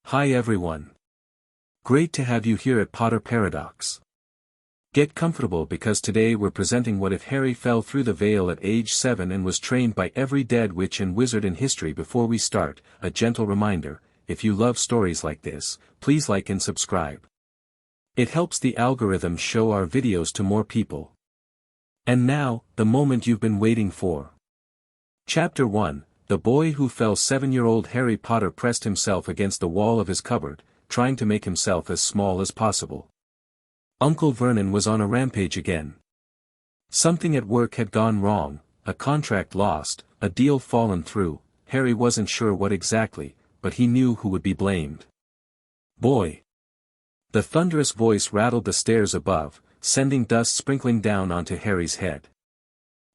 Hi everyone. Great to have you here at Potter Paradox. Get comfortable because today we're presenting What If Harry Fell Through the Veil at age 7 and was trained by every dead witch and wizard in history. Before we start, a gentle reminder, if you love stories like this, please like and subscribe. It helps the algorithm show our videos to more people. And now, the moment you've been waiting for. Chapter 1, The Boy Who Fell. 7-year-old Harry Potter pressed himself against the wall of his cupboard, trying to make himself as small as possible. Uncle Vernon was on a rampage again. Something at work had gone wrong, a contract lost, a deal fallen through. Harry wasn't sure what exactly, but he knew who would be blamed. Boy! The thunderous voice rattled the stairs above, sending dust sprinkling down onto Harry's head.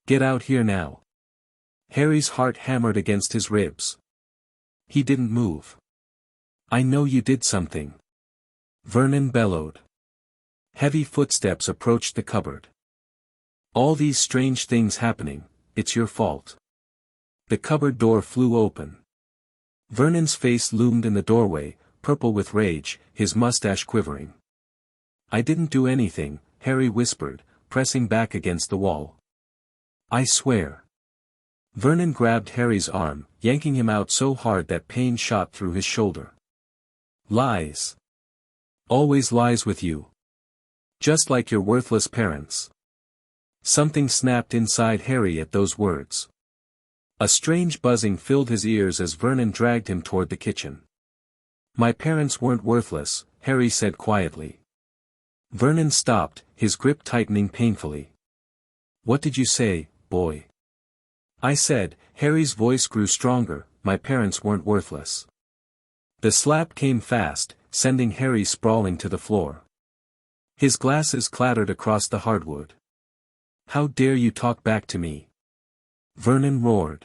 Get out here now. Harry's heart hammered against his ribs. He didn't move. I know you did something. Vernon bellowed. Heavy footsteps approached the cupboard. All these strange things happening, it's your fault. The cupboard door flew open. Vernon's face loomed in the doorway, purple with rage, his mustache quivering. I didn't do anything, Harry whispered, pressing back against the wall. I swear. Vernon grabbed Harry's arm, yanking him out so hard that pain shot through his shoulder. Lies. Always lies with you. Just like your worthless parents. Something snapped inside Harry at those words. A strange buzzing filled his ears as Vernon dragged him toward the kitchen. My parents weren't worthless, Harry said quietly. Vernon stopped, his grip tightening painfully. What did you say, boy? I said, Harry's voice grew stronger, my parents weren't worthless. The slap came fast, sending Harry sprawling to the floor. His glasses clattered across the hardwood. How dare you talk back to me? Vernon roared.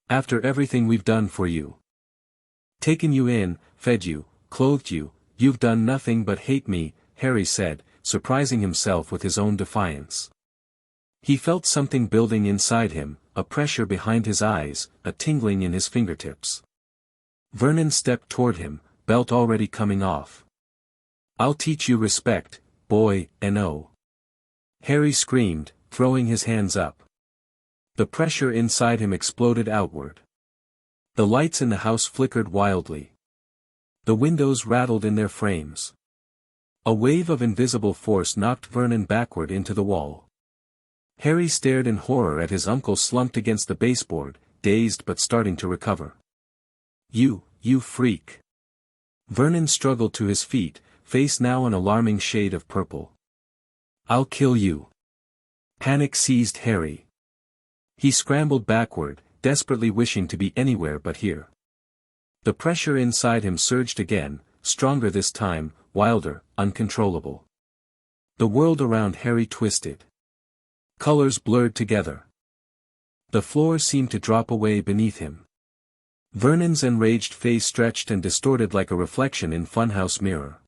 After everything we've done for you. Taken you in, fed you, clothed you, you've done nothing but hate me, Harry said, surprising himself with his own defiance. He felt something building inside him, a pressure behind his eyes, a tingling in his fingertips. Vernon stepped toward him, belt already coming off. I'll teach you respect, boy, no. Harry screamed, throwing his hands up. The pressure inside him exploded outward. The lights in the house flickered wildly. The windows rattled in their frames. A wave of invisible force knocked Vernon backward into the wall. Harry stared in horror at his uncle slumped against the baseboard, dazed but starting to recover. You freak. Vernon struggled to his feet, face now an alarming shade of purple. I'll kill you. Panic seized Harry. He scrambled backward, desperately wishing to be anywhere but here. The pressure inside him surged again, stronger this time, wilder, uncontrollable. The world around Harry twisted. Colors blurred together. The floor seemed to drop away beneath him. Vernon's enraged face stretched and distorted like a reflection in funhouse mirror.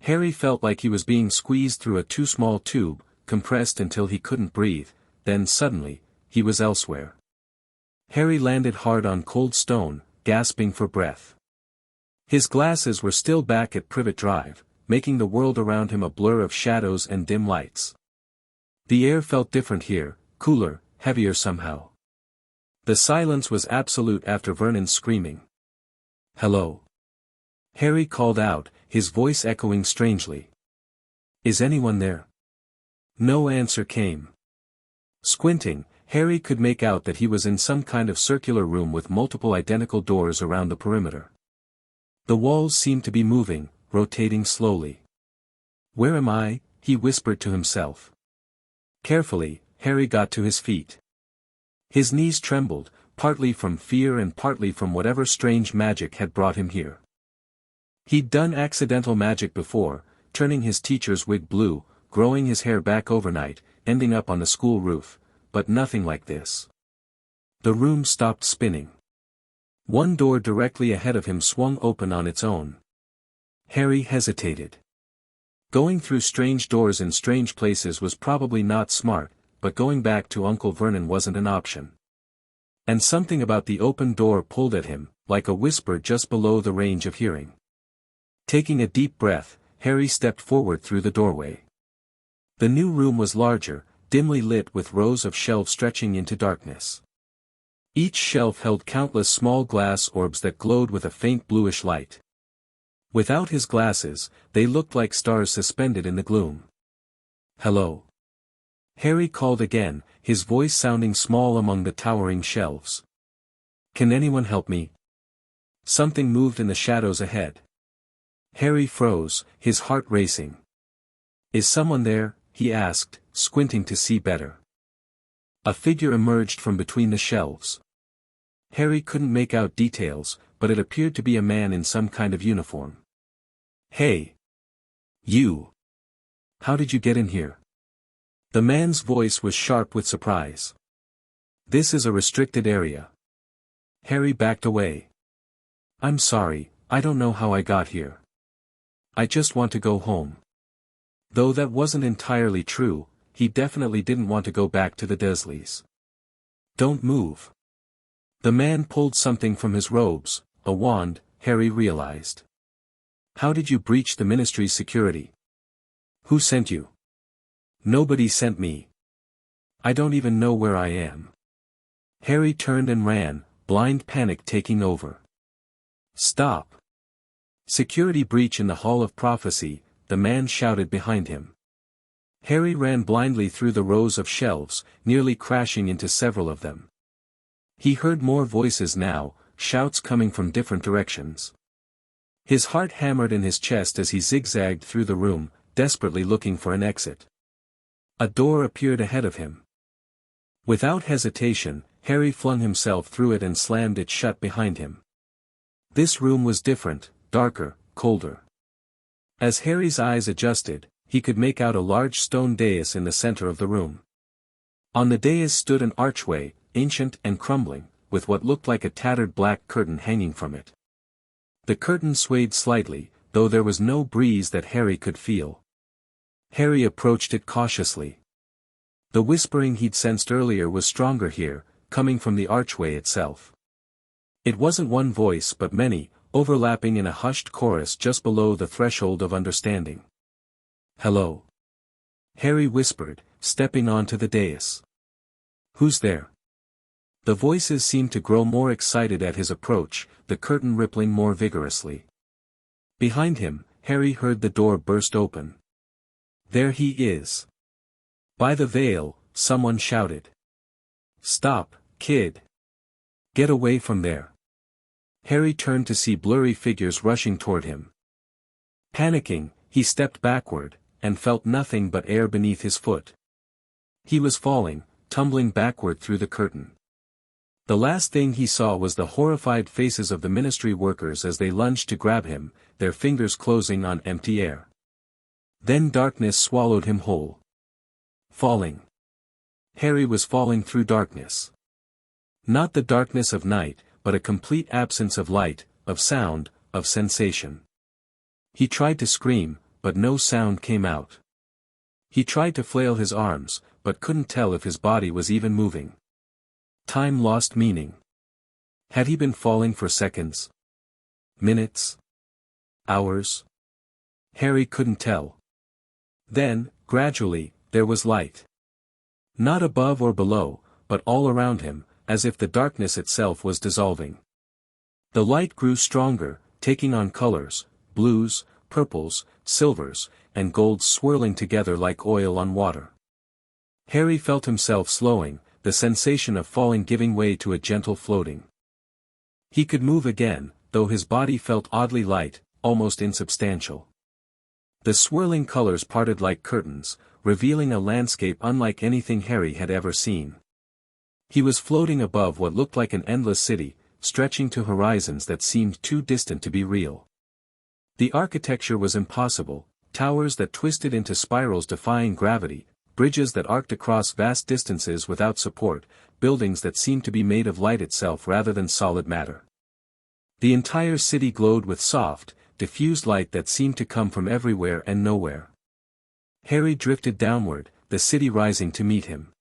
Harry felt like he was being squeezed through a too small tube, compressed until he couldn't breathe, then suddenly, he was elsewhere. Harry landed hard on cold stone, gasping for breath. His glasses were still back at Privet Drive, making the world around him a blur of shadows and dim lights. The air felt different here, cooler, heavier somehow. The silence was absolute after Vernon's screaming. Hello? Harry called out, his voice echoing strangely. Is anyone there? No answer came. Squinting, Harry could make out that he was in some kind of circular room with multiple identical doors around the perimeter. The walls seemed to be moving, rotating slowly. Where am I? He whispered to himself. Carefully, Harry got to his feet. His knees trembled, partly from fear and partly from whatever strange magic had brought him here. He'd done accidental magic before, turning his teacher's wig blue, growing his hair back overnight, ending up on the school roof, but nothing like this. The room stopped spinning. One door directly ahead of him swung open on its own. Harry hesitated. Going through strange doors in strange places was probably not smart, but going back to Uncle Vernon wasn't an option. And something about the open door pulled at him, like a whisper just below the range of hearing. Taking a deep breath, Harry stepped forward through the doorway. The new room was larger, dimly lit with rows of shelves stretching into darkness. Each shelf held countless small glass orbs that glowed with a faint bluish light. Without his glasses, they looked like stars suspended in the gloom. "Hello?" Harry called again, his voice sounding small among the towering shelves. "Can anyone help me?" Something moved in the shadows ahead. Harry froze, his heart racing. "Is someone there?" he asked, squinting to see better. A figure emerged from between the shelves. Harry couldn't make out details, but it appeared to be a man in some kind of uniform. "Hey! You! How did you get in here?" The man's voice was sharp with surprise. "This is a restricted area." Harry backed away. "I'm sorry, I don't know how I got here. I just want to go home." Though that wasn't entirely true, he definitely didn't want to go back to the Dursleys. "Don't move." The man pulled something from his robes, a wand, Harry realized. "How did you breach the Ministry's security? Who sent you?" "Nobody sent me. I don't even know where I am." Harry turned and ran, blind panic taking over. "Stop! Security breach in the Hall of Prophecy," the man shouted behind him. Harry ran blindly through the rows of shelves, nearly crashing into several of them. He heard more voices now, shouts coming from different directions. His heart hammered in his chest as he zigzagged through the room, desperately looking for an exit. A door appeared ahead of him. Without hesitation, Harry flung himself through it and slammed it shut behind him. This room was different, darker, colder. As Harry's eyes adjusted, he could make out a large stone dais in the center of the room. On the dais stood an archway, ancient and crumbling, with what looked like a tattered black curtain hanging from it. The curtain swayed slightly, though there was no breeze that Harry could feel. Harry approached it cautiously. The whispering he'd sensed earlier was stronger here, coming from the archway itself. It wasn't one voice but many, overlapping in a hushed chorus just below the threshold of understanding. "Hello?" Harry whispered, stepping onto the dais. "Who's there?" The voices seemed to grow more excited at his approach, the curtain rippling more vigorously. Behind him, Harry heard the door burst open. "There he is!" "By the veil," someone shouted. "Stop, kid! Get away from there!" Harry turned to see blurry figures rushing toward him. Panicking, he stepped backward, and felt nothing but air beneath his foot. He was falling, tumbling backward through the curtain. The last thing he saw was the horrified faces of the Ministry workers as they lunged to grab him, their fingers closing on empty air. Then darkness swallowed him whole. Falling. Harry was falling through darkness. Not the darkness of night, but a complete absence of light, of sound, of sensation. He tried to scream, but no sound came out. He tried to flail his arms, but couldn't tell if his body was even moving. Time lost meaning. Had he been falling for seconds? Minutes? Hours? Harry couldn't tell. Then, gradually, there was light. Not above or below, but all around him, as if the darkness itself was dissolving. The light grew stronger, taking on colors, blues, purples, silvers, and golds swirling together like oil on water. Harry felt himself slowing, the sensation of falling giving way to a gentle floating. He could move again, though his body felt oddly light, almost insubstantial. The swirling colors parted like curtains, revealing a landscape unlike anything Harry had ever seen. He was floating above what looked like an endless city, stretching to horizons that seemed too distant to be real. The architecture was impossible, towers that twisted into spirals defying gravity, bridges that arced across vast distances without support, buildings that seemed to be made of light itself rather than solid matter. The entire city glowed with soft, diffused light that seemed to come from everywhere and nowhere. Harry drifted downward, the city rising to meet him.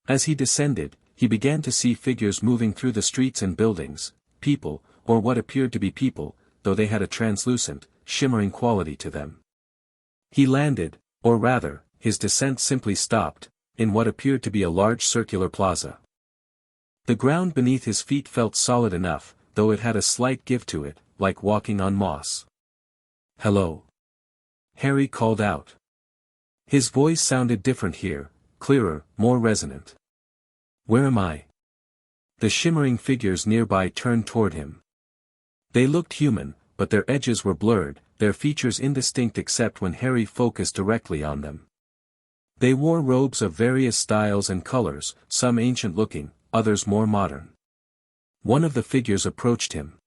As he descended, he began to see figures moving through the streets and buildings, people, or what appeared to be people, though they had a translucent, shimmering quality to them. He landed, or rather, his descent simply stopped, in what appeared to be a large circular plaza. The ground beneath his feet felt solid enough, though it had a slight give to it, like walking on moss. "Hello," Harry called out. His voice sounded different here, clearer, more resonant. "Where am I?" The shimmering figures nearby turned toward him. They looked human, but their edges were blurred, their features indistinct except when Harry focused directly on them. They wore robes of various styles and colors, some ancient-looking, others more modern. One of the figures approached him.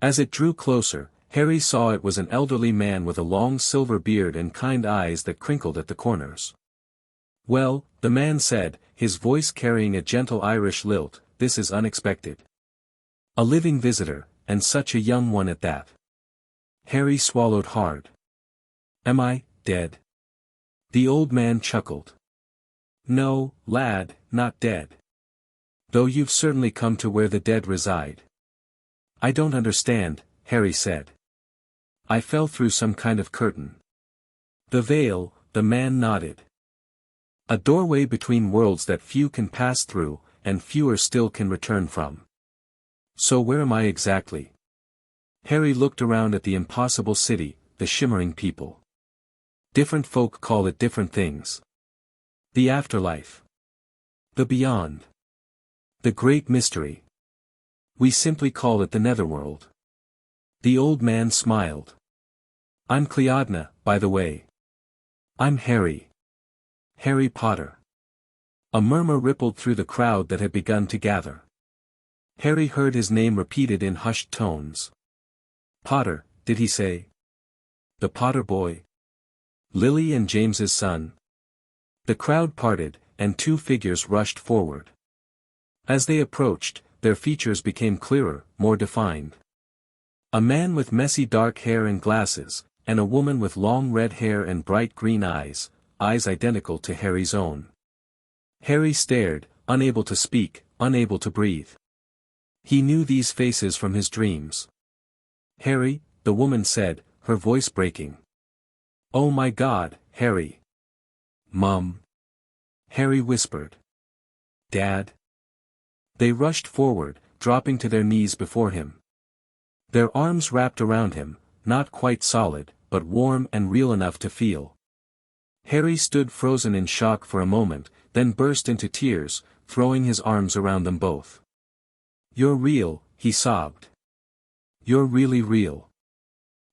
As it drew closer, Harry saw it was an elderly man with a long silver beard and kind eyes that crinkled at the corners. "Well," the man said, his voice carrying a gentle Irish lilt, "this is unexpected. A living visitor, and such a young one at that." Harry swallowed hard. "Am I dead?" The old man chuckled. "No, lad, not dead. Though you've certainly come to where the dead reside." "I don't understand," Harry said. "I fell through some kind of curtain." "The veil," the man nodded. "A doorway between worlds that few can pass through, and fewer still can return from." "So where am I exactly?" Harry looked around at the impossible city, the shimmering people. "Different folk call it different things. The afterlife. The beyond. The great mystery. We simply call it the Netherworld." The old man smiled. "I'm Cleodna, by the way. I'm Harry. Harry Potter." A murmur rippled through the crowd that had begun to gather. Harry heard his name repeated in hushed tones. "Potter, did he say? The Potter boy? Lily and James's son?" The crowd parted, and two figures rushed forward. As they approached, their features became clearer, more defined. A man with messy dark hair and glasses, and a woman with long red hair and bright green eyes, eyes identical to Harry's own. Harry stared, unable to speak, unable to breathe. He knew these faces from his dreams. "Harry," the woman said, her voice breaking. "Oh my God, Harry." "Mum." Harry whispered. "Dad." They rushed forward, dropping to their knees before him. Their arms wrapped around him, not quite solid, but warm and real enough to feel. Harry stood frozen in shock for a moment, then burst into tears, throwing his arms around them both. "You're real," he sobbed. "You're really real.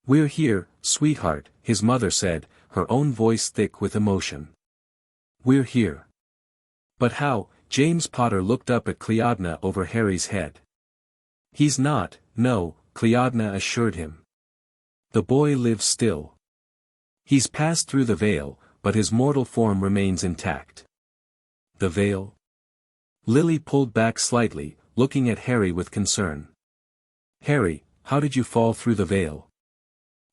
We're here, sweetheart," his mother said, her own voice thick with emotion. "We're here." "But how?" James Potter looked up at Cleodna over Harry's head. "He's not, no," Cleodna assured him. "The boy lives still. He's passed through the veil, but his mortal form remains intact." "The veil?" Lily pulled back slightly, looking at Harry with concern. "Harry, how did you fall through the veil?"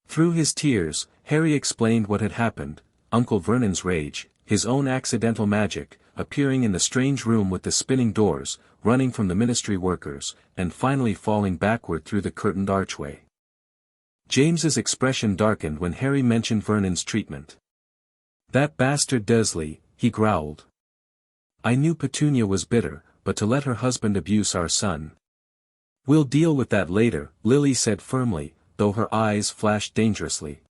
Through his tears, Harry explained what had happened: Uncle Vernon's rage, his own accidental magic, appearing in the strange room with the spinning doors, running from the ministry workers, and finally falling backward through the curtained archway. James's expression darkened when Harry mentioned Vernon's treatment. "That bastard Dursley," he growled. "I knew Petunia was bitter, but to let her husband abuse our son." "We'll deal with that later," Lily said firmly, though her eyes flashed dangerously.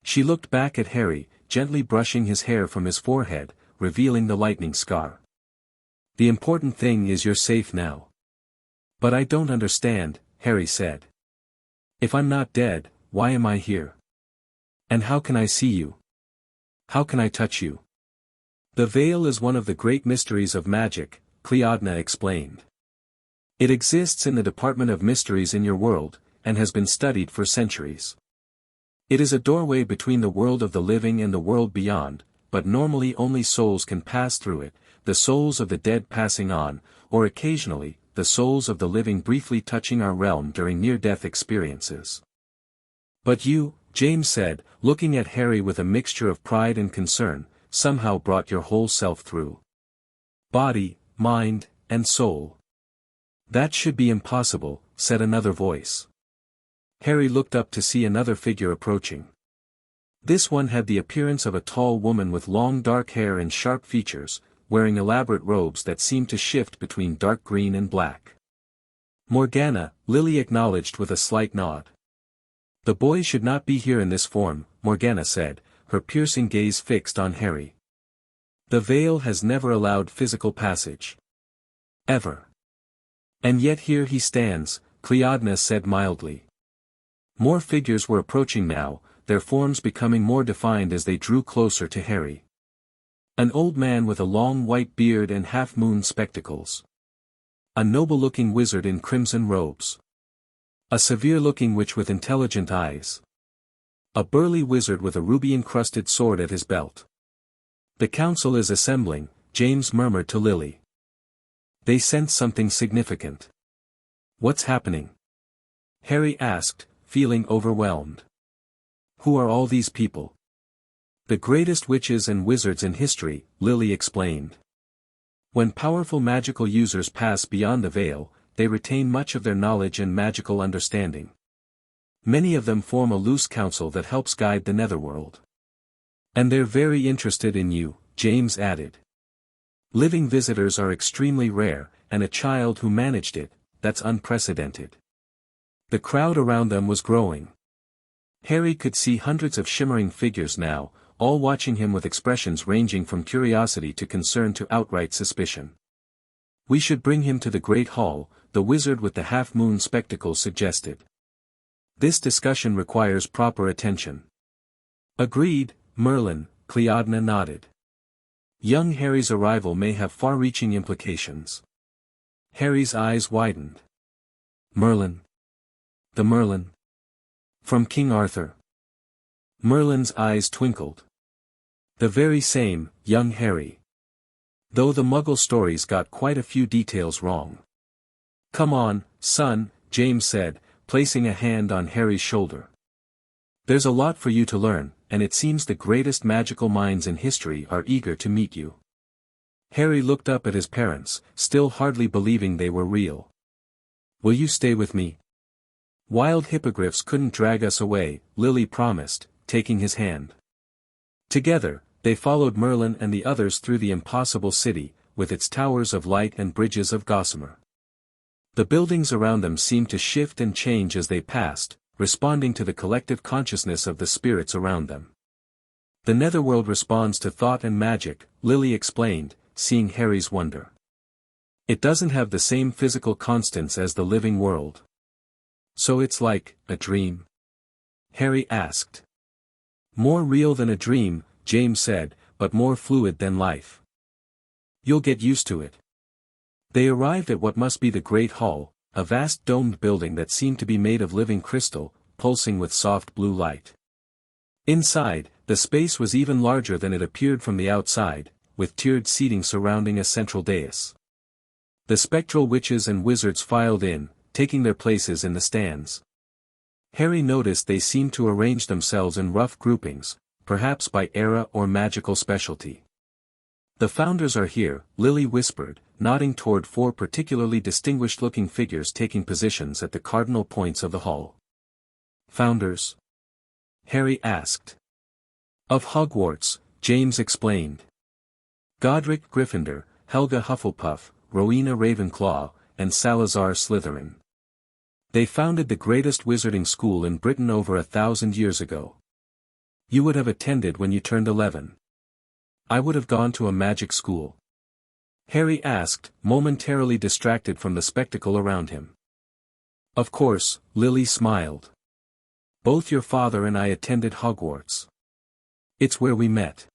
She looked back at Harry, gently brushing his hair from his forehead, revealing the lightning scar. "The important thing is you're safe now." "But I don't understand," Harry said. "If I'm not dead, why am I here? And how can I see you? How can I touch you?" "The veil is one of the great mysteries of magic," Cleodna explained. "It exists in the Department of Mysteries in your world, and has been studied for centuries. It is a doorway between the world of the living and the world beyond, but normally only souls can pass through it, the souls of the dead passing on, or occasionally, the souls of the living briefly touching our realm during near-death experiences." "But you," James said, looking at Harry with a mixture of pride and concern, "somehow brought your whole self through. Body, mind, and soul. That should be impossible, said another voice. Harry looked up to see another figure approaching. This one had the appearance of a tall woman with long dark hair and sharp features, wearing elaborate robes that seemed to shift between dark green and black. Morgana, Lily acknowledged with a slight nod. The boy should not be here in this form, Morgana said, her piercing gaze fixed on Harry. The veil has never allowed physical passage. Ever. And yet here he stands, Cleodna said mildly. More figures were approaching now, their forms becoming more defined as they drew closer to Harry. An old man with a long white beard and half-moon spectacles. A noble-looking wizard in crimson robes. A severe-looking witch with intelligent eyes. A burly wizard with a ruby-encrusted sword at his belt. The council is assembling, James murmured to Lily. They sense something significant. What's happening? Harry asked, feeling overwhelmed. Who are all these people? The greatest witches and wizards in history, Lily explained. When powerful magical users pass beyond the veil, they retain much of their knowledge and magical understanding. Many of them form a loose council that helps guide the Netherworld. And they're very interested in you, James added. Living visitors are extremely rare, and a child who managed it, that's unprecedented. The crowd around them was growing. Harry could see hundreds of shimmering figures now, all watching him with expressions ranging from curiosity to concern to outright suspicion. We should bring him to the Great Hall, the wizard with the half-moon spectacles suggested. This discussion requires proper attention. Agreed, Merlin, Cleodna nodded. Young Harry's arrival may have far-reaching implications. Harry's eyes widened. Merlin. The Merlin. From King Arthur. Merlin's eyes twinkled. The very same, young Harry. Though the Muggle stories got quite a few details wrong. Come on, son, James said, placing a hand on Harry's shoulder. There's a lot for you to learn, and it seems the greatest magical minds in history are eager to meet you. Harry looked up at his parents, still hardly believing they were real. Will you stay with me? Wild hippogriffs couldn't drag us away, Lily promised, taking his hand. Together, they followed Merlin and the others through the impossible city, with its towers of light and bridges of gossamer. The buildings around them seemed to shift and change as they passed, responding to the collective consciousness of the spirits around them. The Netherworld responds to thought and magic, Lily explained, seeing Harry's wonder. It doesn't have the same physical constants as the living world. So it's like a dream? Harry asked. More real than a dream, James said, but more fluid than life. You'll get used to it. They arrived at what must be the Great Hall, a vast domed building that seemed to be made of living crystal, pulsing with soft blue light. Inside, the space was even larger than it appeared from the outside, with tiered seating surrounding a central dais. The spectral witches and wizards filed in, taking their places in the stands. Harry noticed they seemed to arrange themselves in rough groupings, perhaps by era or magical specialty. The founders are here, Lily whispered, nodding toward four particularly distinguished-looking figures taking positions at the cardinal points of the hall. Founders? Harry asked. Of Hogwarts, James explained. Godric Gryffindor, Helga Hufflepuff, Rowena Ravenclaw, and Salazar Slytherin. They founded the greatest wizarding school in Britain over 1,000 years ago. You would have attended when you turned 11. I would have gone to a magic school. Harry asked, momentarily distracted from the spectacle around him. Of course, Lily smiled. Both your father and I attended Hogwarts. It's where we met.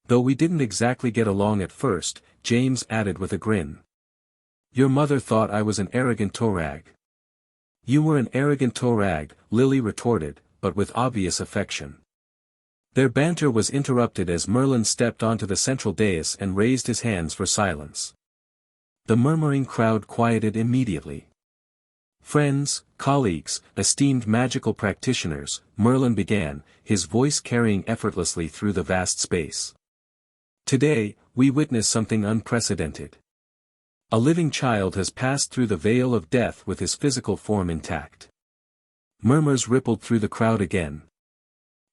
Though we didn't exactly get along at first, James added with a grin. Your mother thought I was an arrogant torag. You were an arrogant torag, Lily retorted, but with obvious affection. Their banter was interrupted as Merlin stepped onto the central dais and raised his hands for silence. The murmuring crowd quieted immediately. Friends, colleagues, esteemed magical practitioners, Merlin began, his voice carrying effortlessly through the vast space. Today, we witness something unprecedented. A living child has passed through the veil of death with his physical form intact. Murmurs rippled through the crowd again.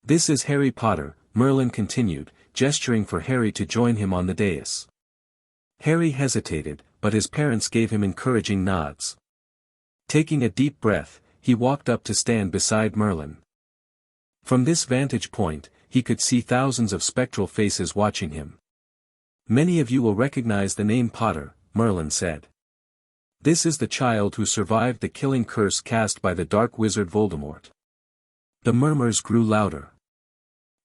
This is Harry Potter, Merlin continued, gesturing for Harry to join him on the dais. Harry hesitated, but his parents gave him encouraging nods. Taking a deep breath, he walked up to stand beside Merlin. From this vantage point, he could see thousands of spectral faces watching him. Many of you will recognize the name Potter, Merlin said. This is the child who survived the killing curse cast by the dark wizard Voldemort. The murmurs grew louder.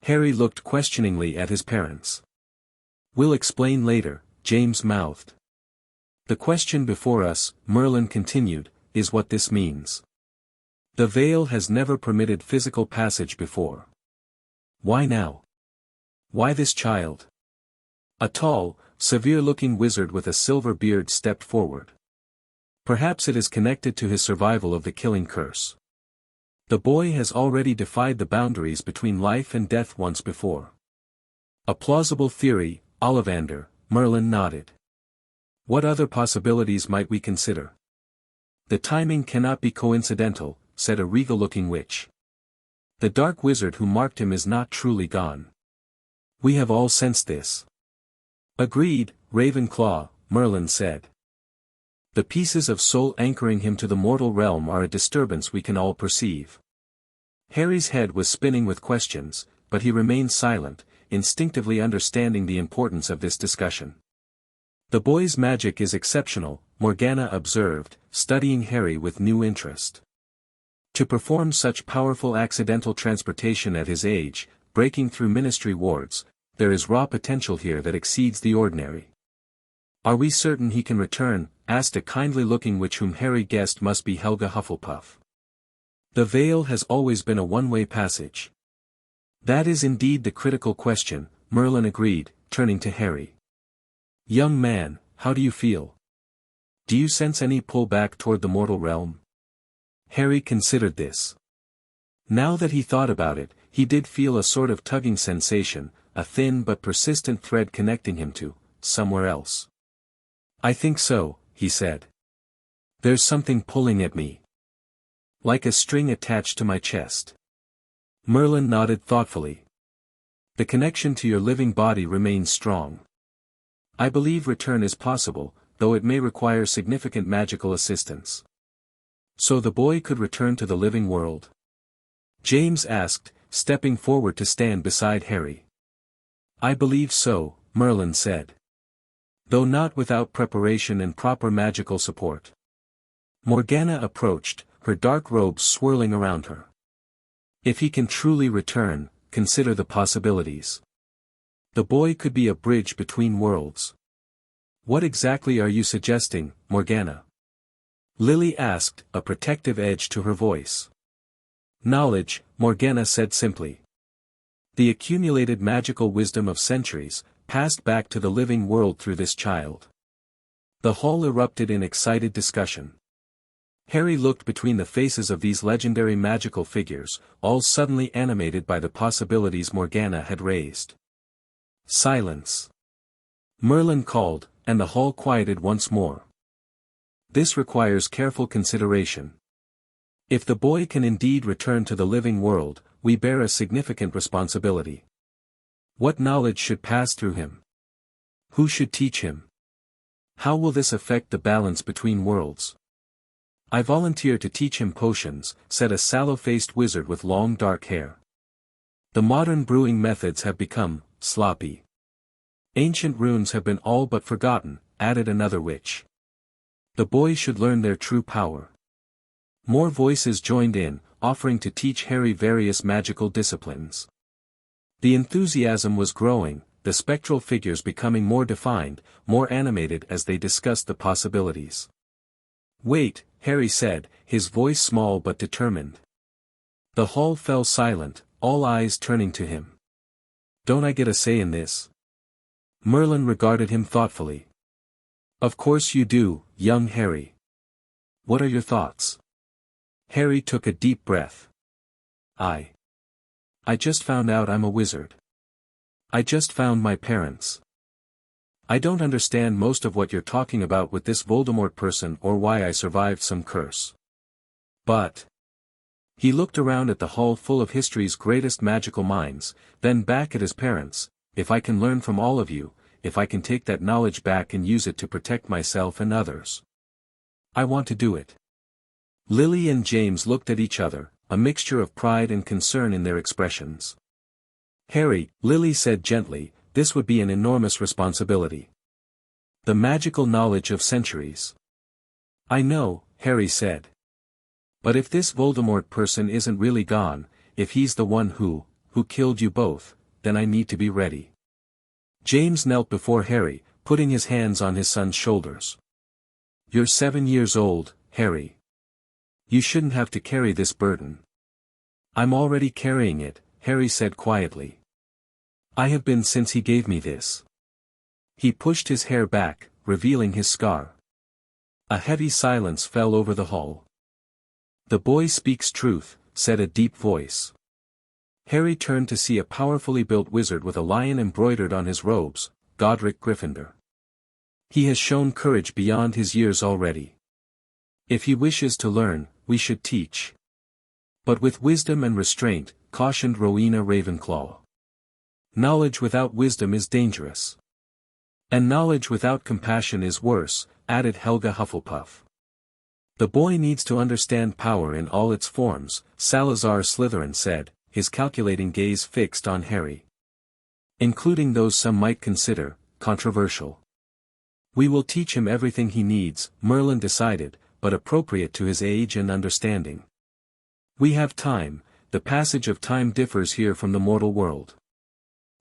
Harry looked questioningly at his parents. We'll explain later, James mouthed. The question before us, Merlin continued, is what this means. The veil has never permitted physical passage before. Why now? Why this child? A tall, severe-looking wizard with a silver beard stepped forward. Perhaps it is connected to his survival of the killing curse. The boy has already defied the boundaries between life and death once before. A plausible theory, Ollivander, Merlin nodded. What other possibilities might we consider? The timing cannot be coincidental, said a regal-looking witch. The dark wizard who marked him is not truly gone. We have all sensed this. Agreed, Ravenclaw, Merlin said. The pieces of soul anchoring him to the mortal realm are a disturbance we can all perceive. Harry's head was spinning with questions, but he remained silent, instinctively understanding the importance of this discussion. The boy's magic is exceptional, Morgana observed, studying Harry with new interest. To perform such powerful accidental transportation at his age, breaking through ministry wards, there is raw potential here that exceeds the ordinary. Are we certain he can return? Asked a kindly-looking witch whom Harry guessed must be Helga Hufflepuff. The veil has always been a one-way passage. That is indeed the critical question, Merlin agreed, turning to Harry. Young man, how do you feel? Do you sense any pull back toward the mortal realm? Harry considered this. Now that he thought about it, he did feel a sort of tugging sensation, a thin but persistent thread connecting him to somewhere else. I think so, he said. There's something pulling at me. Like a string attached to my chest. Merlin nodded thoughtfully. The connection to your living body remains strong. I believe return is possible, though it may require significant magical assistance. So the boy could return to the living world? James asked, stepping forward to stand beside Harry. I believe so, Merlin said. Though not without preparation and proper magical support. Morgana approached, her dark robes swirling around her. If he can truly return, consider the possibilities. The boy could be a bridge between worlds. What exactly are you suggesting, Morgana? Lily asked, a protective edge to her voice. Knowledge, Morgana said simply. The accumulated magical wisdom of centuries, passed back to the living world through this child. The hall erupted in excited discussion. Harry looked between the faces of these legendary magical figures, all suddenly animated by the possibilities Morgana had raised. Silence. Merlin called, and the hall quieted once more. This requires careful consideration. If the boy can indeed return to the living world, we bear a significant responsibility. What knowledge should pass through him? Who should teach him? How will this affect the balance between worlds? I volunteer to teach him potions, said a sallow-faced wizard with long dark hair. The modern brewing methods have become sloppy. Ancient runes have been all but forgotten, added another witch. The boy should learn their true power. More voices joined in, offering to teach Harry various magical disciplines. The enthusiasm was growing, the spectral figures becoming more defined, more animated as they discussed the possibilities. Wait, Harry said, his voice small but determined. The hall fell silent, all eyes turning to him. Don't I get a say in this? Merlin regarded him thoughtfully. Of course you do, young Harry. What are your thoughts? Harry took a deep breath. I just found out I'm a wizard. I just found my parents. I don't understand most of what you're talking about with this Voldemort person or why I survived some curse. But... He looked around at the hall full of history's greatest magical minds, then back at his parents. If I can learn from all of you, if I can take that knowledge back and use it to protect myself and others, I want to do it. Lily and James looked at each other, a mixture of pride and concern in their expressions. Harry, Lily said gently, this would be an enormous responsibility. The magical knowledge of centuries. I know, Harry said. But if this Voldemort person isn't really gone, if he's the one who killed you both, then I need to be ready. James knelt before Harry, putting his hands on his son's shoulders. You're 7 years old, Harry. You shouldn't have to carry this burden. I'm already carrying it, Harry said quietly. I have been since he gave me this. He pushed his hair back, revealing his scar. A heavy silence fell over the hall. The boy speaks truth, said a deep voice. Harry turned to see a powerfully built wizard with a lion embroidered on his robes, Godric Gryffindor. He has shown courage beyond his years already. If he wishes to learn, we should teach. But with wisdom and restraint, cautioned Rowena Ravenclaw. Knowledge without wisdom is dangerous. And knowledge without compassion is worse, added Helga Hufflepuff. The boy needs to understand power in all its forms, Salazar Slytherin said, his calculating gaze fixed on Harry. Including those some might consider controversial. We will teach him everything he needs, Merlin decided, but appropriate to his age and understanding. We have time, the passage of time differs here from the mortal world.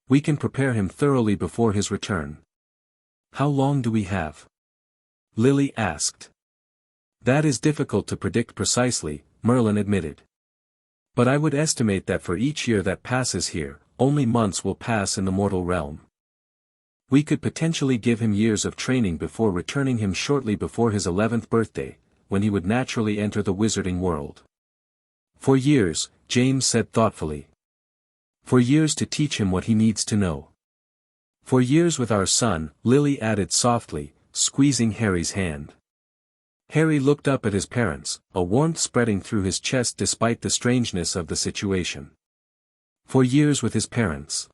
We can prepare him thoroughly before his return. How long do we have? Lily asked. That is difficult to predict precisely, Merlin admitted. But I would estimate that for each year that passes here, only months will pass in the mortal realm. We could potentially give him years of training before returning him shortly before his 11th birthday, when he would naturally enter the wizarding world. For years, James said thoughtfully. For years to teach him what he needs to know. For years with our son, Lily added softly, squeezing Harry's hand. Harry looked up at his parents, a warmth spreading through his chest despite the strangeness of the situation. For years with his parents.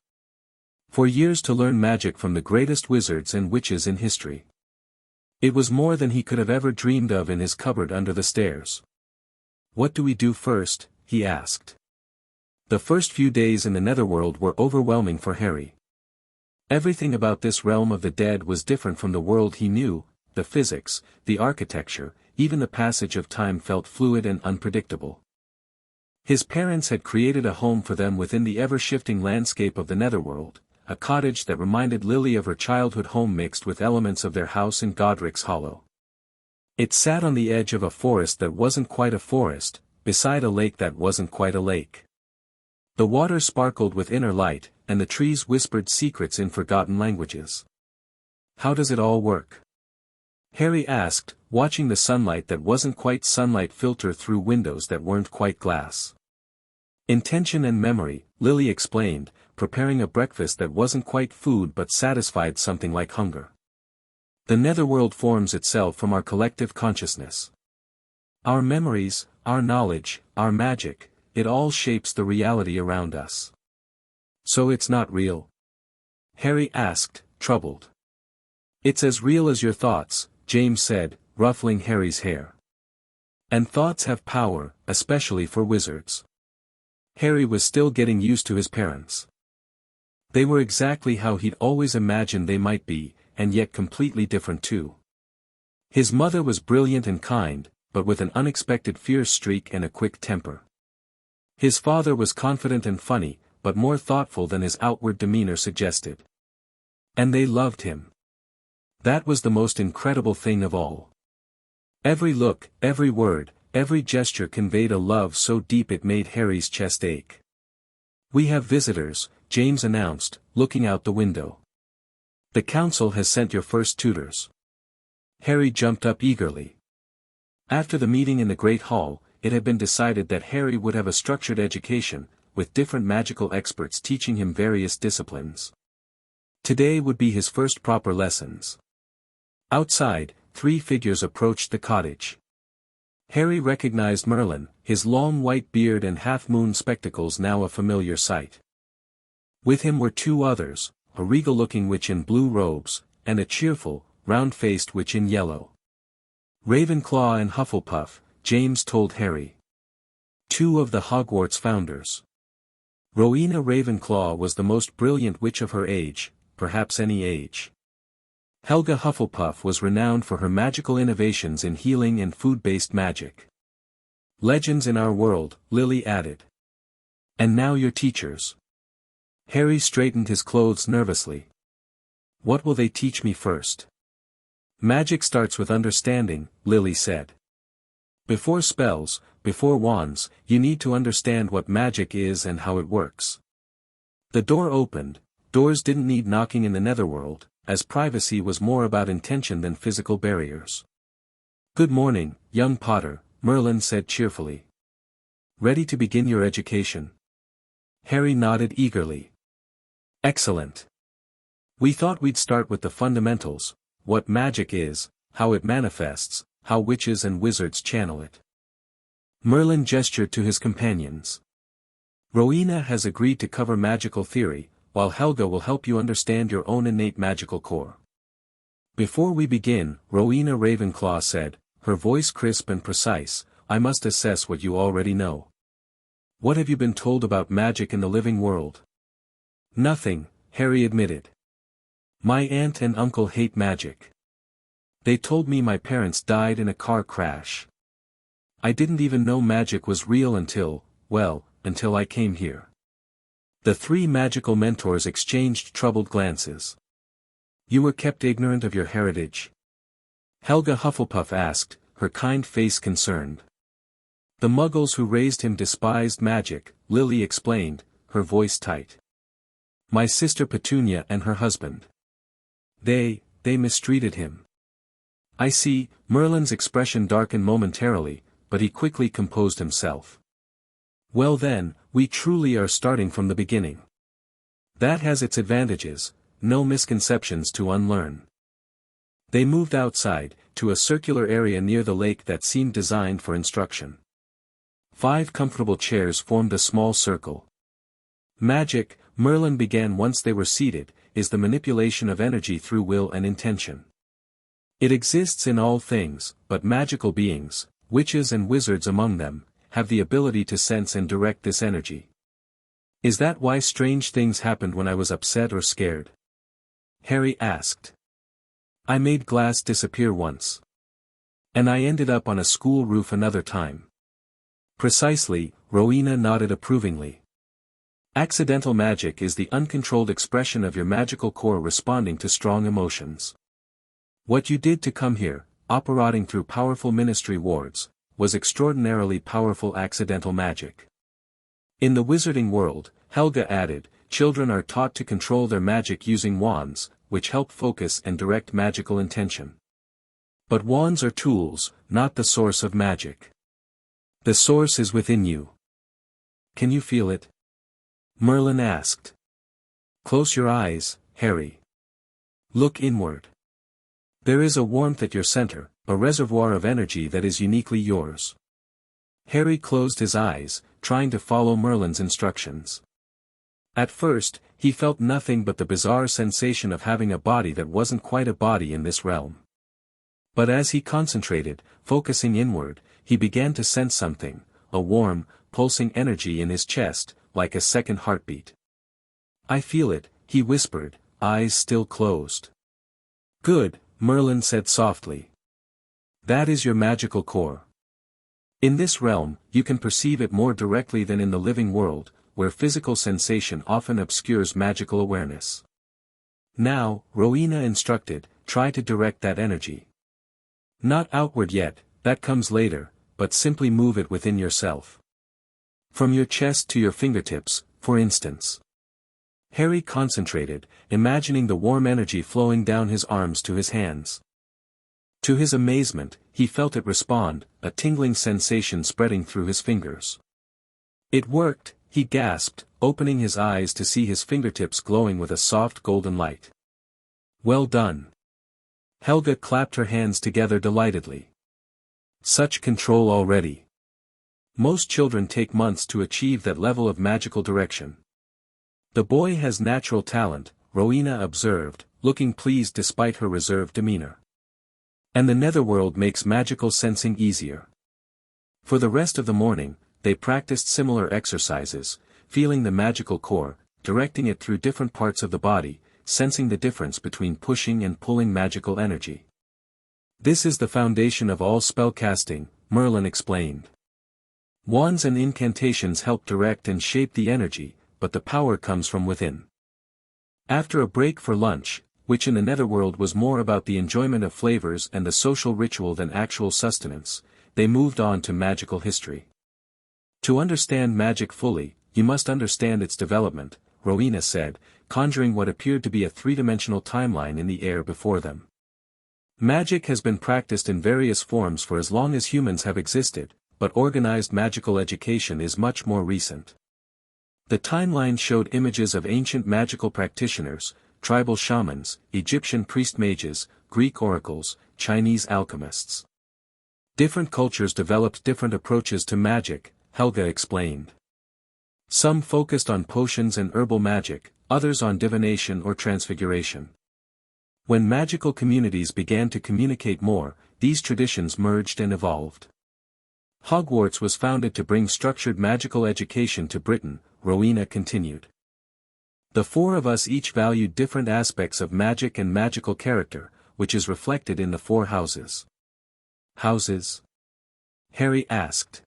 For years to learn magic from the greatest wizards and witches in history. It was more than he could have ever dreamed of in his cupboard under the stairs. What do we do first? He asked. The first few days in the Netherworld were overwhelming for Harry. Everything about this realm of the dead was different from the world he knew. The physics, the architecture, even the passage of time felt fluid and unpredictable. His parents had created a home for them within the ever-shifting landscape of the Netherworld, a cottage that reminded Lily of her childhood home mixed with elements of their house in Godric's Hollow. It sat on the edge of a forest that wasn't quite a forest, beside a lake that wasn't quite a lake. The water sparkled with inner light, and the trees whispered secrets in forgotten languages. How does it all work? Harry asked, watching the sunlight that wasn't quite sunlight filter through windows that weren't quite glass. Intention and memory, Lily explained, preparing a breakfast that wasn't quite food but satisfied something like hunger. The Netherworld forms itself from our collective consciousness. Our memories, our knowledge, our magic, it all shapes the reality around us. So it's not real? Harry asked, troubled. It's as real as your thoughts, James said, ruffling Harry's hair. And thoughts have power, especially for wizards. Harry was still getting used to his parents. They were exactly how he'd always imagined they might be, and yet completely different too. His mother was brilliant and kind, but with an unexpected fierce streak and a quick temper. His father was confident and funny, but more thoughtful than his outward demeanor suggested. And they loved him. That was the most incredible thing of all. Every look, every word, every gesture conveyed a love so deep it made Harry's chest ache. We have visitors, James announced, looking out the window. The council has sent your first tutors. Harry jumped up eagerly. After the meeting in the Great Hall, it had been decided that Harry would have a structured education, with different magical experts teaching him various disciplines. Today would be his first proper lessons. Outside, 3 figures approached the cottage. Harry recognized Merlin, his long white beard and half-moon spectacles now a familiar sight. With him were 2 others, a regal-looking witch in blue robes, and a cheerful, round-faced witch in yellow. Ravenclaw and Hufflepuff, James told Harry. 2 of the Hogwarts founders. Rowena Ravenclaw was the most brilliant witch of her age, perhaps any age. Helga Hufflepuff was renowned for her magical innovations in healing and food-based magic. Legends in our world, Lily added. And now your teachers. Harry straightened his clothes nervously. What will they teach me first? Magic starts with understanding, Lily said. Before spells, before wands, you need to understand what magic is and how it works. The door opened. Doors didn't need knocking in the Netherworld, as privacy was more about intention than physical barriers. Good morning, young Potter, Merlin said cheerfully. Ready to begin your education? Harry nodded eagerly. Excellent. We thought we'd start with the fundamentals, what magic is, how it manifests, how witches and wizards channel it. Merlin gestured to his companions. Rowena has agreed to cover magical theory, while Helga will help you understand your own innate magical core. Before we begin, Rowena Ravenclaw said, her voice crisp and precise, I must assess what you already know. What have you been told about magic in the living world? Nothing, Harry admitted. My aunt and uncle hate magic. They told me my parents died in a car crash. I didn't even know magic was real until I came here. The 3 magical mentors exchanged troubled glances. You were kept ignorant of your heritage? Helga Hufflepuff asked, her kind face concerned. The muggles who raised him despised magic, Lily explained, her voice tight. My sister Petunia and her husband. They mistreated him. I see, Merlin's expression darkened momentarily, but he quickly composed himself. Well then, we truly are starting from the beginning. That has its advantages, no misconceptions to unlearn. They moved outside, to a circular area near the lake that seemed designed for instruction. 5 comfortable chairs formed a small circle. Magic, Merlin began once they were seated, is the manipulation of energy through will and intention. It exists in all things, but magical beings, witches and wizards among them, have the ability to sense and direct this energy. Is that why strange things happened when I was upset or scared? Harry asked. I made glass disappear once. And I ended up on a school roof another time. Precisely, Rowena nodded approvingly. Accidental magic is the uncontrolled expression of your magical core responding to strong emotions. What you did to come here, operating through powerful ministry wards, was extraordinarily powerful accidental magic. In the wizarding world, Helga added, children are taught to control their magic using wands, which help focus and direct magical intention. But wands are tools, not the source of magic. The source is within you. Can you feel it? Merlin asked. Close your eyes, Harry. Look inward. There is a warmth at your center, a reservoir of energy that is uniquely yours. Harry closed his eyes, trying to follow Merlin's instructions. At first, he felt nothing but the bizarre sensation of having a body that wasn't quite a body in this realm. But as he concentrated, focusing inward, he began to sense something, a warm, pulsing energy in his chest, like a second heartbeat. I feel it, he whispered, eyes still closed. Good, Merlin said softly. That is your magical core. In this realm, you can perceive it more directly than in the living world, where physical sensation often obscures magical awareness. Now, Rowena instructed, try to direct that energy. Not outward yet, that comes later, but simply move it within yourself. From your chest to your fingertips, for instance. Harry concentrated, imagining the warm energy flowing down his arms to his hands. To his amazement, he felt it respond, a tingling sensation spreading through his fingers. It worked, he gasped, opening his eyes to see his fingertips glowing with a soft golden light. Well done. Helga clapped her hands together delightedly. Such control already. Most children take months to achieve that level of magical direction. The boy has natural talent, Rowena observed, looking pleased despite her reserved demeanor. And the Netherworld makes magical sensing easier. For the rest of the morning, they practiced similar exercises, feeling the magical core, directing it through different parts of the body, sensing the difference between pushing and pulling magical energy. This is the foundation of all spellcasting, Merlin explained. Wands and incantations help direct and shape the energy, but the power comes from within. After a break for lunch, which in the Netherworld was more about the enjoyment of flavors and the social ritual than actual sustenance, they moved on to magical history. To understand magic fully, you must understand its development, Rowena said, conjuring what appeared to be a three-dimensional timeline in the air before them. Magic has been practiced in various forms for as long as humans have existed, but organized magical education is much more recent. The timeline showed images of ancient magical practitioners, tribal shamans, Egyptian priest mages, Greek oracles, Chinese alchemists. Different cultures developed different approaches to magic, Helga explained. Some focused on potions and herbal magic, others on divination or transfiguration. When magical communities began to communicate more, these traditions merged and evolved. Hogwarts was founded to bring structured magical education to Britain, Rowena continued. The four of us each valued different aspects of magic and magical character, which is reflected in the four houses. Houses? Harry asked.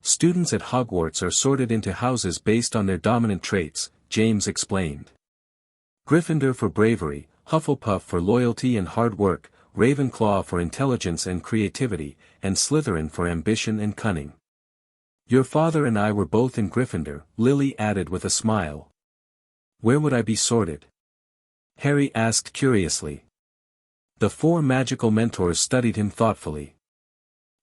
Students at Hogwarts are sorted into houses based on their dominant traits, James explained. Gryffindor for bravery, Hufflepuff for loyalty and hard work, Ravenclaw for intelligence and creativity, and Slytherin for ambition and cunning. Your father and I were both in Gryffindor, Lily added with a smile. Where would I be sorted? Harry asked curiously. The four magical mentors studied him thoughtfully.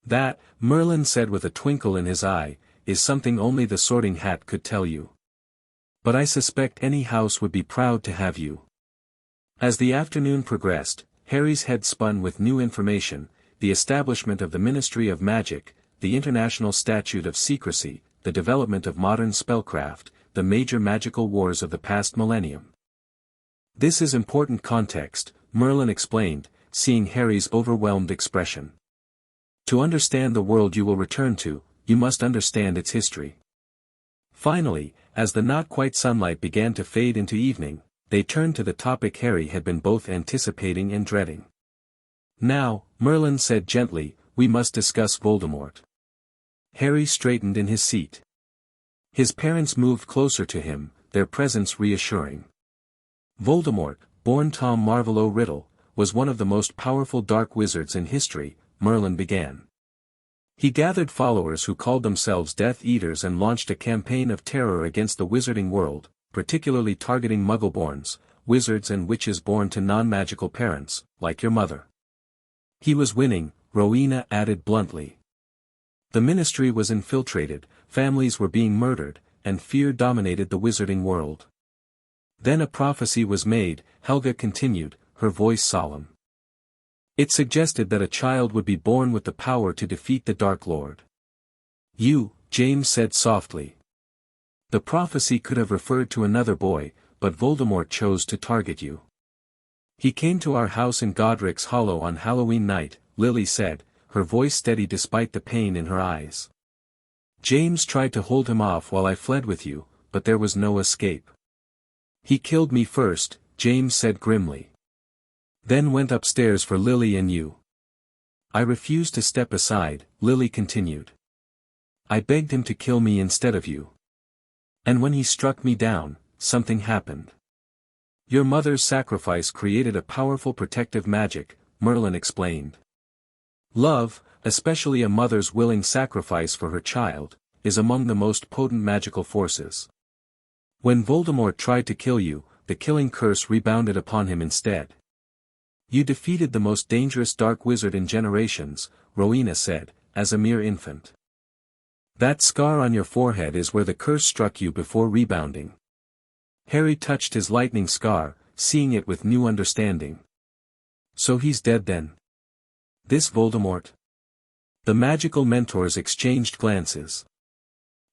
That, Merlin said with a twinkle in his eye, is something only the Sorting Hat could tell you. But I suspect any house would be proud to have you. As the afternoon progressed, Harry's head spun with new information, the establishment of the Ministry of Magic, the International Statute of Secrecy, the development of modern spellcraft, the major magical wars of the past millennium. This is important context, Merlin explained, seeing Harry's overwhelmed expression. To understand the world you will return to, you must understand its history. Finally, as the not-quite sunlight began to fade into evening, they turned to the topic Harry had been both anticipating and dreading. Now, Merlin said gently, we must discuss Voldemort. Harry straightened in his seat. His parents moved closer to him, their presence reassuring. Voldemort, born Tom Marvolo Riddle, was one of the most powerful dark wizards in history, Merlin began. He gathered followers who called themselves Death Eaters and launched a campaign of terror against the wizarding world, particularly targeting Muggleborns, wizards and witches born to non-magical parents, like your mother. He was winning, Rowena added bluntly. The ministry was infiltrated, families were being murdered, and fear dominated the wizarding world. Then a prophecy was made, Helga continued, her voice solemn. It suggested that a child would be born with the power to defeat the Dark Lord. You, James said softly. The prophecy could have referred to another boy, but Voldemort chose to target you. He came to our house in Godric's Hollow on Halloween night, Lily said, her voice steady despite the pain in her eyes. James tried to hold him off while I fled with you, but there was no escape. He killed me first, James said grimly. Then went upstairs for Lily and you. I refused to step aside, Lily continued. I begged him to kill me instead of you. And when he struck me down, something happened. Your mother's sacrifice created a powerful protective magic, Merlin explained. Love, especially a mother's willing sacrifice for her child, is among the most potent magical forces. When Voldemort tried to kill you, the killing curse rebounded upon him instead. You defeated the most dangerous dark wizard in generations, Rowena said, as a mere infant. That scar on your forehead is where the curse struck you before rebounding. Harry touched his lightning scar, seeing it with new understanding. So he's dead then? This Voldemort? The magical mentors exchanged glances.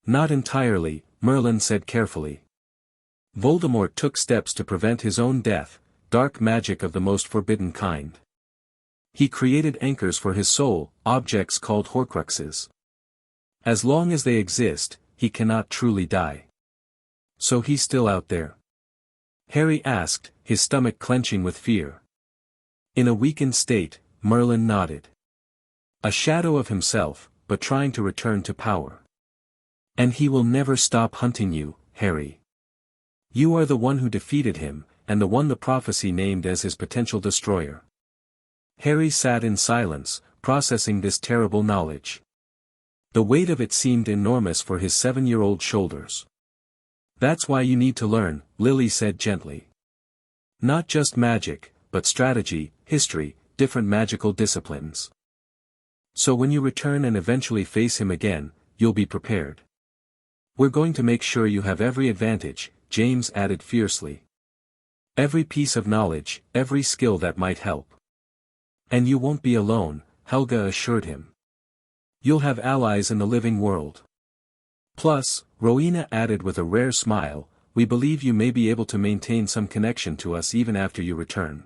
Not entirely, Merlin said carefully. Voldemort took steps to prevent his own death, dark magic of the most forbidden kind. He created anchors for his soul, objects called Horcruxes. As long as they exist, he cannot truly die. So he's still out there? Harry asked, his stomach clenching with fear. In a weakened state, Merlin nodded. A shadow of himself, but trying to return to power. And he will never stop hunting you, Harry. You are the one who defeated him, and the one the prophecy named as his potential destroyer. Harry sat in silence, processing this terrible knowledge. The weight of it seemed enormous for his 7-year-old shoulders. That's why you need to learn, Lily said gently. Not just magic, but strategy, history, different magical disciplines. So when you return and eventually face him again, you'll be prepared. We're going to make sure you have every advantage, James added fiercely. Every piece of knowledge, every skill that might help. And you won't be alone, Helga assured him. You'll have allies in the living world. Plus, Rowena added with a rare smile, we believe you may be able to maintain some connection to us even after you return.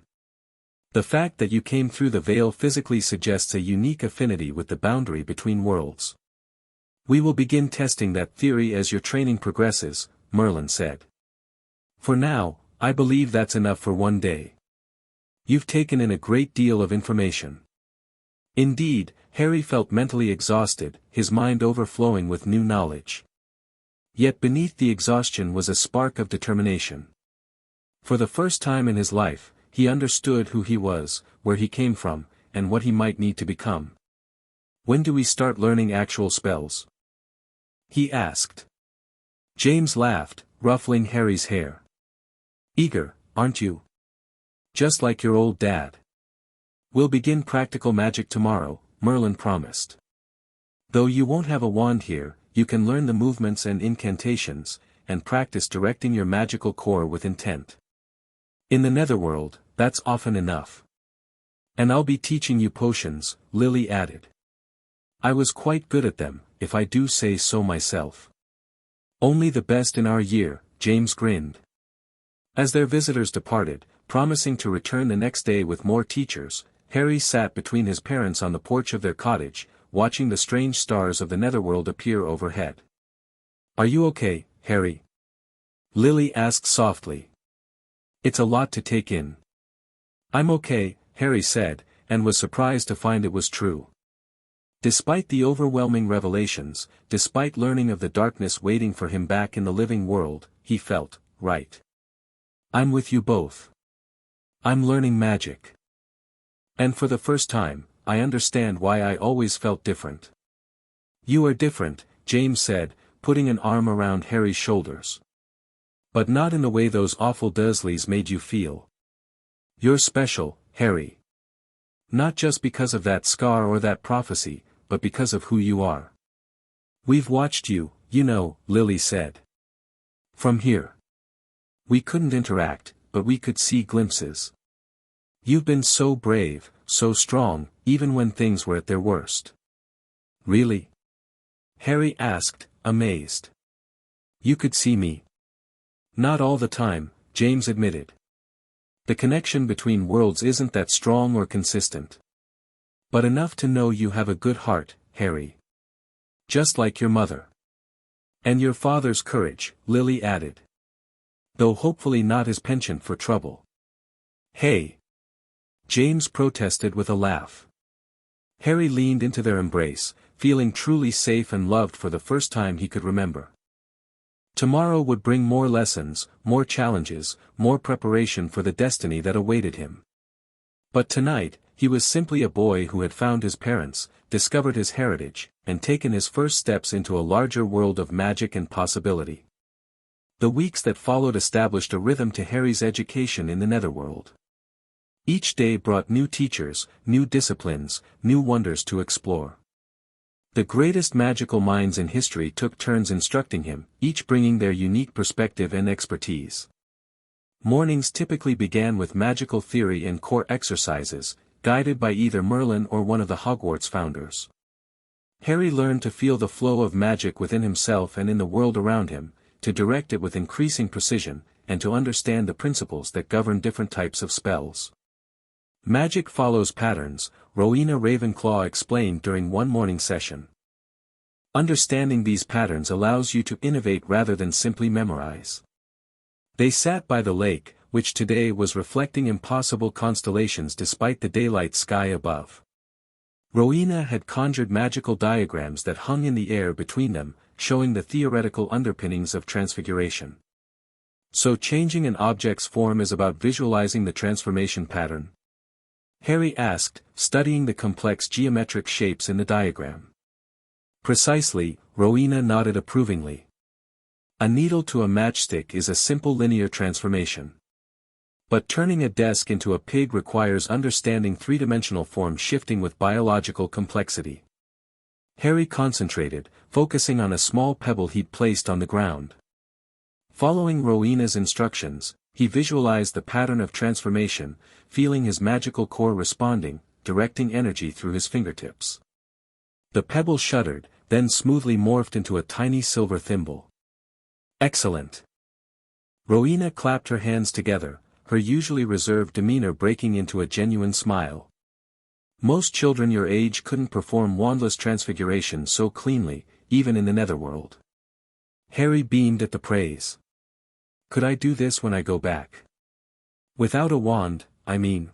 The fact that you came through the veil physically suggests a unique affinity with the boundary between worlds. We will begin testing that theory as your training progresses, Merlin said. For now, I believe that's enough for one day. You've taken in a great deal of information. Indeed, Harry felt mentally exhausted, his mind overflowing with new knowledge. Yet beneath the exhaustion was a spark of determination. For the first time in his life, he understood who he was, where he came from, and what he might need to become. When do we start learning actual spells? He asked. James laughed, ruffling Harry's hair. Eager, aren't you? Just like your old dad. We'll begin practical magic tomorrow, Merlin promised. Though you won't have a wand here, you can learn the movements and incantations, and practice directing your magical core with intent. In the Netherworld, that's often enough. And I'll be teaching you potions, Lily added. I was quite good at them, if I do say so myself. Only the best in our year, James grinned. As their visitors departed, promising to return the next day with more teachers, Harry sat between his parents on the porch of their cottage, watching the strange stars of the Netherworld appear overhead. Are you okay, Harry? Lily asked softly. It's a lot to take in. I'm okay, Harry said, and was surprised to find it was true. Despite the overwhelming revelations, despite learning of the darkness waiting for him back in the living world, he felt right. I'm with you both. I'm learning magic. And for the first time, I understand why I always felt different. You are different, James said, putting an arm around Harry's shoulders. But not in the way those awful Dursleys made you feel. You're special, Harry. Not just because of that scar or that prophecy, but because of who you are. We've watched you, you know, Lily said. From here. We couldn't interact, but we could see glimpses. You've been so brave, so strong, even when things were at their worst. Really? Harry asked, amazed. You could see me. Not all the time, James admitted. The connection between worlds isn't that strong or consistent. But enough to know you have a good heart, Harry. Just like your mother. And your father's courage, Lily added. Though hopefully not his penchant for trouble. Hey! James protested with a laugh. Harry leaned into their embrace, feeling truly safe and loved for the first time he could remember. Tomorrow would bring more lessons, more challenges, more preparation for the destiny that awaited him. But tonight, he was simply a boy who had found his parents, discovered his heritage, and taken his first steps into a larger world of magic and possibility. The weeks that followed established a rhythm to Harry's education in the Netherworld. Each day brought new teachers, new disciplines, new wonders to explore. The greatest magical minds in history took turns instructing him, each bringing their unique perspective and expertise. Mornings typically began with magical theory and core exercises, guided by either Merlin or one of the Hogwarts founders. Harry learned to feel the flow of magic within himself and in the world around him, to direct it with increasing precision, and to understand the principles that govern different types of spells. Magic follows patterns, Rowena Ravenclaw explained during one morning session. Understanding these patterns allows you to innovate rather than simply memorize. They sat by the lake, which today was reflecting impossible constellations despite the daylight sky above. Rowena had conjured magical diagrams that hung in the air between them, showing the theoretical underpinnings of transfiguration. So changing an object's form is about visualizing the transformation pattern? Harry asked, studying the complex geometric shapes in the diagram. Precisely, Rowena nodded approvingly. A needle to a matchstick is a simple linear transformation. But turning a desk into a pig requires understanding three-dimensional form shifting with biological complexity. Harry concentrated, focusing on a small pebble he'd placed on the ground. Following Rowena's instructions, he visualized the pattern of transformation, feeling his magical core responding, directing energy through his fingertips. The pebble shuddered, then smoothly morphed into a tiny silver thimble. Excellent! Rowena clapped her hands together, her usually reserved demeanor breaking into a genuine smile. Most children your age couldn't perform wandless transfiguration so cleanly, even in the Netherworld. Harry beamed at the praise. Could I do this when I go back? Without a wand, I mean.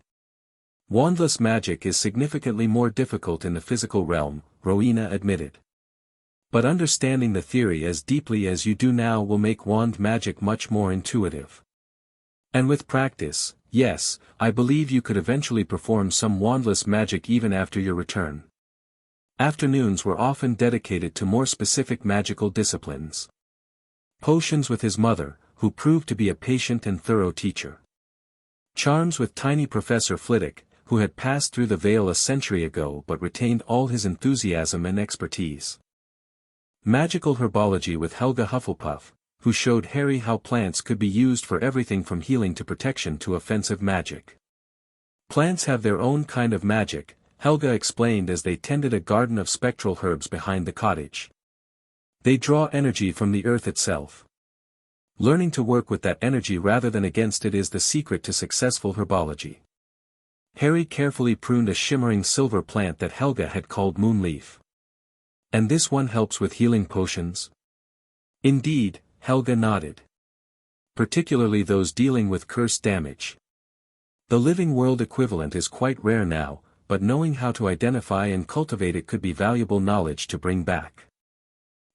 Wandless magic is significantly more difficult in the physical realm, Rowena admitted. But understanding the theory as deeply as you do now will make wand magic much more intuitive. And with practice, yes, I believe you could eventually perform some wandless magic even after your return. Afternoons were often dedicated to more specific magical disciplines. Potions with his mother, who proved to be a patient and thorough teacher. Charms with tiny Professor Flitwick, who had passed through the veil a century ago but retained all his enthusiasm and expertise. Magical herbology with Helga Hufflepuff, who showed Harry how plants could be used for everything from healing to protection to offensive magic. Plants have their own kind of magic, Helga explained as they tended a garden of spectral herbs behind the cottage. They draw energy from the earth itself. Learning to work with that energy rather than against it is the secret to successful herbology. Harry carefully pruned a shimmering silver plant that Helga had called Moonleaf. And this one helps with healing potions? Indeed, Helga nodded. Particularly those dealing with curse damage. The living world equivalent is quite rare now, but knowing how to identify and cultivate it could be valuable knowledge to bring back.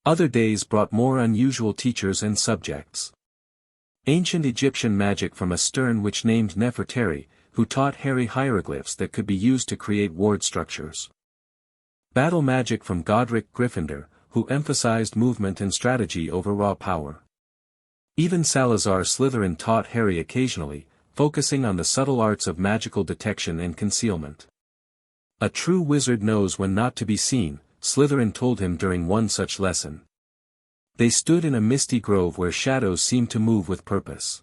Other days brought more unusual teachers and subjects. Ancient Egyptian magic from a stern witch named Nefertari, who taught Harry hieroglyphs that could be used to create ward structures. Battle magic from Godric Gryffindor, who emphasized movement and strategy over raw power. Even Salazar Slytherin taught Harry occasionally, focusing on the subtle arts of magical detection and concealment. A true wizard knows when not to be seen, Slytherin told him during one such lesson. They stood in a misty grove where shadows seemed to move with purpose.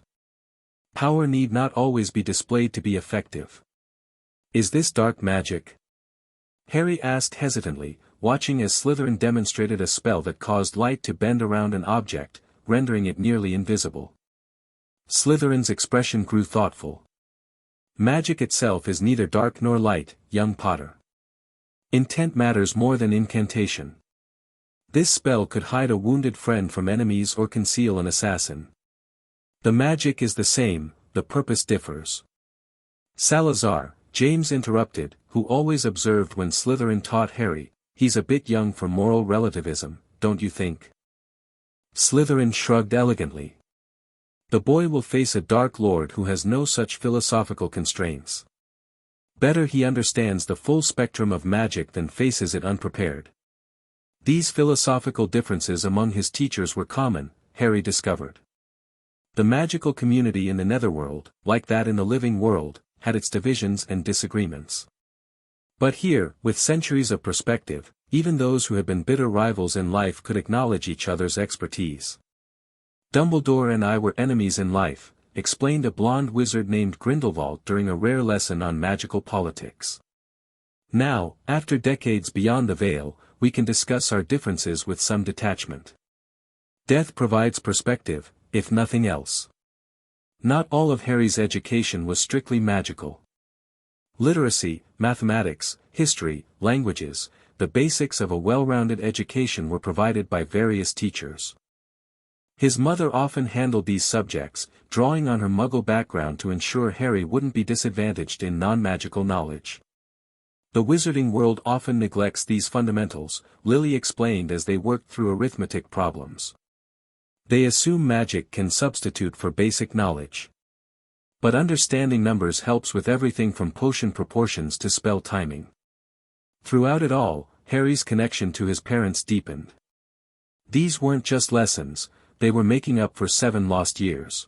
Power need not always be displayed to be effective. Is this dark magic? Harry asked hesitantly, watching as Slytherin demonstrated a spell that caused light to bend around an object, rendering it nearly invisible. Slytherin's expression grew thoughtful. Magic itself is neither dark nor light, young Potter. Intent matters more than incantation. This spell could hide a wounded friend from enemies or conceal an assassin. The magic is the same, the purpose differs. Salazar, James interrupted, who always observed when Slytherin taught Harry, he's a bit young for moral relativism, don't you think? Slytherin shrugged elegantly. The boy will face a Dark Lord who has no such philosophical constraints. Better he understands the full spectrum of magic than faces it unprepared. These philosophical differences among his teachers were common, Harry discovered. The magical community in the Netherworld, like that in the living world, had its divisions and disagreements. But here, with centuries of perspective, even those who had been bitter rivals in life could acknowledge each other's expertise. Dumbledore and I were enemies in life, explained a blonde wizard named Grindelwald during a rare lesson on magical politics. Now, after decades beyond the veil, we can discuss our differences with some detachment. Death provides perspective, if nothing else. Not all of Harry's education was strictly magical. Literacy, mathematics, history, languages, the basics of a well-rounded education were provided by various teachers. His mother often handled these subjects, drawing on her Muggle background to ensure Harry wouldn't be disadvantaged in non-magical knowledge. The wizarding world often neglects these fundamentals, Lily explained as they worked through arithmetic problems. They assume magic can substitute for basic knowledge. But understanding numbers helps with everything from potion proportions to spell timing. Throughout it all, Harry's connection to his parents deepened. These weren't just lessons, they were making up for 7 lost years.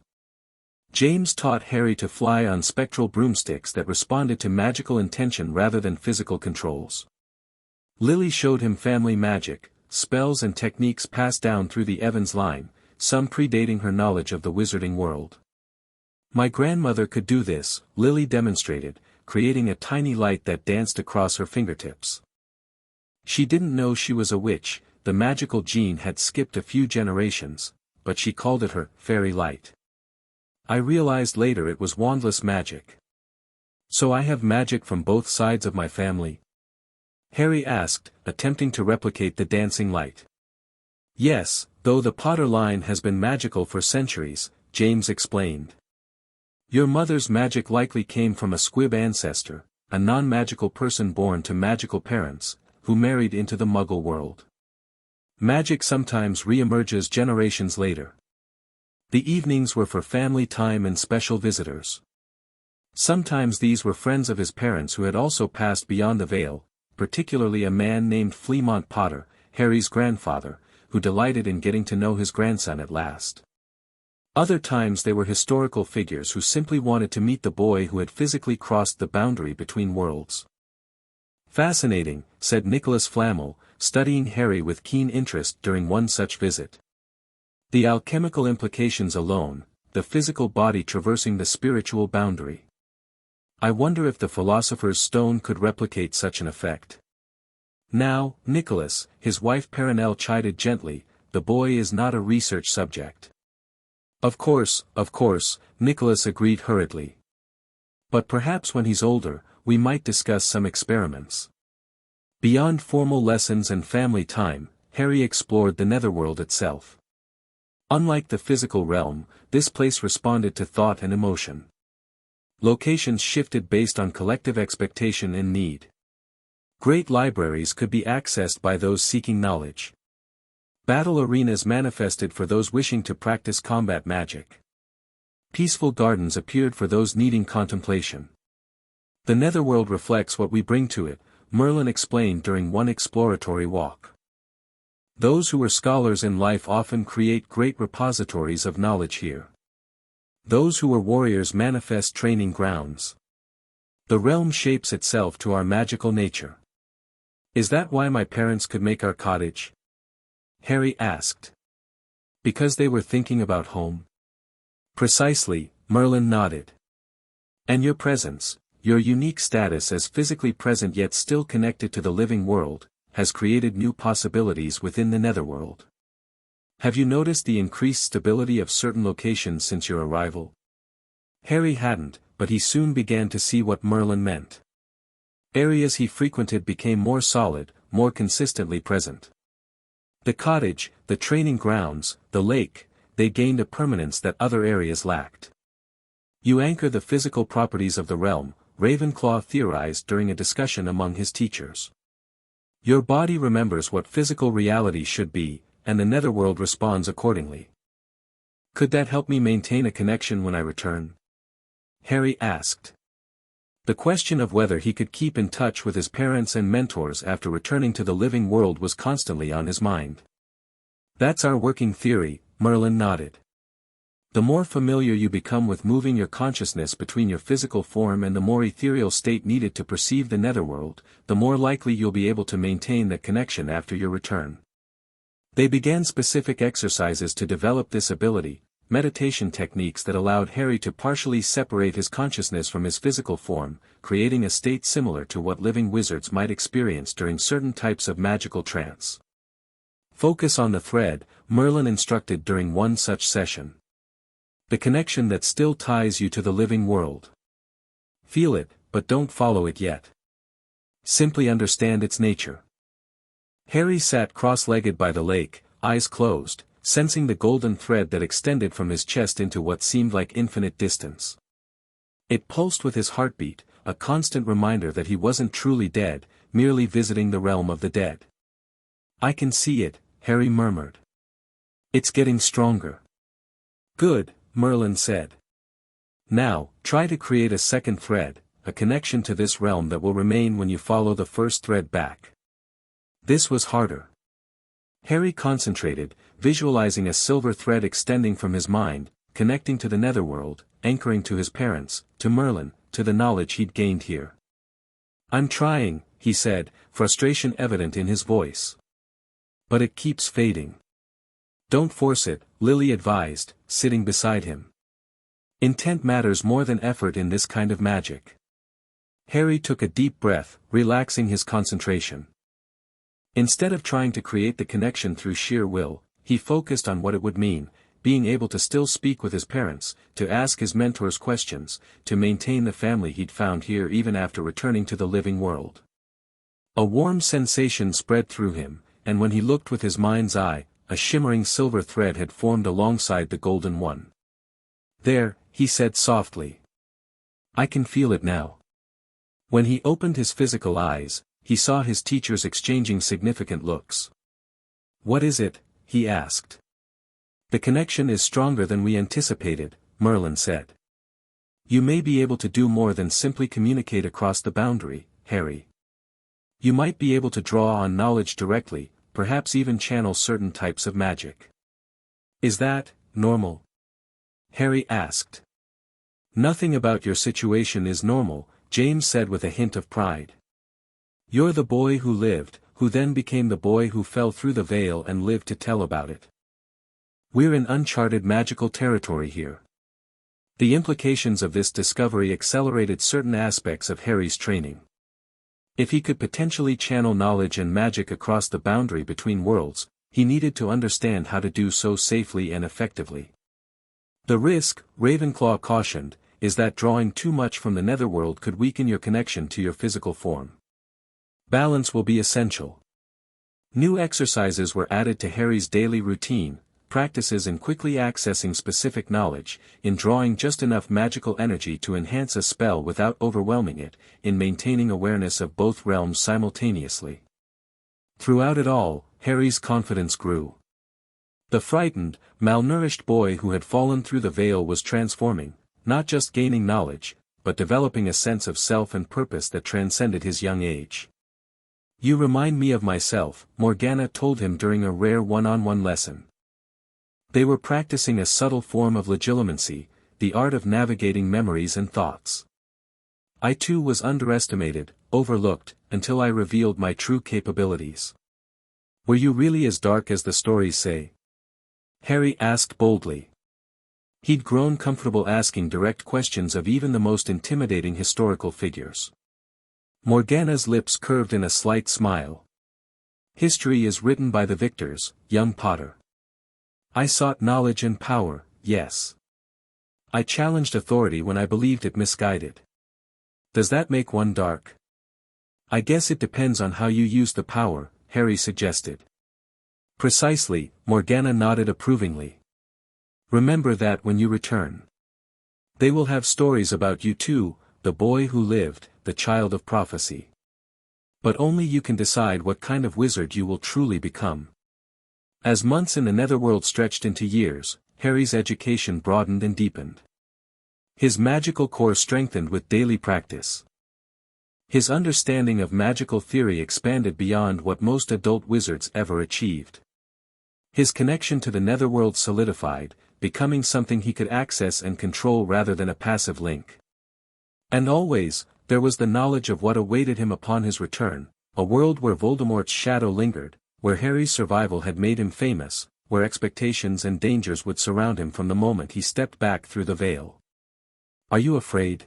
James taught Harry to fly on spectral broomsticks that responded to magical intention rather than physical controls. Lily showed him family magic, spells and techniques passed down through the Evans line, some predating her knowledge of the wizarding world. My grandmother could do this, Lily demonstrated, creating a tiny light that danced across her fingertips. She didn't know she was a witch, the magical gene had skipped a few generations, but she called it her fairy light. I realized later it was wandless magic. So I have magic from both sides of my family? Harry asked, attempting to replicate the dancing light. Yes, though the Potter line has been magical for centuries, James explained. Your mother's magic likely came from a squib ancestor, a non-magical person born to magical parents, who married into the Muggle world. Magic sometimes re-emerges generations later. The evenings were for family time and special visitors. Sometimes these were friends of his parents who had also passed beyond the veil, particularly a man named Flemmont Potter, Harry's grandfather, who delighted in getting to know his grandson at last. Other times they were historical figures who simply wanted to meet the boy who had physically crossed the boundary between worlds. Fascinating, said Nicholas Flamel, studying Harry with keen interest during one such visit. The alchemical implications alone, the physical body traversing the spiritual boundary. I wonder if the Philosopher's Stone could replicate such an effect. Now, Nicholas, his wife Perenelle chided gently, the boy is not a research subject. Of course, Nicholas agreed hurriedly. But perhaps when he's older, we might discuss some experiments. Beyond formal lessons and family time, Harry explored the Netherworld itself. Unlike the physical realm, this place responded to thought and emotion. Locations shifted based on collective expectation and need. Great libraries could be accessed by those seeking knowledge. Battle arenas manifested for those wishing to practice combat magic. Peaceful gardens appeared for those needing contemplation. The Netherworld reflects what we bring to it, Merlin explained during one exploratory walk. Those who are scholars in life often create great repositories of knowledge here. Those who are warriors manifest training grounds. The realm shapes itself to our magical nature. Is that why my parents could make our cottage? Harry asked. Because they were thinking about home? Precisely, Merlin nodded. And your presence, your unique status as physically present yet still connected to the living world, has created new possibilities within the Netherworld. Have you noticed the increased stability of certain locations since your arrival? Harry hadn't, but he soon began to see what Merlin meant. Areas he frequented became more solid, more consistently present. The cottage, the training grounds, the lake, they gained a permanence that other areas lacked. You anchor the physical properties of the realm, Ravenclaw theorized during a discussion among his teachers. Your body remembers what physical reality should be, and the Netherworld responds accordingly. Could that help me maintain a connection when I return? Harry asked. The question of whether he could keep in touch with his parents and mentors after returning to the living world was constantly on his mind. That's our working theory, Merlin nodded. The more familiar you become with moving your consciousness between your physical form and the more ethereal state needed to perceive the Netherworld, the more likely you'll be able to maintain that connection after your return. They began specific exercises to develop this ability, meditation techniques that allowed Harry to partially separate his consciousness from his physical form, creating a state similar to what living wizards might experience during certain types of magical trance. Focus on the thread, Merlin instructed during one such session. The connection that still ties you to the living world. Feel it, but don't follow it yet. Simply understand its nature. Harry sat cross-legged by the lake, eyes closed, sensing the golden thread that extended from his chest into what seemed like infinite distance. It pulsed with his heartbeat, a constant reminder that he wasn't truly dead, merely visiting the realm of the dead. "I can see it," Harry murmured. "It's getting stronger." "Good," Merlin said. "Now, try to create a second thread, a connection to this realm that will remain when you follow the first thread back." This was harder. Harry concentrated, visualizing a silver thread extending from his mind, connecting to the Netherworld, anchoring to his parents, to Merlin, to the knowledge he'd gained here. "I'm trying," he said, frustration evident in his voice. "But it keeps fading." "Don't force it," Lily advised, sitting beside him. "Intent matters more than effort in this kind of magic." Harry took a deep breath, relaxing his concentration. Instead of trying to create the connection through sheer will, he focused on what it would mean, being able to still speak with his parents, to ask his mentors questions, to maintain the family he'd found here even after returning to the living world. A warm sensation spread through him, and when he looked with his mind's eye, a shimmering silver thread had formed alongside the golden one. "There," he said softly. "I can feel it now." When he opened his physical eyes, he saw his teachers exchanging significant looks. "What is it?" he asked. "The connection is stronger than we anticipated," Merlin said. "You may be able to do more than simply communicate across the boundary, Harry. You might be able to draw on knowledge directly, perhaps even channel certain types of magic." "Is that normal?" Harry asked. "Nothing about your situation is normal," James said with a hint of pride. "You're the boy who lived, who then became the boy who fell through the veil and lived to tell about it. We're in uncharted magical territory here." The implications of this discovery accelerated certain aspects of Harry's training. If he could potentially channel knowledge and magic across the boundary between worlds, he needed to understand how to do so safely and effectively. "The risk," Ravenclaw cautioned, "is that drawing too much from the Netherworld could weaken your connection to your physical form. Balance will be essential." New exercises were added to Harry's daily routine, practices in quickly accessing specific knowledge, in drawing just enough magical energy to enhance a spell without overwhelming it, in maintaining awareness of both realms simultaneously. Throughout it all, Harry's confidence grew. The frightened, malnourished boy who had fallen through the veil was transforming, not just gaining knowledge, but developing a sense of self and purpose that transcended his young age. "You remind me of myself," Morgana told him during a rare one-on-one lesson. They were practicing a subtle form of legilimency, the art of navigating memories and thoughts. "I too was underestimated, overlooked, until I revealed my true capabilities." "Were you really as dark as the stories say?" Harry asked boldly. He'd grown comfortable asking direct questions of even the most intimidating historical figures. Morgana's lips curved in a slight smile. "History is written by the victors, young Potter. I sought knowledge and power, yes. I challenged authority when I believed it misguided. Does that make one dark?" "I guess it depends on how you use the power," Harry suggested. "Precisely," Morgana nodded approvingly. "Remember that when you return. They will have stories about you too, the boy who lived, the child of prophecy. But only you can decide what kind of wizard you will truly become." As months in the Netherworld stretched into years, Harry's education broadened and deepened. His magical core strengthened with daily practice. His understanding of magical theory expanded beyond what most adult wizards ever achieved. His connection to the Netherworld solidified, becoming something he could access and control rather than a passive link. And always, there was the knowledge of what awaited him upon his return, a world where Voldemort's shadow lingered, where Harry's survival had made him famous, where expectations and dangers would surround him from the moment he stepped back through the veil. "Are you afraid?"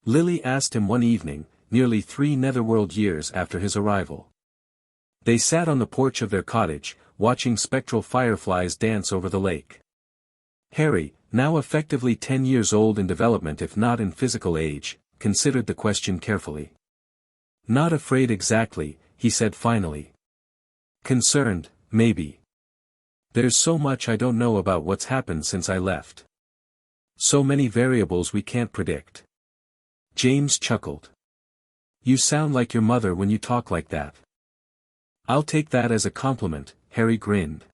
Lily asked him one evening, nearly 3 Netherworld years after his arrival. They sat on the porch of their cottage, watching spectral fireflies dance over the lake. Harry, now effectively 10 years old in development if not in physical age, considered the question carefully. "Not afraid exactly," he said finally. "Concerned, maybe. There's so much I don't know about what's happened since I left. So many variables we can't predict." James chuckled. "You sound like your mother when you talk like that." "I'll take that as a compliment," Harry grinned.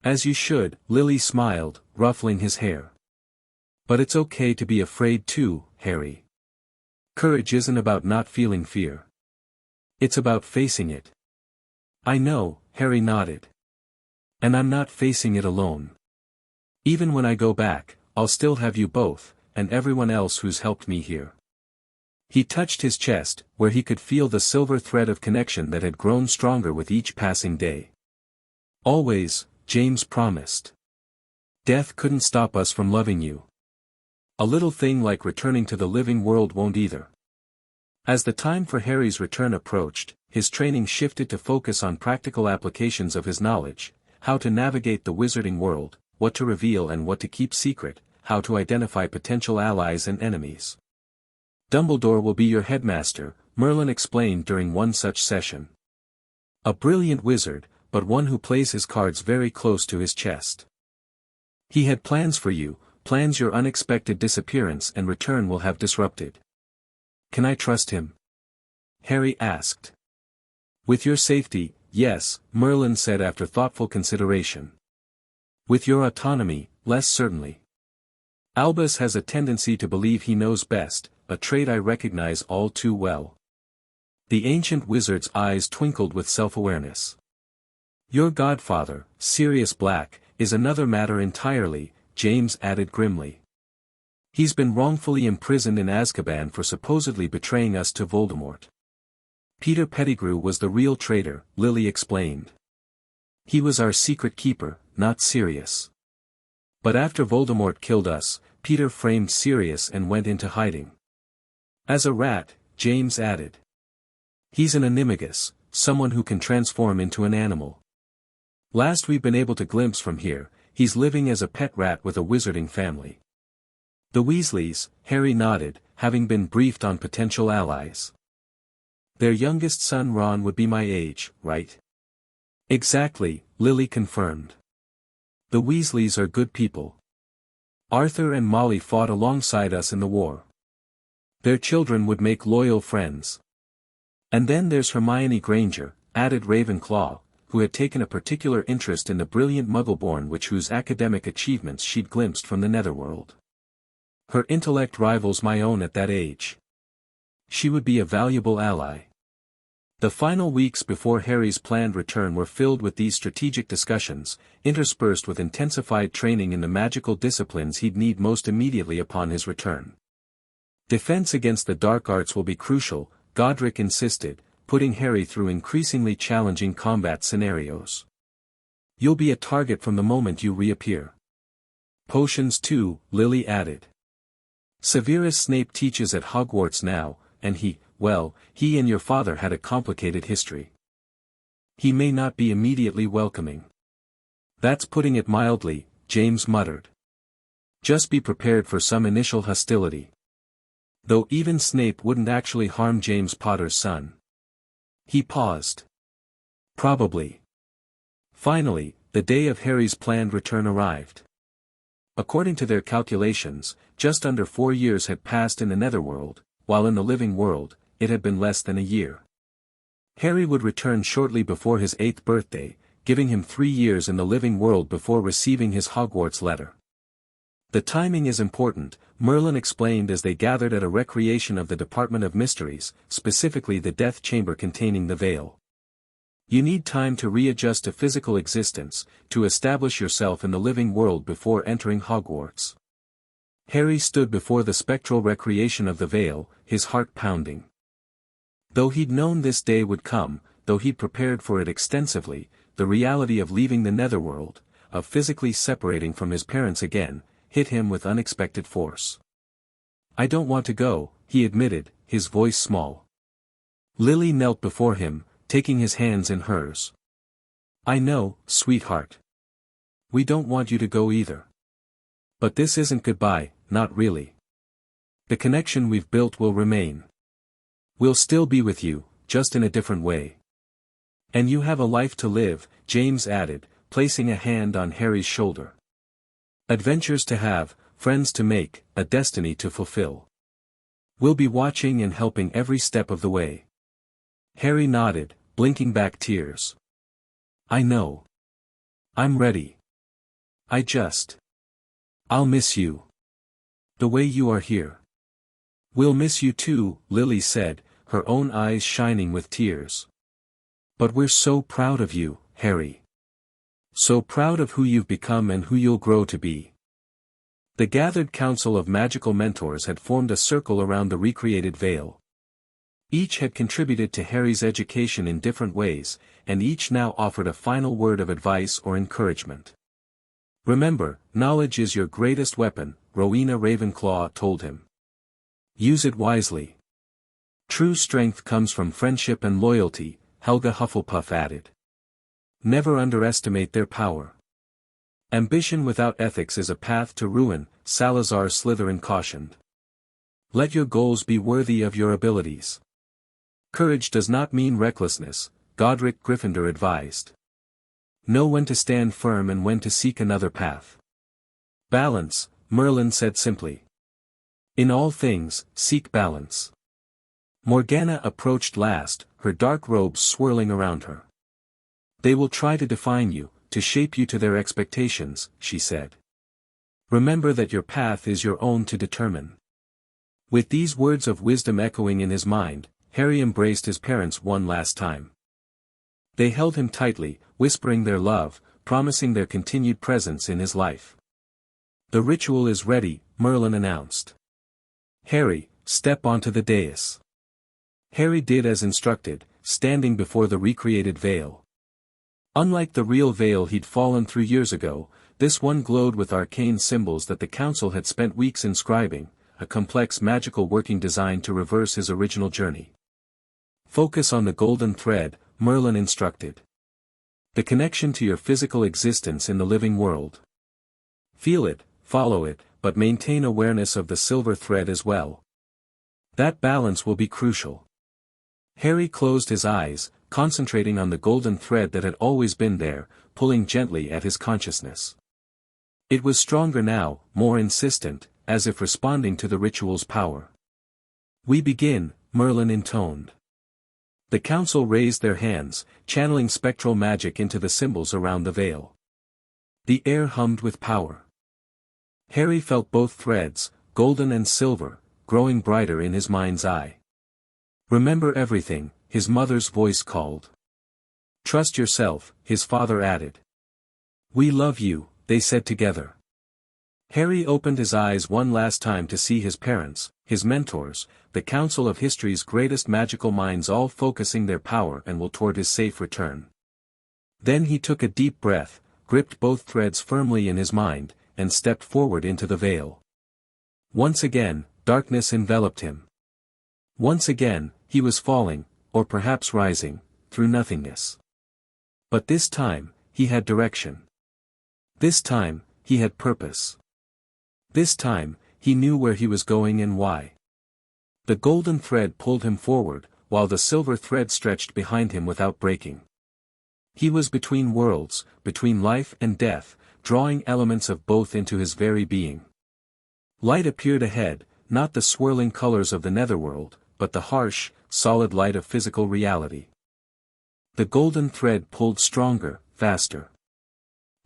"As you should," Lily smiled, ruffling his hair. "But it's okay to be afraid too, Harry. Courage isn't about not feeling fear. It's about facing it." "I know," Harry nodded. "And I'm not facing it alone. Even when I go back, I'll still have you both, and everyone else who's helped me here." He touched his chest, where he could feel the silver thread of connection that had grown stronger with each passing day. "Always," James promised. "Death couldn't stop us from loving you. A little thing like returning to the living world won't either." As the time for Harry's return approached, his training shifted to focus on practical applications of his knowledge: how to navigate the wizarding world, what to reveal and what to keep secret, how to identify potential allies and enemies. "Dumbledore will be your headmaster," Merlin explained during one such session. "A brilliant wizard, but one who plays his cards very close to his chest. He had plans for you, plans your unexpected disappearance and return will have disrupted." "Can I trust him?" Harry asked. "With your safety, yes," Merlin said after thoughtful consideration. "With your autonomy, less certainly. Albus has a tendency to believe he knows best, a trait I recognize all too well." The ancient wizard's eyes twinkled with self-awareness. "Your godfather, Sirius Black, is another matter entirely," James added grimly. "He's been wrongfully imprisoned in Azkaban for supposedly betraying us to Voldemort." "Peter Pettigrew was the real traitor," Lily explained. "He was our secret keeper, not Sirius. But after Voldemort killed us, Peter framed Sirius and went into hiding. As a rat," James added. "He's an animagus, someone who can transform into an animal. Last we've been able to glimpse from here, he's living as a pet rat with a wizarding family." "The Weasleys," Harry nodded, having been briefed on potential allies. "Their youngest son Ron would be my age, right?" "Exactly," Lily confirmed. "The Weasleys are good people. Arthur and Molly fought alongside us in the war. Their children would make loyal friends. And then there's Hermione Granger," added Ravenclaw, who had taken a particular interest in the brilliant Muggleborn whose academic achievements she'd glimpsed from the Netherworld. "Her intellect rivals my own at that age. She would be a valuable ally." The final weeks before Harry's planned return were filled with these strategic discussions, interspersed with intensified training in the magical disciplines he'd need most immediately upon his return. "Defense against the dark arts will be crucial," Godric insisted, putting Harry through increasingly challenging combat scenarios. "You'll be a target from the moment you reappear." "Potions too," Lily added. "Severus Snape teaches at Hogwarts now, and he and your father had a complicated history. He may not be immediately welcoming." "That's putting it mildly," James muttered. "Just be prepared for some initial hostility. Though even Snape wouldn't actually harm James Potter's son." He paused. "Probably." Finally, the day of Harry's planned return arrived. According to their calculations, just under 4 years had passed in the Netherworld, while in the living world, it had been less than a year. Harry would return shortly before his 8th birthday, giving him 3 years in the living world before receiving his Hogwarts letter. "The timing is important," Merlin explained as they gathered at a recreation of the Department of Mysteries, specifically the Death Chamber containing the Veil. "You need time to readjust to physical existence, to establish yourself in the living world before entering Hogwarts." Harry stood before the spectral recreation of the Veil, his heart pounding. Though he'd known this day would come, though he'd prepared for it extensively, the reality of leaving the Netherworld, of physically separating from his parents again, hit him with unexpected force. "I don't want to go," he admitted, his voice small. Lily knelt before him, taking his hands in hers. "I know, sweetheart. We don't want you to go either. But this isn't goodbye, not really. The connection we've built will remain. We'll still be with you, just in a different way. And you have a life to live," James added, placing a hand on Harry's shoulder. "Adventures to have, friends to make, a destiny to fulfill. We'll be watching and helping every step of the way." Harry nodded, blinking back tears. "I know. I'm ready. I'll miss you. The way you are here." "We'll miss you too," Lily said, her own eyes shining with tears. "But we're so proud of you, Harry. So proud of who you've become and who you'll grow to be." The gathered council of magical mentors had formed a circle around the recreated veil. Each had contributed to Harry's education in different ways, and each now offered a final word of advice or encouragement. "Remember, knowledge is your greatest weapon," Rowena Ravenclaw told him. "Use it wisely. True strength comes from friendship and loyalty," Helga Hufflepuff added. "Never underestimate their power. Ambition without ethics is a path to ruin," Salazar Slytherin cautioned. "Let your goals be worthy of your abilities. Courage does not mean recklessness," Godric Gryffindor advised. "Know when to stand firm and when to seek another path." "Balance," Merlin said simply. "In all things, seek balance." Morgana approached last, her dark robes swirling around her. "They will try to define you, to shape you to their expectations," she said. "Remember that your path is your own to determine." With these words of wisdom echoing in his mind, Harry embraced his parents one last time. They held him tightly, whispering their love, promising their continued presence in his life. "The ritual is ready," Merlin announced. "Harry, step onto the dais." Harry did as instructed, standing before the recreated veil. Unlike the real veil he'd fallen through years ago, this one glowed with arcane symbols that the council had spent weeks inscribing, a complex magical working design to reverse his original journey. "Focus on the golden thread," Merlin instructed. "The connection to your physical existence in the living world. Feel it, follow it, but maintain awareness of the silver thread as well. That balance will be crucial." Harry closed his eyes, concentrating on the golden thread that had always been there, pulling gently at his consciousness. It was stronger now, more insistent, as if responding to the ritual's power. "We begin," Merlin intoned. The council raised their hands, channeling spectral magic into the symbols around the veil. The air hummed with power. Harry felt both threads, golden and silver, growing brighter in his mind's eye. "Remember everything," his mother's voice called. "Trust yourself," his father added. "We love you," they said together. Harry opened his eyes one last time to see his parents, his mentors, the council of history's greatest magical minds all focusing their power and will toward his safe return. Then he took a deep breath, gripped both threads firmly in his mind, and stepped forward into the veil. Once again, darkness enveloped him. Once again, he was falling, or perhaps rising, through nothingness. But this time, he had direction. This time, he had purpose. This time, he knew where he was going and why. The golden thread pulled him forward, while the silver thread stretched behind him without breaking. He was between worlds, between life and death, drawing elements of both into his very being. Light appeared ahead, not the swirling colors of the Netherworld, but the harsh, solid light of physical reality. The golden thread pulled stronger, faster.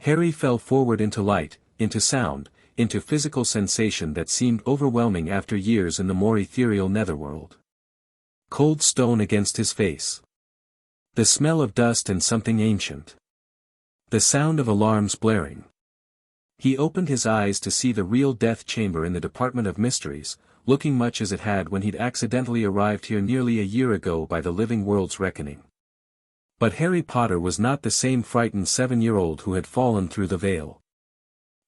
Harry fell forward into light, into sound, into physical sensation that seemed overwhelming after years in the more ethereal Netherworld. Cold stone against his face. The smell of dust and something ancient. The sound of alarms blaring. He opened his eyes to see the real death chamber in the Department of Mysteries, looking much as it had when he'd accidentally arrived here nearly a year ago by the living world's reckoning. But Harry Potter was not the same frightened 7-year-old who had fallen through the veil.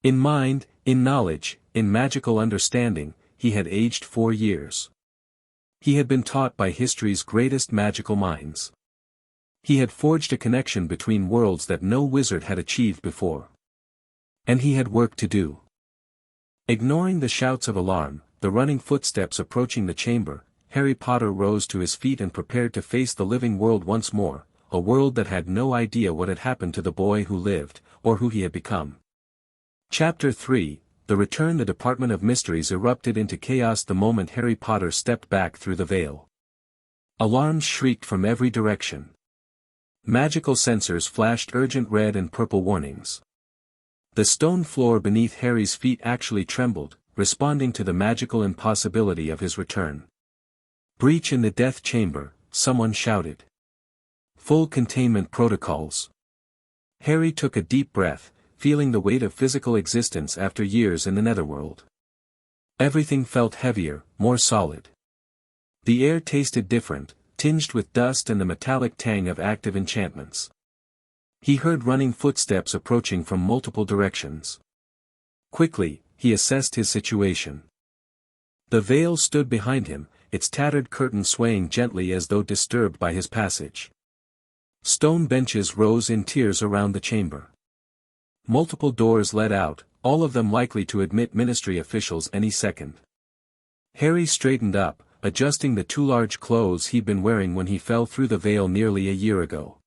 In mind, in knowledge, in magical understanding, he had aged 4 years. He had been taught by history's greatest magical minds. He had forged a connection between worlds that no wizard had achieved before. And he had work to do. Ignoring the shouts of alarm, the running footsteps approaching the chamber, Harry Potter rose to his feet and prepared to face the living world once more, a world that had no idea what had happened to the boy who lived, or who he had become. Chapter 3, The Return. The Department of Mysteries erupted into chaos the moment Harry Potter stepped back through the veil. Alarms shrieked from every direction. Magical sensors flashed urgent red and purple warnings. The stone floor beneath Harry's feet actually trembled, responding to the magical impossibility of his return. Breach in the death chamber, someone shouted. Full containment protocols. Harry took a deep breath, feeling the weight of physical existence after years in the Netherworld. Everything felt heavier, more solid. The air tasted different, tinged with dust and the metallic tang of active enchantments. He heard running footsteps approaching from multiple directions. Quickly, he assessed his situation. The veil stood behind him, its tattered curtain swaying gently as though disturbed by his passage. Stone benches rose in tiers around the chamber. Multiple doors led out, all of them likely to admit ministry officials any second. Harry straightened up, adjusting the 2 large clothes he'd been wearing when he fell through the veil nearly a year ago.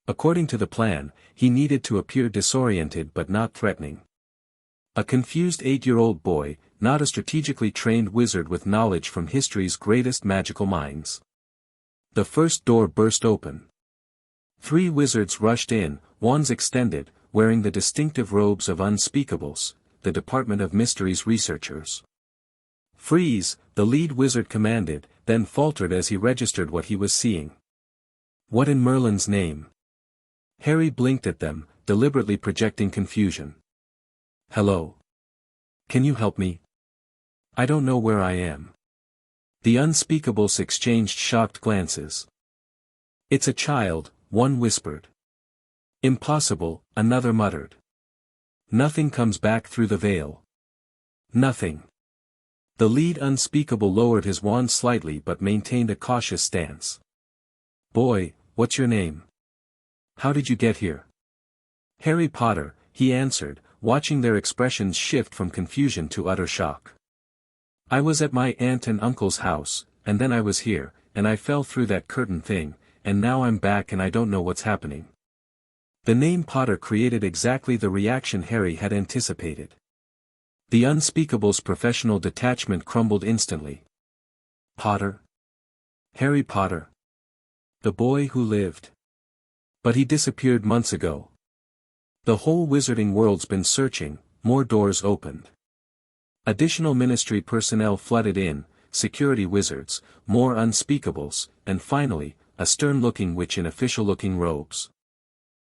According to the plan, he needed to appear disoriented but not threatening. A confused 8-year-old boy, not a strategically trained wizard with knowledge from history's greatest magical minds. The first door burst open. 3 wizards rushed in, wands extended, wearing the distinctive robes of unspeakables, the Department of Mysteries researchers. Freeze, the lead wizard commanded, then faltered as he registered what he was seeing. What in Merlin's name? Harry blinked at them, deliberately projecting confusion. Hello. Can you help me? I don't know where I am. The unspeakables exchanged shocked glances. It's a child, one whispered. Impossible, another muttered. Nothing comes back through the veil. Nothing. The lead unspeakable lowered his wand slightly but maintained a cautious stance. Boy, what's your name? How did you get here? Harry Potter, he answered, watching their expressions shift from confusion to utter shock. I was at my aunt and uncle's house, and then I was here, and I fell through that curtain thing, and now I'm back and I don't know what's happening. The name Potter created exactly the reaction Harry had anticipated. The unspeakable's professional detachment crumbled instantly. Potter? Harry Potter? The boy who lived. But he disappeared months ago. The whole wizarding world's been searching, more doors opened. Additional ministry personnel flooded in, security wizards, more unspeakables, and finally, a stern-looking witch in official-looking robes.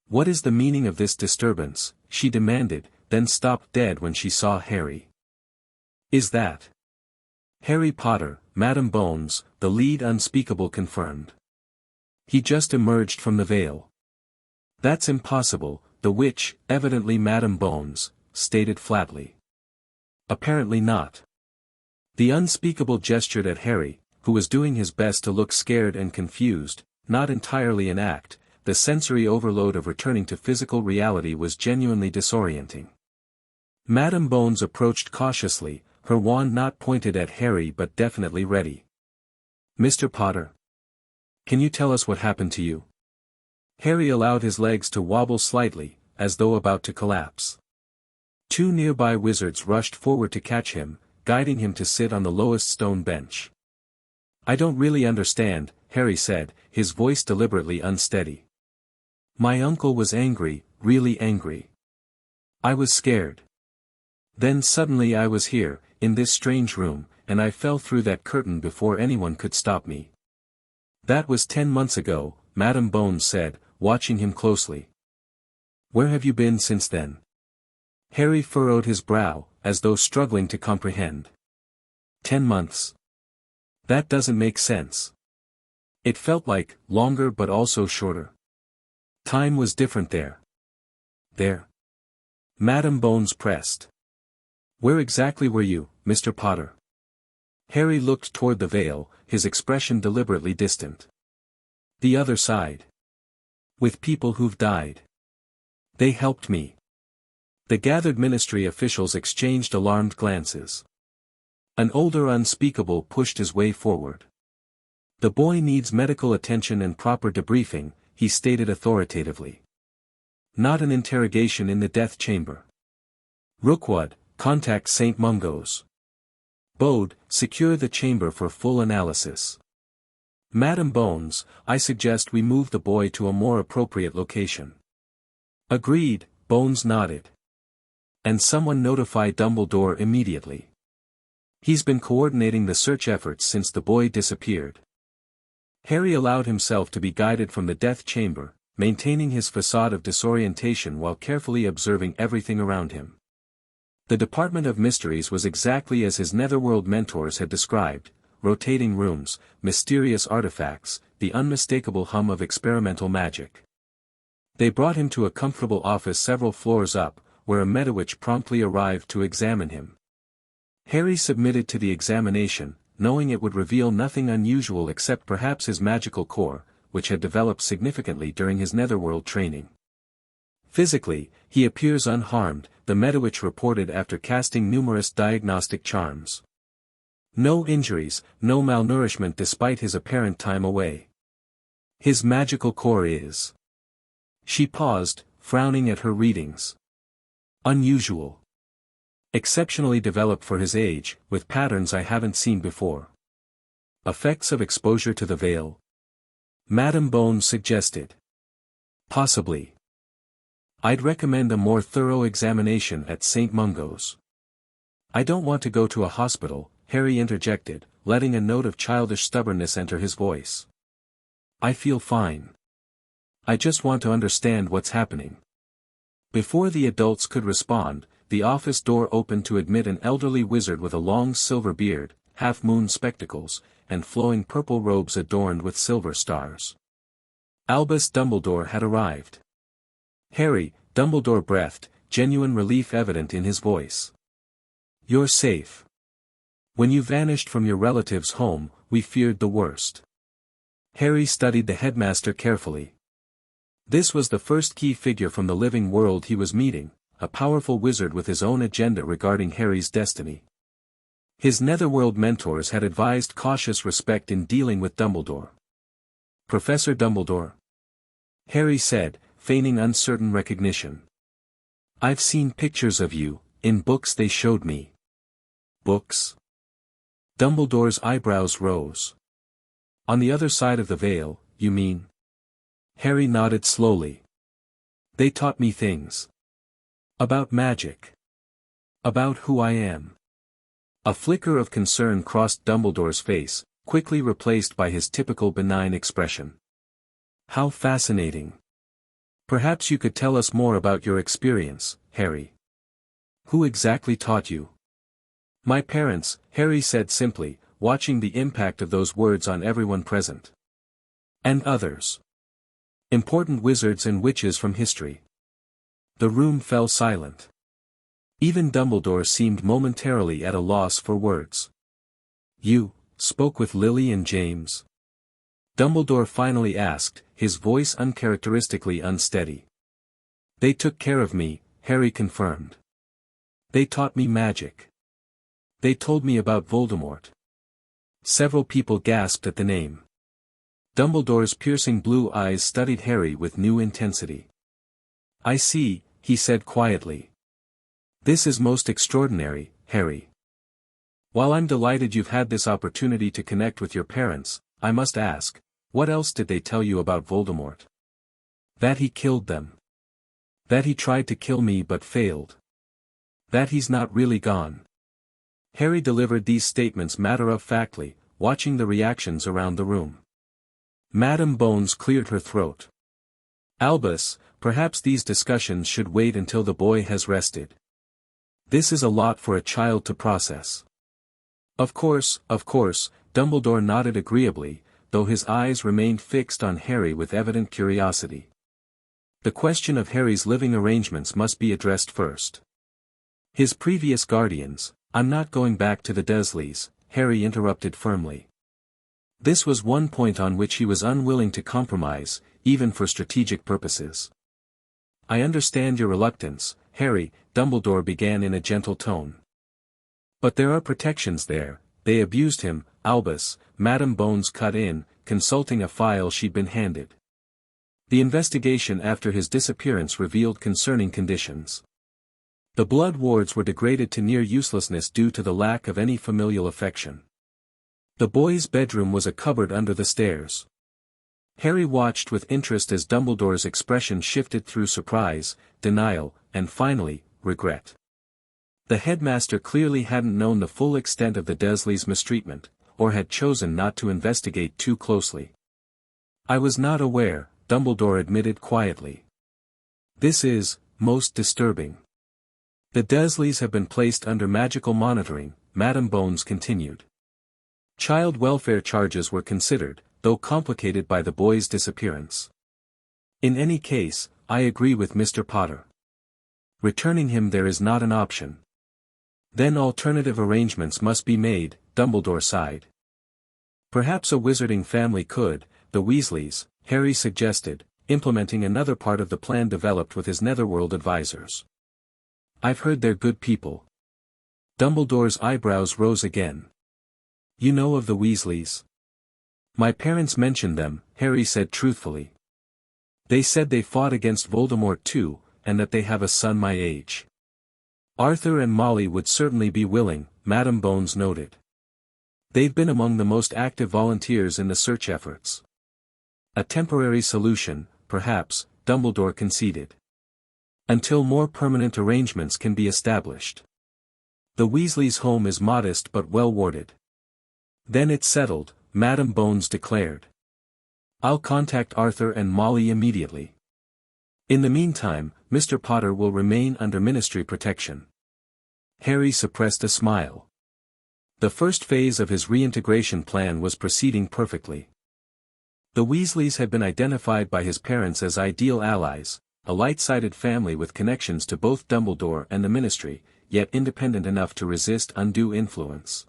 What is the meaning of this disturbance? She demanded, then stopped dead when she saw Harry. Is that Harry Potter, Madam Bones? The lead unspeakable confirmed. He just emerged from the veil. That's impossible, the witch, evidently Madam Bones, stated flatly. Apparently not. The unspeakable gestured at Harry, who was doing his best to look scared and confused, not entirely an act. The sensory overload of returning to physical reality was genuinely disorienting. Madam Bones approached cautiously, her wand not pointed at Harry but definitely ready. Mr. Potter? Can you tell us what happened to you? Harry allowed his legs to wobble slightly, as though about to collapse. 2 nearby wizards rushed forward to catch him, guiding him to sit on the lowest stone bench. I don't really understand, Harry said, his voice deliberately unsteady. My uncle was angry, really angry. I was scared. Then suddenly I was here, in this strange room, and I fell through that curtain before anyone could stop me. That was 10 months ago, Madam Bones said, watching him closely. Where have you been since then? Harry furrowed his brow, as though struggling to comprehend. 10 months. That doesn't make sense. It felt like, longer but also shorter. Time was different there. There. Madam Bones pressed. Where exactly were you, Mr. Potter? Harry looked toward the veil, his expression deliberately distant. The other side. With people who've died. They helped me. The gathered ministry officials exchanged alarmed glances. An older unspeakable pushed his way forward. The boy needs medical attention and proper debriefing, he stated authoritatively. Not an interrogation in the death chamber. Rookwood, contact St. Mungo's. Bode, secure the chamber for full analysis. Madam Bones, I suggest we move the boy to a more appropriate location. Agreed, Bones nodded. And someone notify Dumbledore immediately. He's been coordinating the search efforts since the boy disappeared. Harry allowed himself to be guided from the death chamber, maintaining his facade of disorientation while carefully observing everything around him. The Department of Mysteries was exactly as his Netherworld mentors had described: rotating rooms, mysterious artifacts, the unmistakable hum of experimental magic. They brought him to a comfortable office several floors up, where a Medowitch promptly arrived to examine him. Harry submitted to the examination, knowing it would reveal nothing unusual except perhaps his magical core, which had developed significantly during his Netherworld training. Physically, he appears unharmed, the Medowitch reported after casting numerous diagnostic charms. No injuries, no malnourishment despite his apparent time away. His magical core is. She paused, frowning at her readings. Unusual. Exceptionally developed for his age, with patterns I haven't seen before. Effects of exposure to the veil? Madam Bones suggested. Possibly. I'd recommend a more thorough examination at St. Mungo's. I don't want to go to a hospital, Harry interjected, letting a note of childish stubbornness enter his voice. I feel fine. I just want to understand what's happening. Before the adults could respond, the office door opened to admit an elderly wizard with a long silver beard, half-moon spectacles, and flowing purple robes adorned with silver stars. Albus Dumbledore had arrived. Harry, Dumbledore breathed, genuine relief evident in his voice. You're safe. When you vanished from your relative's home, we feared the worst. Harry studied the headmaster carefully. This was the first key figure from the living world he was meeting, a powerful wizard with his own agenda regarding Harry's destiny. His Netherworld mentors had advised cautious respect in dealing with Dumbledore. Professor Dumbledore? Harry said, feigning uncertain recognition. I've seen pictures of you, in books they showed me. Books? Dumbledore's eyebrows rose. On the other side of the veil, you mean? Harry nodded slowly. They taught me things. About magic. About who I am. A flicker of concern crossed Dumbledore's face, quickly replaced by his typical benign expression. How fascinating. Perhaps you could tell us more about your experience, Harry. Who exactly taught you? My parents, Harry said simply, watching the impact of those words on everyone present. And others. Important wizards and witches from history. The room fell silent. Even Dumbledore seemed momentarily at a loss for words. You spoke with Lily and James? Dumbledore finally asked, his voice uncharacteristically unsteady. They took care of me, Harry confirmed. They taught me magic. They told me about Voldemort. Several people gasped at the name. Dumbledore's piercing blue eyes studied Harry with new intensity. I see, he said quietly. This is most extraordinary, Harry. While I'm delighted you've had this opportunity to connect with your parents, I must ask, what else did they tell you about Voldemort? That he killed them. That he tried to kill me but failed. That he's not really gone. Harry delivered these statements matter-of-factly, watching the reactions around the room. Madam Bones cleared her throat. Albus, perhaps these discussions should wait until the boy has rested. This is a lot for a child to process. Of course, Dumbledore nodded agreeably, though his eyes remained fixed on Harry with evident curiosity. The question of Harry's living arrangements must be addressed first. His previous guardians, I'm not going back to the Dursleys, Harry interrupted firmly. This was one point on which he was unwilling to compromise, even for strategic purposes. I understand your reluctance, Harry, Dumbledore began in a gentle tone. But there are protections there. They abused him, Albus, Madame Bones cut in, consulting a file she'd been handed. The investigation after his disappearance revealed concerning conditions. The blood wards were degraded to near uselessness due to the lack of any familial affection. The boy's bedroom was a cupboard under the stairs. Harry watched with interest as Dumbledore's expression shifted through surprise, denial, and finally, regret. The headmaster clearly hadn't known the full extent of the Dursleys' mistreatment, or had chosen not to investigate too closely. I was not aware, Dumbledore admitted quietly. This is, most disturbing. The Dursleys have been placed under magical monitoring, Madame Bones continued. Child welfare charges were considered, though complicated by the boy's disappearance. In any case, I agree with Mr. Potter. Returning him there is not an option. Then alternative arrangements must be made, Dumbledore sighed. Perhaps a wizarding family could, the Weasleys, Harry suggested, implementing another part of the plan developed with his Netherworld advisors. I've heard they're good people. Dumbledore's eyebrows rose again. You know of the Weasleys? My parents mentioned them, Harry said truthfully. They said they fought against Voldemort too, and that they have a son my age. Arthur and Molly would certainly be willing, Madame Bones noted. They've been among the most active volunteers in the search efforts. A temporary solution, perhaps, Dumbledore conceded. Until more permanent arrangements can be established. The Weasleys' home is modest but well warded. Then it's settled, Madame Bones declared. I'll contact Arthur and Molly immediately. In the meantime, Mr. Potter will remain under ministry protection. Harry suppressed a smile. The first phase of his reintegration plan was proceeding perfectly. The Weasleys had been identified by his parents as ideal allies, a light-sided family with connections to both Dumbledore and the ministry, yet independent enough to resist undue influence.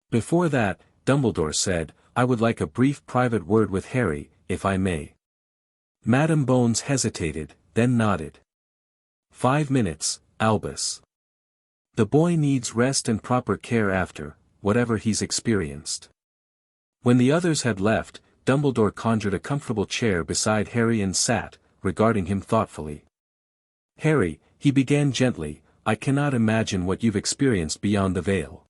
Before that, Dumbledore said, I would like a brief private word with Harry, if I may. Madame Bones hesitated, then nodded. 5 minutes, Albus. The boy needs rest and proper care after, whatever he's experienced. When the others had left, Dumbledore conjured a comfortable chair beside Harry and sat, regarding him thoughtfully. Harry, he began gently, I cannot imagine what you've experienced beyond the veil.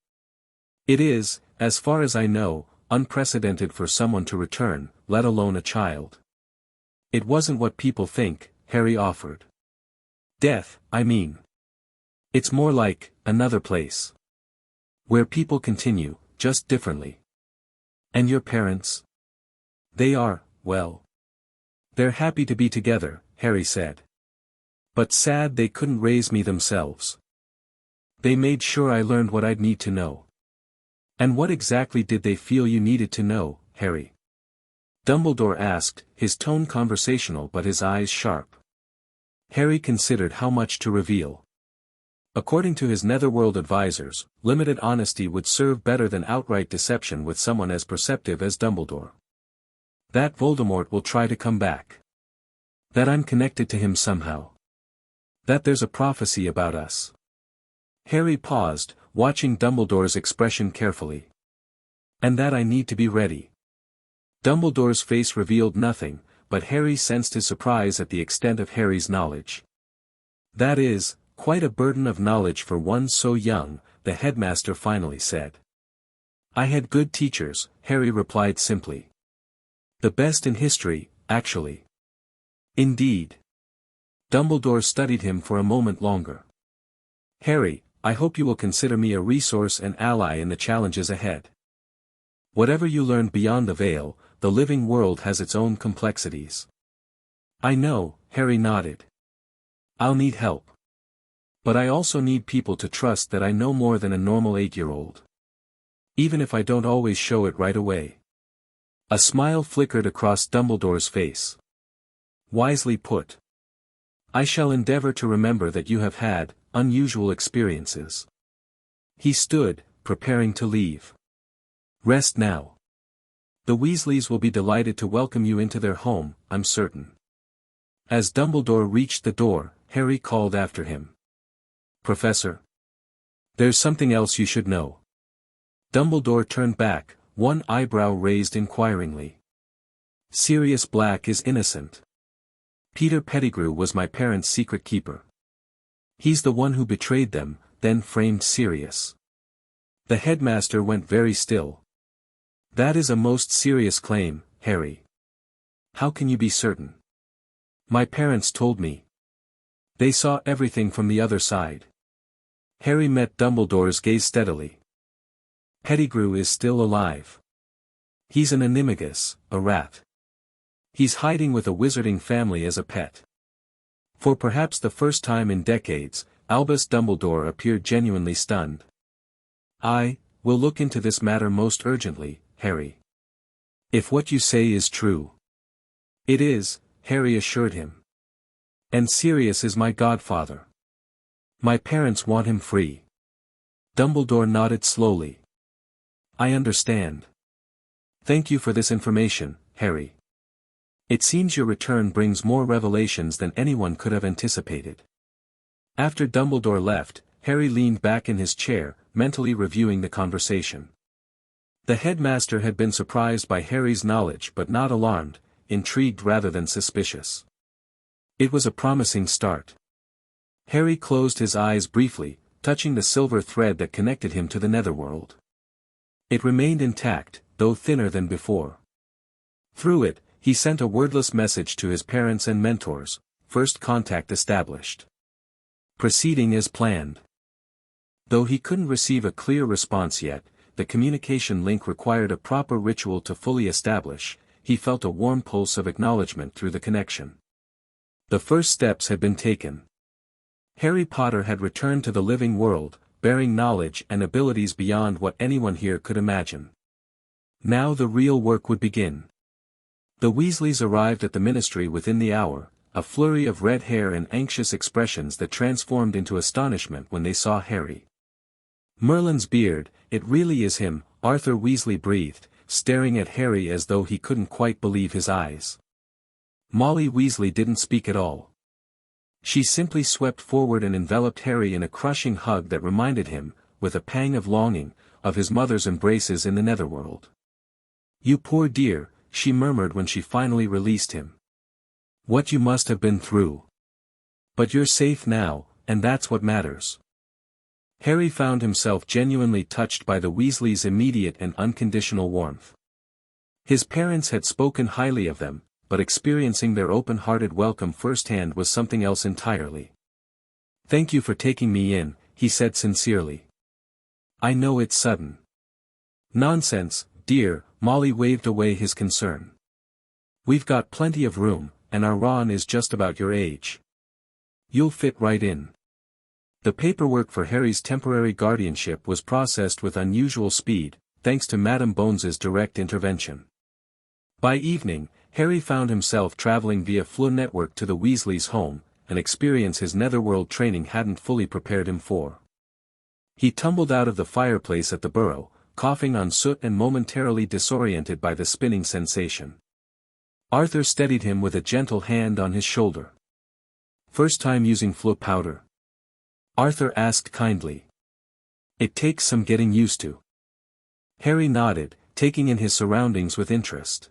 It is, as far as I know, unprecedented for someone to return, let alone a child. It wasn't what people think, Harry offered. Death, I mean. It's more like, another place. Where people continue, just differently. And your parents? They are, well. They're happy to be together, Harry said. But sad they couldn't raise me themselves. They made sure I learned what I'd need to know. And what exactly did they feel you needed to know, Harry? Dumbledore asked, his tone conversational but his eyes sharp. Harry considered how much to reveal. According to his Netherworld advisors, limited honesty would serve better than outright deception with someone as perceptive as Dumbledore. That Voldemort will try to come back. That I'm connected to him somehow. That there's a prophecy about us. Harry paused, watching Dumbledore's expression carefully. And that I need to be ready. Dumbledore's face revealed nothing, but Harry sensed his surprise at the extent of Harry's knowledge. That is, quite a burden of knowledge for one so young, the headmaster finally said. I had good teachers, Harry replied simply. The best in history, actually. Indeed. Dumbledore studied him for a moment longer. Harry, I hope you will consider me a resource and ally in the challenges ahead. Whatever you learn beyond the veil, the living world has its own complexities. I know, Harry nodded. I'll need help. But I also need people to trust that I know more than a normal 8-year-old. Even if I don't always show it right away. A smile flickered across Dumbledore's face. Wisely put. I shall endeavor to remember that you have had unusual experiences. He stood, preparing to leave. Rest now. The Weasleys will be delighted to welcome you into their home, I'm certain. As Dumbledore reached the door, Harry called after him. Professor. There's something else you should know. Dumbledore turned back, one eyebrow raised inquiringly. Sirius Black is innocent. Peter Pettigrew was my parents' secret keeper. He's the one who betrayed them, then framed Sirius. The headmaster went very still. That is a most serious claim, Harry. How can you be certain? My parents told me. They saw everything from the other side. Harry met Dumbledore's gaze steadily. Pettigrew is still alive. He's an animagus, a rat. He's hiding with a wizarding family as a pet. For perhaps the first time in decades, Albus Dumbledore appeared genuinely stunned. I will look into this matter most urgently, Harry. If what you say is true. It is, Harry assured him. And Sirius is my godfather. My parents want him free. Dumbledore nodded slowly. I understand. Thank you for this information, Harry. It seems your return brings more revelations than anyone could have anticipated. After Dumbledore left, Harry leaned back in his chair, mentally reviewing the conversation. The headmaster had been surprised by Harry's knowledge but not alarmed, intrigued rather than suspicious. It was a promising start. Harry closed his eyes briefly, touching the silver thread that connected him to the Netherworld. It remained intact, though thinner than before. Through it, he sent a wordless message to his parents and mentors, first contact established. Proceeding as planned. Though he couldn't receive a clear response yet, the communication link required a proper ritual to fully establish, he felt a warm pulse of acknowledgement through the connection. The first steps had been taken. Harry Potter had returned to the living world, bearing knowledge and abilities beyond what anyone here could imagine. Now the real work would begin. The Weasleys arrived at the ministry within the hour, a flurry of red hair and anxious expressions that transformed into astonishment when they saw Harry. Merlin's beard, it really is him, Arthur Weasley breathed, staring at Harry as though he couldn't quite believe his eyes. Molly Weasley didn't speak at all. She simply swept forward and enveloped Harry in a crushing hug that reminded him, with a pang of longing, of his mother's embraces in the Netherworld. You poor dear, she murmured when she finally released him. What you must have been through. But you're safe now, and that's what matters. Harry found himself genuinely touched by the Weasleys' immediate and unconditional warmth. His parents had spoken highly of them, but experiencing their open-hearted welcome firsthand was something else entirely. Thank you for taking me in, he said sincerely. I know it's sudden. Nonsense, dear, Molly waved away his concern. We've got plenty of room, and our Ron is just about your age. You'll fit right in. The paperwork for Harry's temporary guardianship was processed with unusual speed, thanks to Madame Bones's direct intervention. By evening, Harry found himself traveling via Fleur network to the Weasleys' home, an experience his Netherworld training hadn't fully prepared him for. He tumbled out of the fireplace at the Burrow, coughing on soot and momentarily disoriented by the spinning sensation. Arthur steadied him with a gentle hand on his shoulder. First time using Fleur powder? Arthur asked kindly. It takes some getting used to. Harry nodded, taking in his surroundings with interest.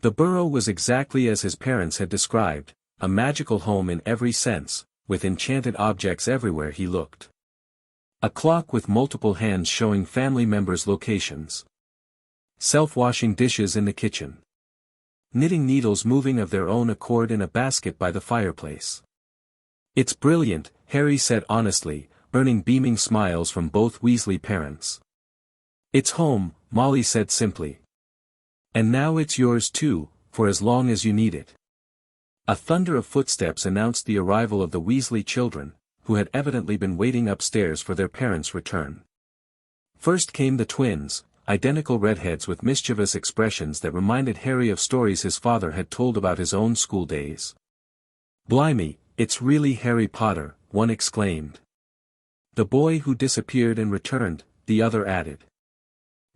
The Burrow was exactly as his parents had described, a magical home in every sense, with enchanted objects everywhere he looked. A clock with multiple hands showing family members' locations. Self-washing dishes in the kitchen. Knitting needles moving of their own accord in a basket by the fireplace. It's brilliant, Harry said honestly, earning beaming smiles from both Weasley parents. It's home, Molly said simply. And now it's yours too, for as long as you need it. A thunder of footsteps announced the arrival of the Weasley children, who had evidently been waiting upstairs for their parents' return. First came the twins, identical redheads with mischievous expressions that reminded Harry of stories his father had told about his own school days. Blimey, It's really Harry Potter, one exclaimed. The boy who disappeared and returned, the other added.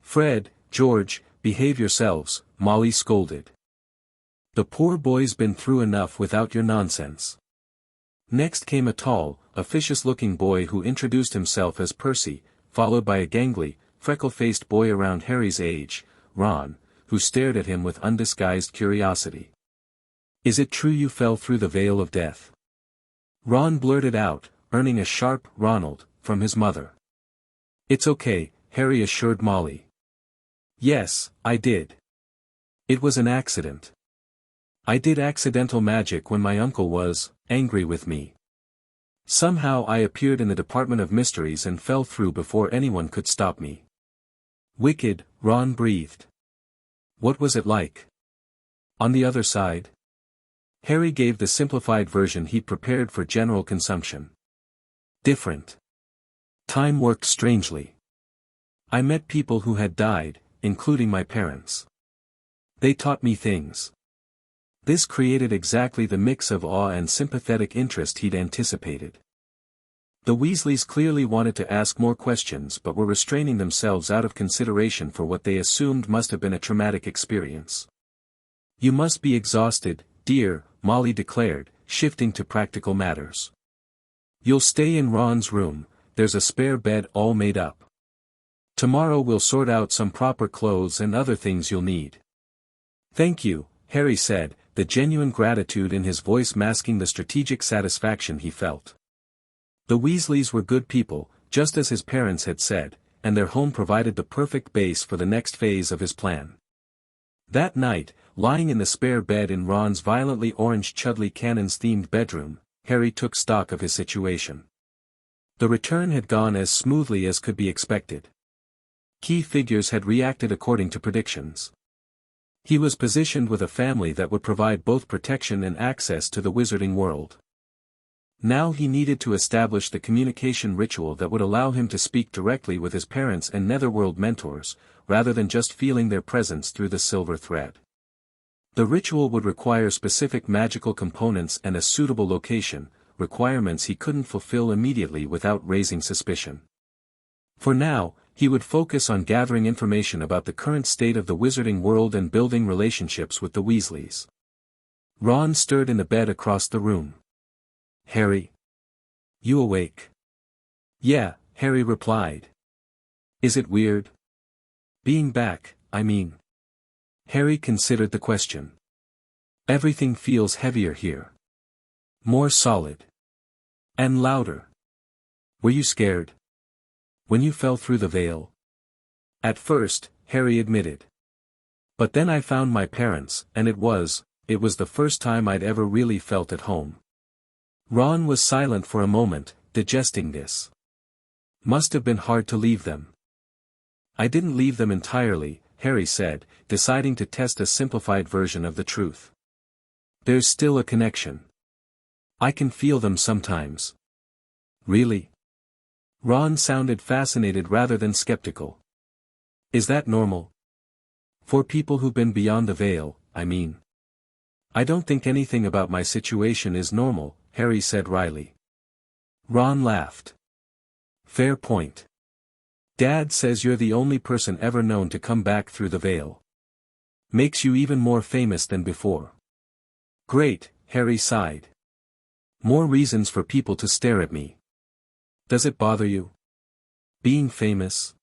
Fred, George, behave yourselves, Molly scolded. The poor boy's been through enough without your nonsense. Next came a tall, officious-looking boy who introduced himself as Percy, followed by a gangly, freckle-faced boy around Harry's age, Ron, who stared at him with undisguised curiosity. Is it true you fell through the veil of death? Ron blurted out, earning a sharp "Ronald" from his mother. It's okay, Harry assured Molly. Yes, I did. It was an accident. I did accidental magic when my uncle was angry with me. Somehow I appeared in the Department of Mysteries and fell through before anyone could stop me. Wicked, Ron breathed. What was it like? On the other side? Harry gave the simplified version he'd prepared for general consumption. Different. Time worked strangely. I met people who had died, including my parents. They taught me things. This created exactly the mix of awe and sympathetic interest he'd anticipated. The Weasleys clearly wanted to ask more questions but were restraining themselves out of consideration for what they assumed must have been a traumatic experience. You must be exhausted, dear, Molly declared, shifting to practical matters. You'll stay in Ron's room, there's a spare bed all made up. Tomorrow we'll sort out some proper clothes and other things you'll need. Thank you, Harry said, the genuine gratitude in his voice masking the strategic satisfaction he felt. The Weasleys were good people, just as his parents had said, and their home provided the perfect base for the next phase of his plan. That night, lying in the spare bed in Ron's violently orange Chudley Cannons-themed bedroom, Harry took stock of his situation. The return had gone as smoothly as could be expected. Key figures had reacted according to predictions. He was positioned with a family that would provide both protection and access to the wizarding world. Now he needed to establish the communication ritual that would allow him to speak directly with his parents and Netherworld mentors, rather than just feeling their presence through the silver thread. The ritual would require specific magical components and a suitable location, requirements he couldn't fulfill immediately without raising suspicion. For now, he would focus on gathering information about the current state of the wizarding world and building relationships with the Weasleys. Ron stirred in the bed across the room. Harry? You awake? Yeah, Harry replied. Is it weird? Being back, I mean. Harry considered the question. Everything feels heavier here. More solid. And louder. Were you scared? When you fell through the veil? At first, Harry admitted. But then I found my parents, and it was the first time I'd ever really felt at home. Ron was silent for a moment, digesting this. Must have been hard to leave them. I didn't leave them entirely, Harry said, deciding to test a simplified version of the truth. There's still a connection. I can feel them sometimes. Really? Ron sounded fascinated rather than skeptical. Is that normal? For people who've been beyond the veil, I mean. I don't think anything about my situation is normal, Harry said wryly. Ron laughed. Fair point. Dad says you're the only person ever known to come back through the veil. Makes you even more famous than before. Great, Harry sighed. More reasons for people to stare at me. Does it bother you? Being famous?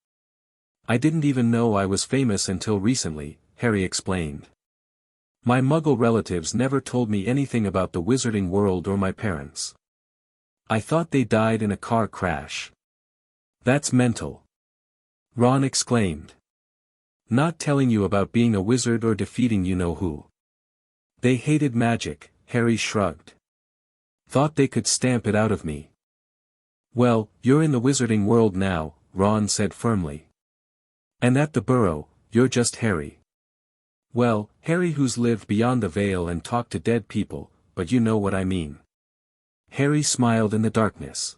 I didn't even know I was famous until recently, Harry explained. My Muggle relatives never told me anything about the wizarding world or my parents. I thought they died in a car crash. That's mental. Ron exclaimed. Not telling you about being a wizard or defeating you-know-who. They hated magic, Harry shrugged. Thought they could stamp it out of me. Well, you're in the wizarding world now, Ron said firmly. And at the Burrow, you're just Harry. Well, Harry who's lived beyond the veil and talked to dead people, but you know what I mean. Harry smiled in the darkness.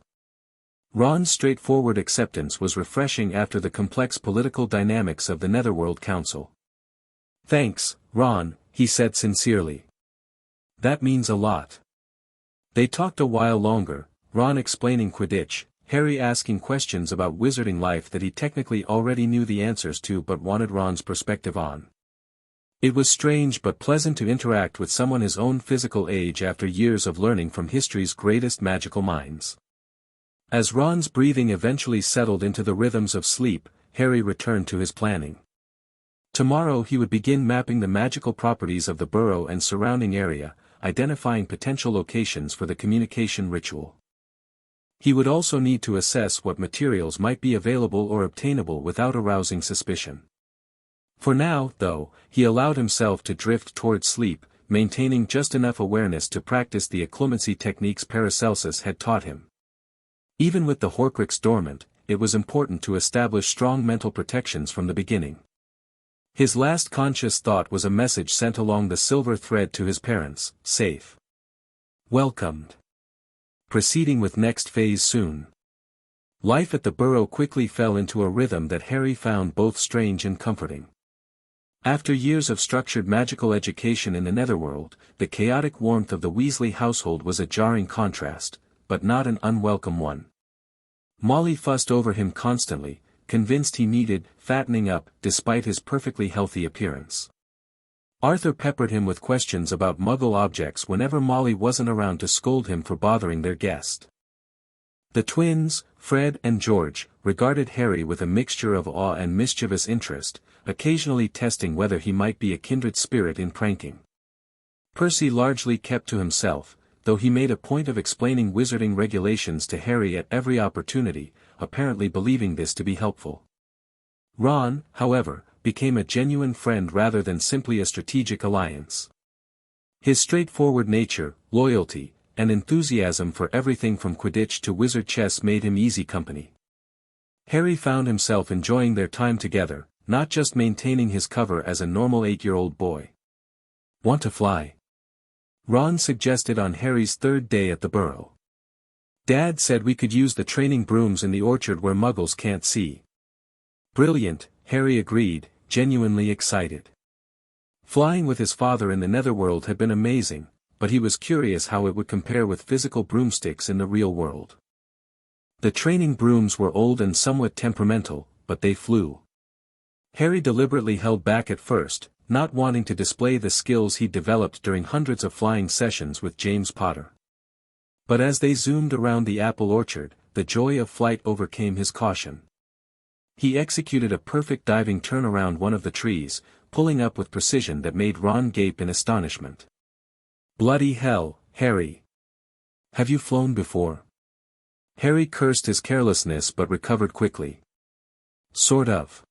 Ron's straightforward acceptance was refreshing after the complex political dynamics of the Netherworld Council. Thanks, Ron, he said sincerely. That means a lot. They talked a while longer, Ron explaining Quidditch, Harry asking questions about wizarding life that he technically already knew the answers to but wanted Ron's perspective on. It was strange but pleasant to interact with someone his own physical age after years of learning from history's greatest magical minds. As Ron's breathing eventually settled into the rhythms of sleep, Harry returned to his planning. Tomorrow he would begin mapping the magical properties of the Burrow and surrounding area, identifying potential locations for the communication ritual. He would also need to assess what materials might be available or obtainable without arousing suspicion. For now, though, he allowed himself to drift toward sleep, maintaining just enough awareness to practice the occlumency techniques Paracelsus had taught him. Even with the Horcrux dormant, it was important to establish strong mental protections from the beginning. His last conscious thought was a message sent along the silver thread to his parents: safe. Welcomed. Proceeding with next phase soon. Life at the Burrow quickly fell into a rhythm that Harry found both strange and comforting. After years of structured magical education in the Netherworld, the chaotic warmth of the Weasley household was a jarring contrast, but not an unwelcome one. Molly fussed over him constantly, convinced he needed fattening up despite his perfectly healthy appearance. Arthur peppered him with questions about Muggle objects whenever Molly wasn't around to scold him for bothering their guest. The twins, Fred and George, regarded Harry with a mixture of awe and mischievous interest, occasionally testing whether he might be a kindred spirit in pranking. Percy largely kept to himself, though he made a point of explaining wizarding regulations to Harry at every opportunity, apparently believing this to be helpful. Ron, however, became a genuine friend rather than simply a strategic alliance. His straightforward nature, loyalty, and enthusiasm for everything from Quidditch to wizard chess made him easy company. Harry found himself enjoying their time together, not just maintaining his cover as a normal 8-year-old boy. Want to fly? Ron suggested on Harry's third day at the Burrow. Dad said we could use the training brooms in the orchard where Muggles can't see. Brilliant, Harry agreed, genuinely excited. Flying with his father in the Netherworld had been amazing, but he was curious how it would compare with physical broomsticks in the real world. The training brooms were old and somewhat temperamental, but they flew. Harry deliberately held back at first, not wanting to display the skills he'd developed during hundreds of flying sessions with James Potter. But as they zoomed around the apple orchard, the joy of flight overcame his caution. He executed a perfect diving turn around one of the trees, pulling up with precision that made Ron gape in astonishment. Bloody hell, Harry! Have you flown before? Harry cursed his carelessness but recovered quickly. Sort of.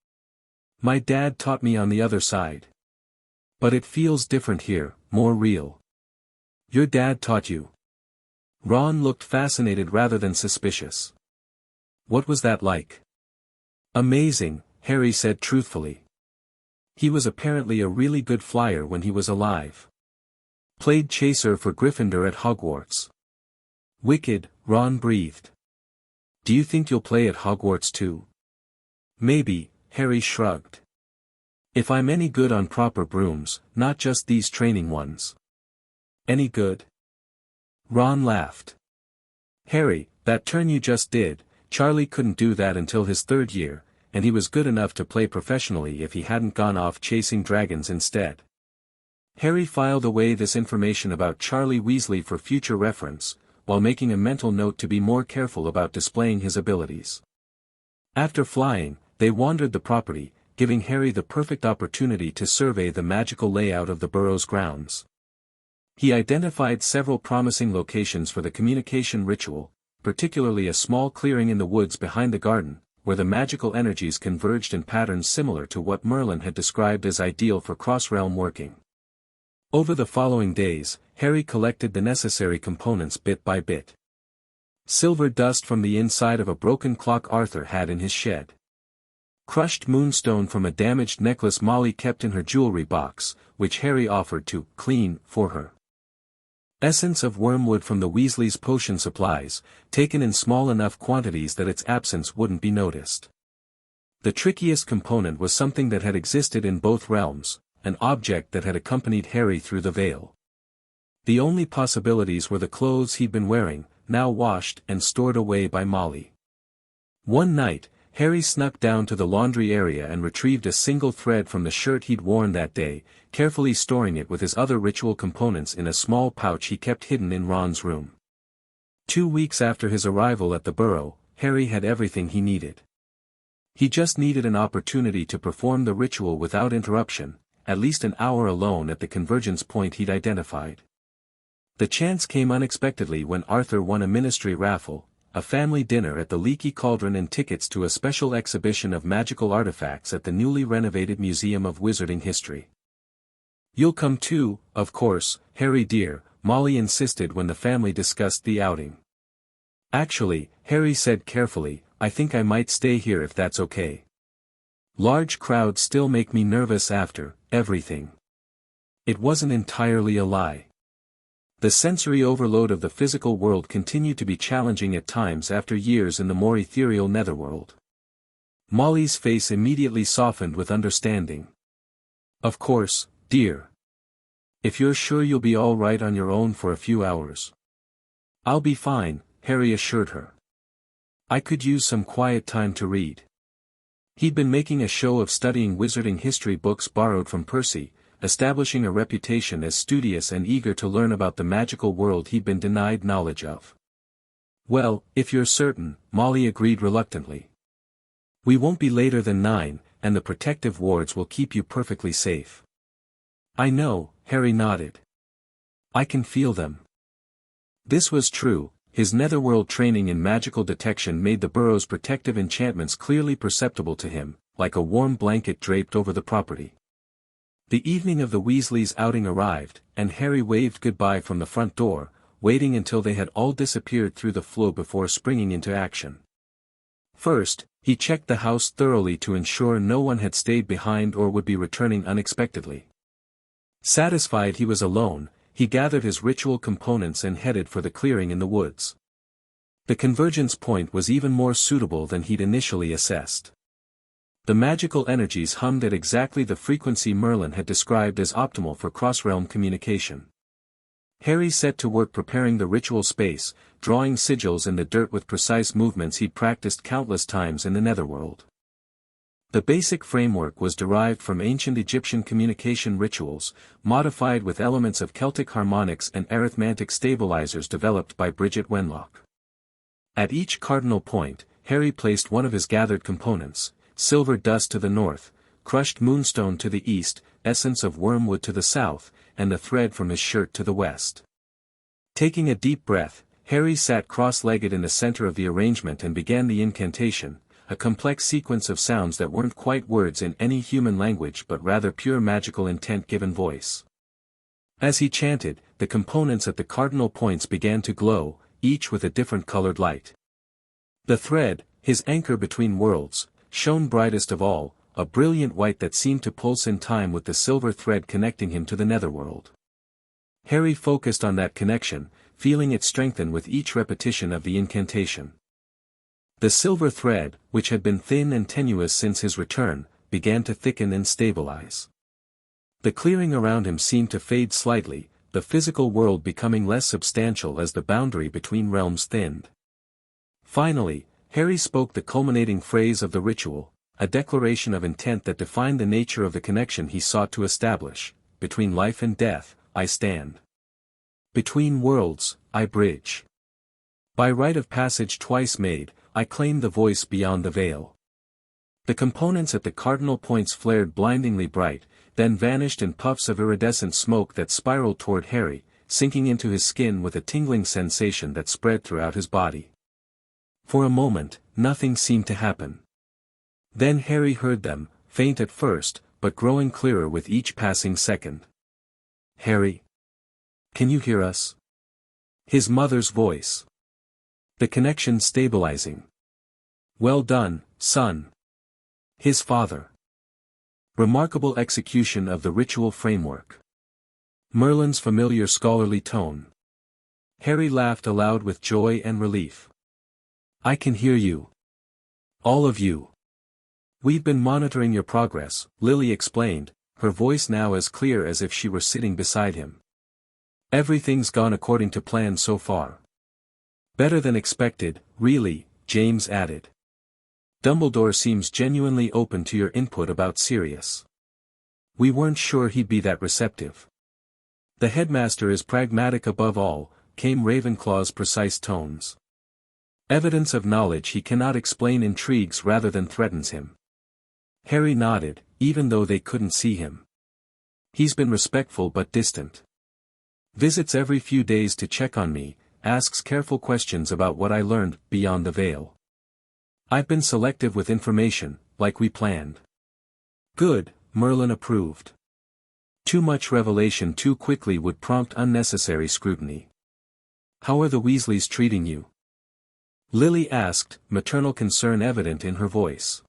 My dad taught me on the other side. But it feels different here, more real. Your dad taught you? Ron looked fascinated rather than suspicious. What was that like? Amazing, Harry said truthfully. He was apparently a really good flyer when he was alive. Played chaser for Gryffindor at Hogwarts. Wicked, Ron breathed. Do you think you'll play at Hogwarts too? Maybe, Harry shrugged. If I'm any good on proper brooms, not just these training ones. Any good? Ron laughed. Harry, that turn you just did, Charlie couldn't do that until his 3rd year, and he was good enough to play professionally if he hadn't gone off chasing dragons instead. Harry filed away this information about Charlie Weasley for future reference, while making a mental note to be more careful about displaying his abilities. After flying, they wandered the property, giving Harry the perfect opportunity to survey the magical layout of the Burrow's grounds. He identified several promising locations for the communication ritual, particularly a small clearing in the woods behind the garden, where the magical energies converged in patterns similar to what Merlin had described as ideal for cross-realm working. Over the following days, Harry collected the necessary components bit by bit. Silver dust from the inside of a broken clock Arthur had in his shed. Crushed moonstone from a damaged necklace Molly kept in her jewelry box, which Harry offered to clean for her. Essence of wormwood from the Weasleys' potion supplies, taken in small enough quantities that its absence wouldn't be noticed. The trickiest component was something that had existed in both realms, an object that had accompanied Harry through the veil. The only possibilities were the clothes he'd been wearing, now washed and stored away by Molly. One night, Harry snuck down to the laundry area and retrieved a single thread from the shirt he'd worn that day, carefully storing it with his other ritual components in a small pouch he kept hidden in Ron's room. 2 weeks after his arrival at the Burrow, Harry had everything he needed. He just needed an opportunity to perform the ritual without interruption, at least an hour alone at the convergence point he'd identified. The chance came unexpectedly when Arthur won a ministry raffle, a family dinner at the Leaky Cauldron and tickets to a special exhibition of magical artifacts at the newly renovated Museum of Wizarding History. "You'll come too, of course, Harry dear," Molly insisted when the family discussed the outing. "Actually," Harry said carefully, "I think I might stay here if that's okay. Large crowds still make me nervous after everything." It wasn't entirely a lie. The sensory overload of the physical world continued to be challenging at times after years in the more ethereal Netherworld. Molly's face immediately softened with understanding. "Of course, dear. If you're sure you'll be all right on your own for a few hours." "I'll be fine," Harry assured her. "I could use some quiet time to read." He'd been making a show of studying wizarding history books borrowed from Percy, establishing a reputation as studious and eager to learn about the magical world he'd been denied knowledge of. "Well, if you're certain," Molly agreed reluctantly. "We won't be later than 9, and the protective wards will keep you perfectly safe." "I know," Harry nodded. "I can feel them." This was true. His Netherworld training in magical detection made the Burrow's protective enchantments clearly perceptible to him, like a warm blanket draped over the property. The evening of the Weasleys' outing arrived, and Harry waved goodbye from the front door, waiting until they had all disappeared through the floor before springing into action. First, he checked the house thoroughly to ensure no one had stayed behind or would be returning unexpectedly. Satisfied he was alone, he gathered his ritual components and headed for the clearing in the woods. The convergence point was even more suitable than he'd initially assessed. The magical energies hummed at exactly the frequency Merlin had described as optimal for cross-realm communication. Harry set to work preparing the ritual space, drawing sigils in the dirt with precise movements he'd practiced countless times in the Netherworld. The basic framework was derived from ancient Egyptian communication rituals, modified with elements of Celtic harmonics and arithmetic stabilizers developed by Bridget Wenlock. At each cardinal point, Harry placed one of his gathered components: silver dust to the north, crushed moonstone to the east, essence of wormwood to the south, and the thread from his shirt to the west. Taking a deep breath, Harry sat cross-legged in the center of the arrangement and began the incantation, a complex sequence of sounds that weren't quite words in any human language but rather pure magical intent given voice. As he chanted, the components at the cardinal points began to glow, each with a different colored light. The thread, his anchor between worlds, shone brightest of all, a brilliant white that seemed to pulse in time with the silver thread connecting him to the Netherworld. Harry focused on that connection, feeling it strengthen with each repetition of the incantation. The silver thread, which had been thin and tenuous since his return, began to thicken and stabilize. The clearing around him seemed to fade slightly, the physical world becoming less substantial as the boundary between realms thinned. Finally, Harry spoke the culminating phrase of the ritual, a declaration of intent that defined the nature of the connection he sought to establish: "Between life and death, I stand. Between worlds, I bridge. By rite of passage twice made, I claim the voice beyond the veil." The components at the cardinal points flared blindingly bright, then vanished in puffs of iridescent smoke that spiraled toward Harry, sinking into his skin with a tingling sensation that spread throughout his body. For a moment, nothing seemed to happen. Then Harry heard them, faint at first, but growing clearer with each passing second. "Harry? Can you hear us?" His mother's voice. The connection stabilizing. "Well done, son." His father. Remarkable execution of the ritual framework. Merlin's familiar scholarly tone. Harry laughed aloud with joy and relief. "I can hear you. All of you. We've been monitoring your progress," Lily explained, her voice now as clear as if she were sitting beside him. Everything's gone according to plan so far. Better than expected, really, James added. Dumbledore seems genuinely open to your input about Sirius. We weren't sure he'd be that receptive. The headmaster is pragmatic above all, came Ravenclaw's precise tones. Evidence of knowledge he cannot explain intrigues rather than threatens him. Harry nodded, even though they couldn't see him. He's been respectful but distant. Visits every few days to check on me, asks careful questions about what I learned beyond the veil. I've been selective with information, like we planned. Good, Merlin approved. Too much revelation too quickly would prompt unnecessary scrutiny. How are the Weasleys treating you? Lily asked, maternal concern evident in her voice.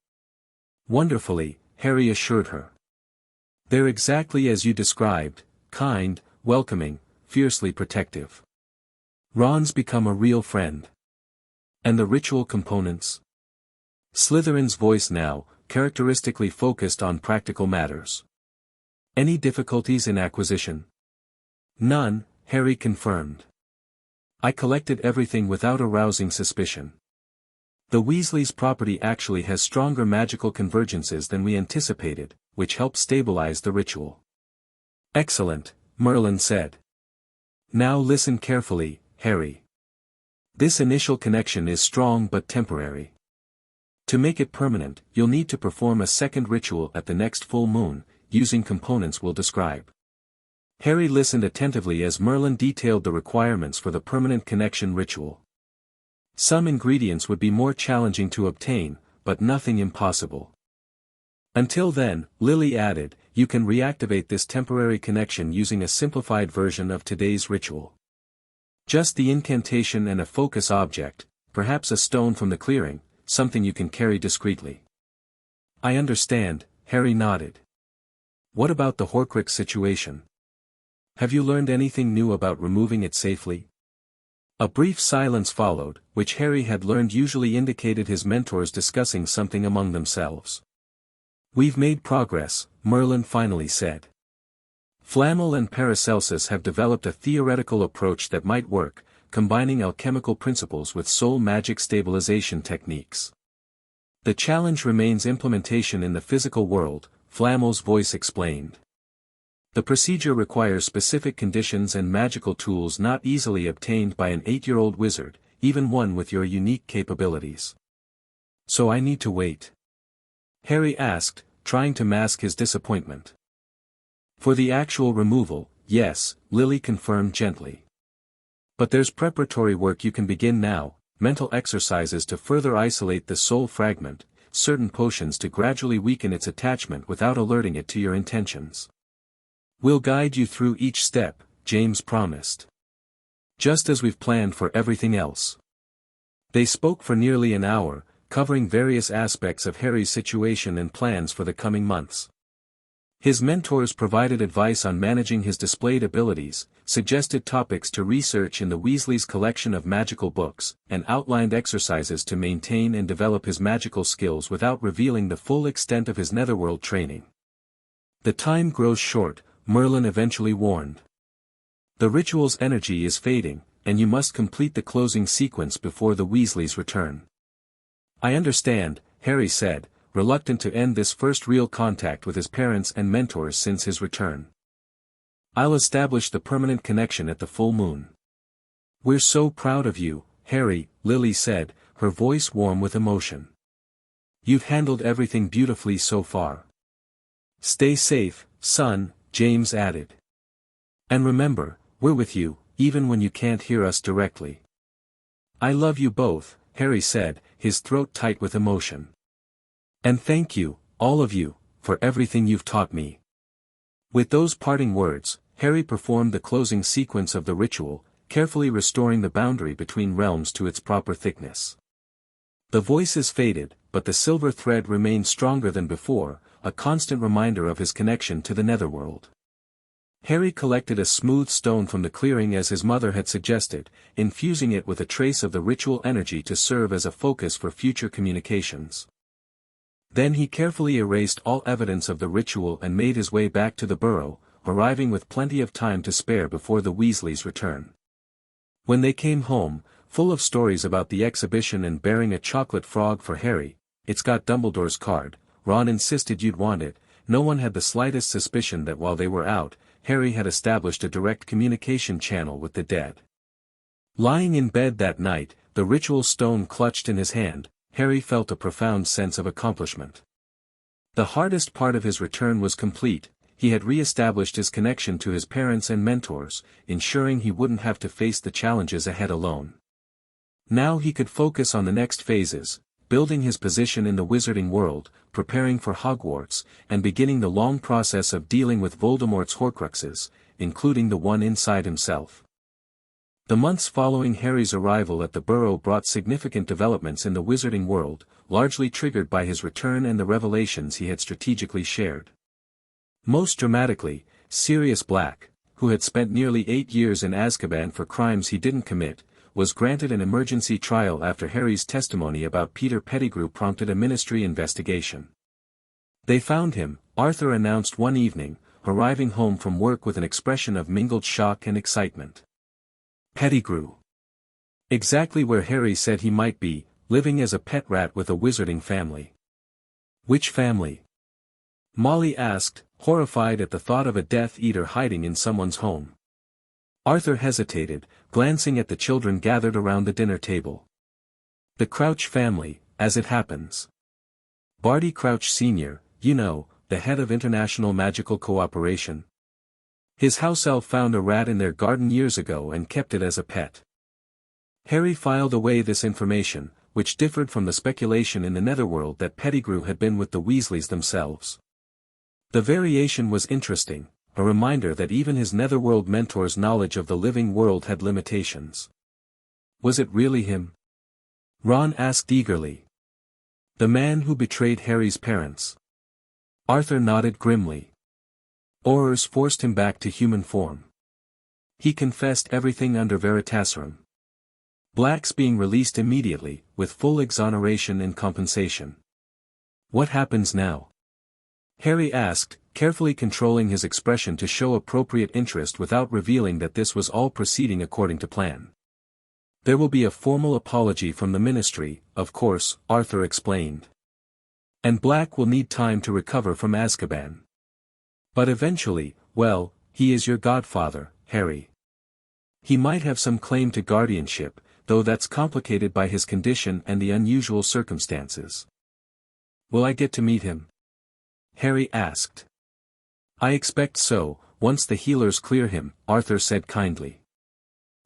Wonderfully, Harry assured her. They're exactly as you described, kind, welcoming, fiercely protective. Ron's become a real friend. And the ritual components? Slytherin's voice now, characteristically focused on practical matters. Any difficulties in acquisition? None, Harry confirmed. I collected everything without arousing suspicion. The Weasleys' property actually has stronger magical convergences than we anticipated, which helps stabilize the ritual. Excellent, Merlin said. Now listen carefully, Harry. This initial connection is strong but temporary. To make it permanent, you'll need to perform a second ritual at the next full moon, using components we'll describe. Harry listened attentively as Merlin detailed the requirements for the permanent connection ritual. Some ingredients would be more challenging to obtain, but nothing impossible. Until then, Lily added, you can reactivate this temporary connection using a simplified version of today's ritual. Just the incantation and a focus object, perhaps a stone from the clearing, something you can carry discreetly. I understand, Harry nodded. What about the Horcrux situation? Have you learned anything new about removing it safely? A brief silence followed, which Harry had learned usually indicated his mentors discussing something among themselves. We've made progress, Merlin finally said. Flammel and Paracelsus have developed a theoretical approach that might work, combining alchemical principles with soul magic stabilization techniques. The challenge remains implementation in the physical world, Flammel's voice explained. The procedure requires specific conditions and magical tools not easily obtained by an 8-year-old wizard, even one with your unique capabilities. So I need to wait? Harry asked, trying to mask his disappointment. For the actual removal, yes, Lily confirmed gently. But there's preparatory work you can begin now, mental exercises to further isolate the soul fragment, certain potions to gradually weaken its attachment without alerting it to your intentions. We'll guide you through each step, James promised. Just as we've planned for everything else. They spoke for nearly an hour, covering various aspects of Harry's situation and plans for the coming months. His mentors provided advice on managing his displayed abilities, suggested topics to research in the Weasleys' collection of magical books, and outlined exercises to maintain and develop his magical skills without revealing the full extent of his Netherworld training. The time grows short, Merlin eventually warned. The ritual's energy is fading, and you must complete the closing sequence before the Weasleys return. I understand, Harry said, reluctant to end this first real contact with his parents and mentors since his return. I'll establish the permanent connection at the full moon. We're so proud of you, Harry, Lily said, her voice warm with emotion. You've handled everything beautifully so far. Stay safe, son, James added. And remember, we're with you, even when you can't hear us directly. I love you both, Harry said, his throat tight with emotion. And thank you, all of you, for everything you've taught me. With those parting words, Harry performed the closing sequence of the ritual, carefully restoring the boundary between realms to its proper thickness. The voices faded, but the silver thread remained stronger than before, a constant reminder of his connection to the Netherworld. Harry collected a smooth stone from the clearing as his mother had suggested, infusing it with a trace of the ritual energy to serve as a focus for future communications. Then he carefully erased all evidence of the ritual and made his way back to the Burrow, arriving with plenty of time to spare before the Weasleys' return. When they came home, full of stories about the exhibition and bearing a chocolate frog for Harry, "It's got Dumbledore's card, Ron insisted you'd want it," no one had the slightest suspicion that while they were out, Harry had established a direct communication channel with the dead. Lying in bed that night, the ritual stone clutched in his hand, Harry felt a profound sense of accomplishment. The hardest part of his return was complete. He had re-established his connection to his parents and mentors, ensuring he wouldn't have to face the challenges ahead alone. Now he could focus on the next phases, building his position in the wizarding world, preparing for Hogwarts, and beginning the long process of dealing with Voldemort's Horcruxes, including the one inside himself. The months following Harry's arrival at the Burrow brought significant developments in the wizarding world, largely triggered by his return and the revelations he had strategically shared. Most dramatically, Sirius Black, who had spent nearly 8 years in Azkaban for crimes he didn't commit, was granted an emergency trial after Harry's testimony about Peter Pettigrew prompted a ministry investigation. "They found him," Arthur announced one evening, arriving home from work with an expression of mingled shock and excitement. Pettigrew. Exactly where Harry said he might be, living as a pet rat with a wizarding family. "Which family?" Molly asked, horrified at the thought of a Death Eater hiding in someone's home. Arthur hesitated, glancing at the children gathered around the dinner table. "The Crouch family, as it happens. Barty Crouch Sr., you know, the head of International Magical Cooperation. His house elf found a rat in their garden years ago and kept it as a pet." Harry filed away this information, which differed from the speculation in the Netherworld that Pettigrew had been with the Weasleys themselves. The variation was interesting, a reminder that even his Netherworld mentor's knowledge of the living world had limitations. Was it really him? Ron asked eagerly. "The man who betrayed Harry's parents." Arthur nodded grimly. "Horrors forced him back to human form. He confessed everything under Veritaserum. Black's being released immediately, with full exoneration and compensation." "What happens now?" Harry asked, carefully controlling his expression to show appropriate interest without revealing that this was all proceeding according to plan. "There will be a formal apology from the ministry, of course," Arthur explained. "And Black will need time to recover from Azkaban. But eventually, well, he is your godfather, Harry. He might have some claim to guardianship, though that's complicated by his condition and the unusual circumstances." "Will I get to meet him?" Harry asked. "I expect so, once the healers clear him," Arthur said kindly.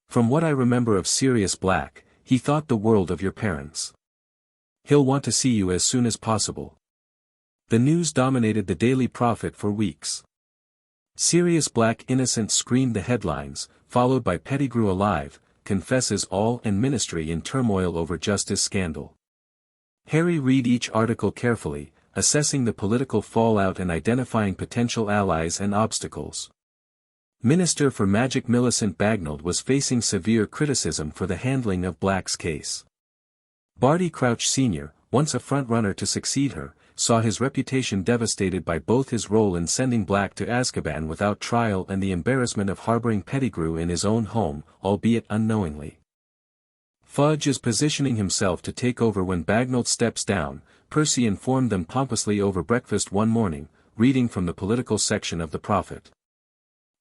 "From what I remember of Sirius Black, he thought the world of your parents. He'll want to see you as soon as possible." The news dominated the Daily Prophet for weeks. Sirius Black innocent screamed the headlines, followed by Pettigrew alive, confesses all and ministry in turmoil over justice scandal. Harry read each article carefully, assessing the political fallout and identifying potential allies and obstacles. Minister for Magic Millicent Bagnold was facing severe criticism for the handling of Black's case. Barty Crouch Sr., once a front-runner to succeed her, saw his reputation devastated by both his role in sending Black to Azkaban without trial and the embarrassment of harboring Pettigrew in his own home, albeit unknowingly. Fudge is positioning himself to take over when Bagnold steps down, Percy informed them pompously over breakfast one morning, reading from the political section of the Prophet.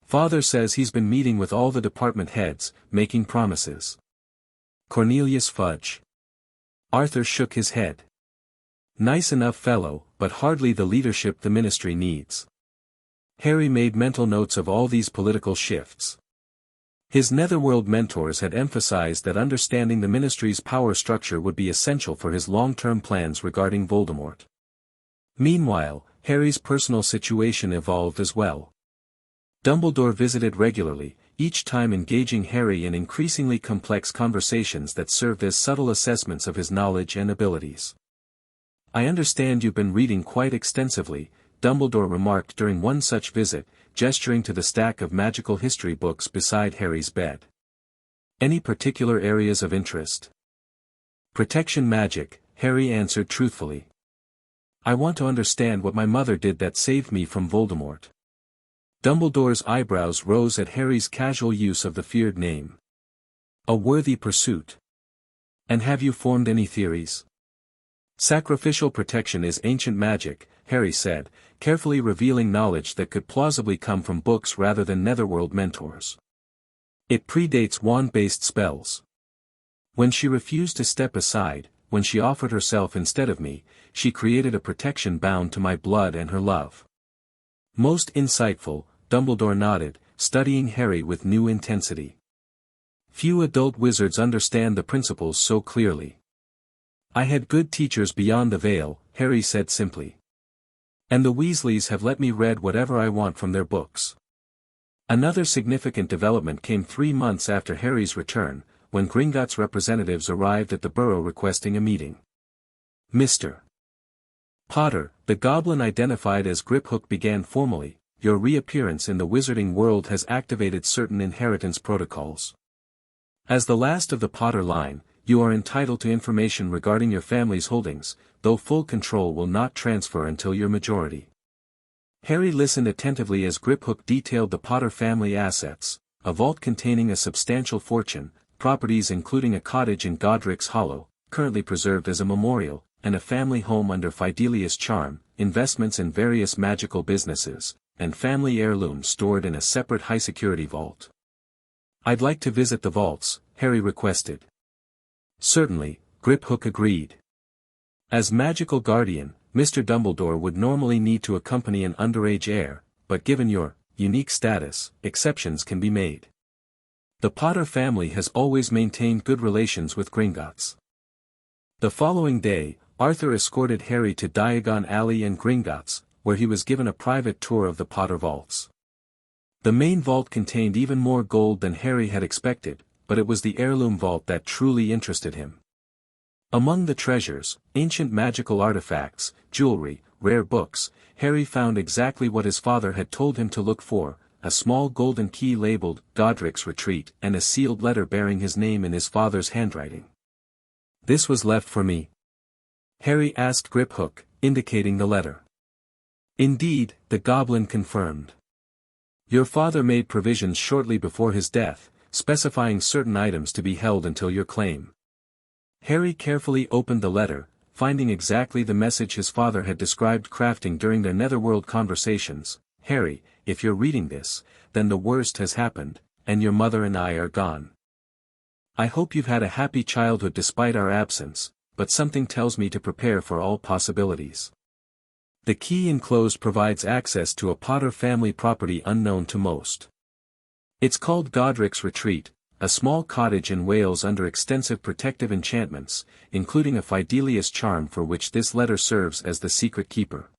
"Father says he's been meeting with all the department heads, making promises." Cornelius Fudge. Arthur shook his head. "Nice enough fellow, but hardly the leadership the ministry needs." Harry made mental notes of all these political shifts. His Netherworld mentors had emphasized that understanding the ministry's power structure would be essential for his long-term plans regarding Voldemort. Meanwhile, Harry's personal situation evolved as well. Dumbledore visited regularly, each time engaging Harry in increasingly complex conversations that served as subtle assessments of his knowledge and abilities. "I understand you've been reading quite extensively," Dumbledore remarked during one such visit, gesturing to the stack of magical history books beside Harry's bed. "Any particular areas of interest?" "Protection magic," Harry answered truthfully. "I want to understand what my mother did that saved me from Voldemort." Dumbledore's eyebrows rose at Harry's casual use of the feared name. A worthy pursuit. And have you formed any theories? Sacrificial protection is ancient magic, Harry said, carefully revealing knowledge that could plausibly come from books rather than Netherworld mentors. It predates wand-based spells. When she refused to step aside, when she offered herself instead of me, she created a protection bound to my blood and her love. Most insightful, Dumbledore nodded, studying Harry with new intensity. Few adult wizards understand the principles so clearly. I had good teachers beyond the veil, Harry said simply. And the Weasleys have let me read whatever I want from their books. Another significant development came 3 months after Harry's return, when Gringotts representatives arrived at the Burrow requesting a meeting. Mr. Potter, the goblin identified as Griphook began formally, your reappearance in the wizarding world has activated certain inheritance protocols. As the last of the Potter line, you are entitled to information regarding your family's holdings, though full control will not transfer until your majority. Harry listened attentively as Griphook detailed the Potter family assets, a vault containing a substantial fortune, properties including a cottage in Godric's Hollow, currently preserved as a memorial, and a family home under Fidelius' charm, investments in various magical businesses, and family heirlooms stored in a separate high-security vault. I'd like to visit the vaults, Harry requested. Certainly, Griphook agreed. As magical guardian, Mr. Dumbledore would normally need to accompany an underage heir, but given your unique status, exceptions can be made. The Potter family has always maintained good relations with Gringotts. The following day, Arthur escorted Harry to Diagon Alley and Gringotts, where he was given a private tour of the Potter vaults. The main vault contained even more gold than Harry had expected, but it was the heirloom vault that truly interested him. Among the treasures, ancient magical artifacts, jewelry, rare books, Harry found exactly what his father had told him to look for, a small golden key labeled Godric's Retreat and a sealed letter bearing his name in his father's handwriting. This was left for me? Harry asked Griphook, indicating the letter. Indeed, the goblin confirmed. Your father made provisions shortly before his death, specifying certain items to be held until your claim. Harry carefully opened the letter, finding exactly the message his father had described crafting during their Netherworld conversations. Harry, if you're reading this, then the worst has happened, and your mother and I are gone. I hope you've had a happy childhood despite our absence, but something tells me to prepare for all possibilities. The key enclosed provides access to a Potter family property unknown to most. It's called Godric's Retreat, a small cottage in Wales under extensive protective enchantments, including a Fidelius charm for which this letter serves as the secret keeper.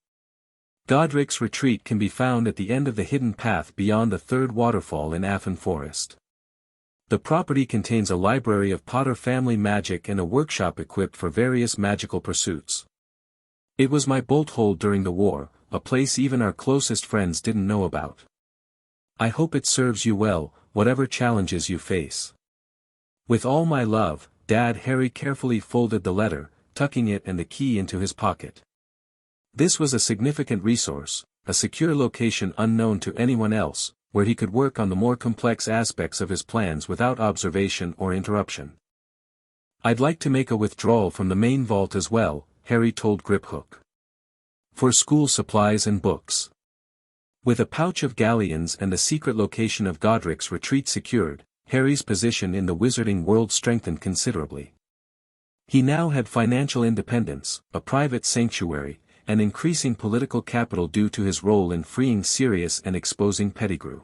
Godric's Retreat can be found at the end of the hidden path beyond the third waterfall in Affin Forest. The property contains a library of Potter family magic and a workshop equipped for various magical pursuits. It was my bolt hole during the war, a place even our closest friends didn't know about. I hope it serves you well, whatever challenges you face. With all my love, Dad. Harry carefully folded the letter, tucking it and the key into his pocket. This was a significant resource, a secure location unknown to anyone else, where he could work on the more complex aspects of his plans without observation or interruption. I'd like to make a withdrawal from the main vault as well, Harry told Griphook. For school supplies and books. With a pouch of galleons and the secret location of Godric's Retreat secured, Harry's position in the wizarding world strengthened considerably. He now had financial independence, a private sanctuary, and increasing political capital due to his role in freeing Sirius and exposing Pettigrew.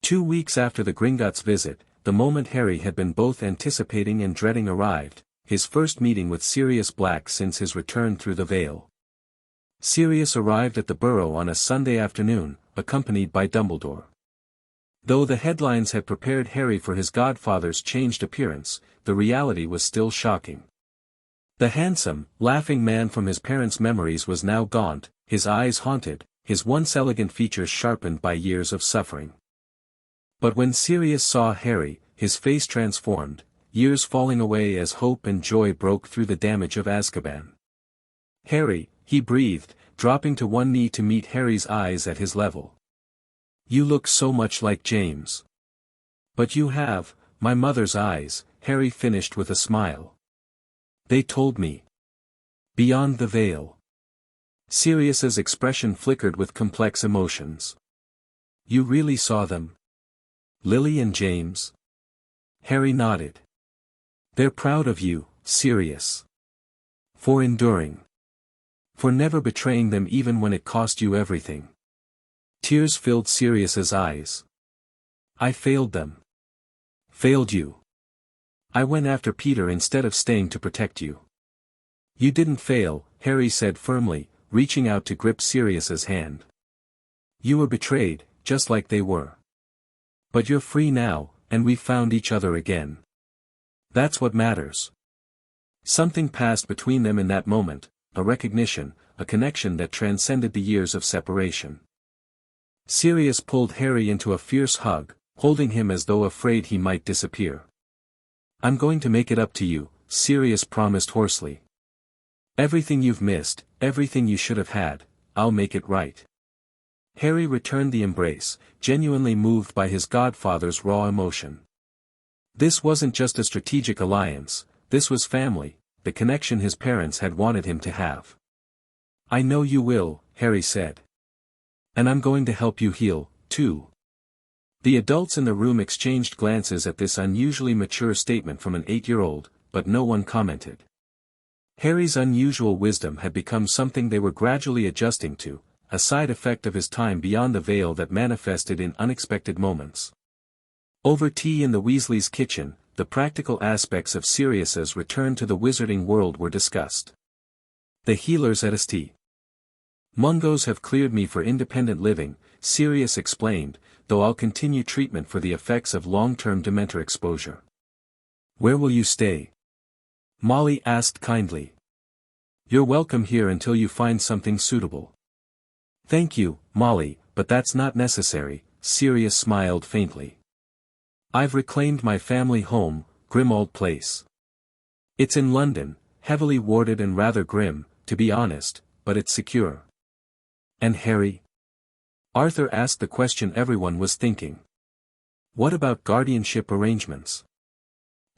2 weeks after the Gringotts visit, the moment Harry had been both anticipating and dreading arrived, his first meeting with Sirius Black since his return through the Veil. Sirius arrived at the Burrow on a Sunday afternoon, accompanied by Dumbledore. Though the headlines had prepared Harry for his godfather's changed appearance, the reality was still shocking. The handsome, laughing man from his parents' memories was now gaunt, his eyes haunted, his once elegant features sharpened by years of suffering. But when Sirius saw Harry, his face transformed, years falling away as hope and joy broke through the damage of Azkaban. Harry, he breathed, dropping to one knee to meet Harry's eyes at his level. You look so much like James. But you have, my mother's eyes, Harry finished with a smile. They told me. Beyond the veil. Sirius's expression flickered with complex emotions. You really saw them? Lily and James? Harry nodded. They're proud of you, Sirius. For enduring. For never betraying them even when it cost you everything. Tears filled Sirius's eyes. I failed them. Failed you. I went after Peter instead of staying to protect you. You didn't fail, Harry said firmly, reaching out to grip Sirius's hand. You were betrayed, just like they were. But you're free now, and we've found each other again. That's what matters. Something passed between them in that moment, a recognition, a connection that transcended the years of separation. Sirius pulled Harry into a fierce hug, holding him as though afraid he might disappear. I'm going to make it up to you, Sirius promised hoarsely. Everything you've missed, everything you should have had, I'll make it right. Harry returned the embrace, genuinely moved by his godfather's raw emotion. This wasn't just a strategic alliance, this was family, the connection his parents had wanted him to have. I know you will, Harry said. And I'm going to help you heal, too. The adults in the room exchanged glances at this unusually mature statement from an 8-year-old, but no one commented. Harry's unusual wisdom had become something they were gradually adjusting to, a side effect of his time beyond the veil that manifested in unexpected moments. Over tea in the Weasleys' kitchen, the practical aspects of Sirius's return to the wizarding world were discussed. The healers at St. Mungo's have cleared me for independent living, Sirius explained, though I'll continue treatment for the effects of long-term Dementor exposure. Where will you stay? Molly asked kindly. You're welcome here until you find something suitable. Thank you, Molly, but that's not necessary, Sirius smiled faintly. I've reclaimed my family home, Grimmauld Place. It's in London, heavily warded and rather grim, to be honest, but it's secure. And Harry? Arthur asked the question everyone was thinking. What about guardianship arrangements?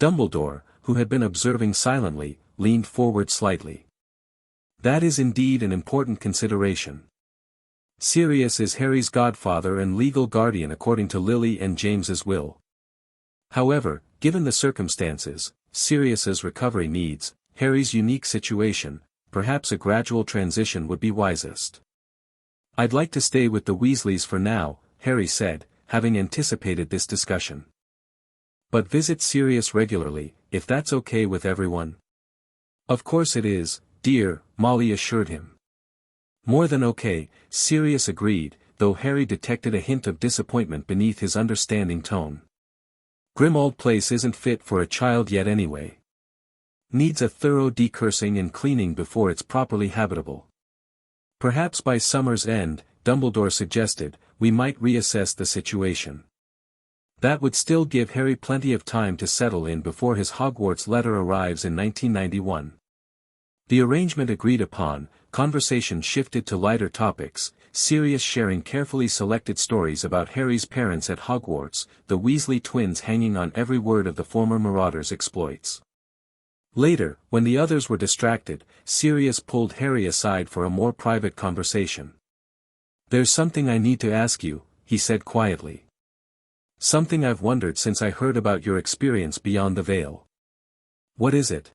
Dumbledore, who had been observing silently, leaned forward slightly. That is indeed an important consideration. Sirius is Harry's godfather and legal guardian according to Lily and James's will. However, given the circumstances, Sirius's recovery needs, Harry's unique situation, perhaps a gradual transition would be wisest. I'd like to stay with the Weasleys for now, Harry said, having anticipated this discussion. But visit Sirius regularly, if that's okay with everyone. Of course it is, dear, Molly assured him. More than okay, Sirius agreed, though Harry detected a hint of disappointment beneath his understanding tone. Grimmauld Place isn't fit for a child yet anyway. Needs a thorough decursing and cleaning before it's properly habitable. Perhaps by summer's end, Dumbledore suggested, we might reassess the situation. That would still give Harry plenty of time to settle in before his Hogwarts letter arrives in 1991. The arrangement agreed upon, conversation shifted to lighter topics, Sirius sharing carefully selected stories about Harry's parents at Hogwarts, the Weasley twins hanging on every word of the former Marauder's exploits. Later, when the others were distracted, Sirius pulled Harry aside for a more private conversation. There's something I need to ask you, he said quietly. Something I've wondered since I heard about your experience beyond the veil. What is it?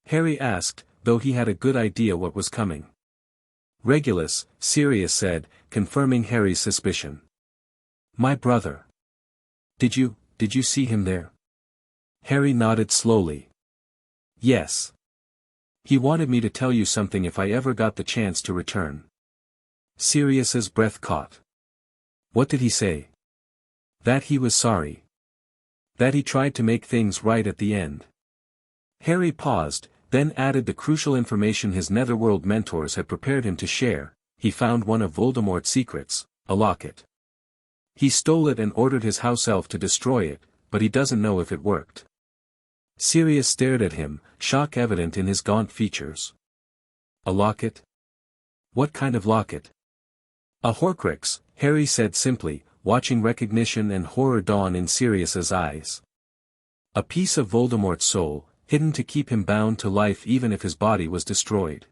Harry asked, though he had a good idea what was coming. Regulus, Sirius said, confirming Harry's suspicion. My brother. Did you see him there? Harry nodded slowly. Yes. He wanted me to tell you something if I ever got the chance to return. Sirius's breath caught. What did he say? That he was sorry. That he tried to make things right at the end. Harry paused, then added the crucial information his Netherworld mentors had prepared him to share. He found one of Voldemort's secrets, a locket. He stole it and ordered his house elf to destroy it, but he doesn't know if it worked. Sirius stared at him, shock evident in his gaunt features. A locket? What kind of locket? A Horcrux, Harry said simply, watching recognition and horror dawn in Sirius's eyes. A piece of Voldemort's soul, hidden to keep him bound to life even if his body was destroyed.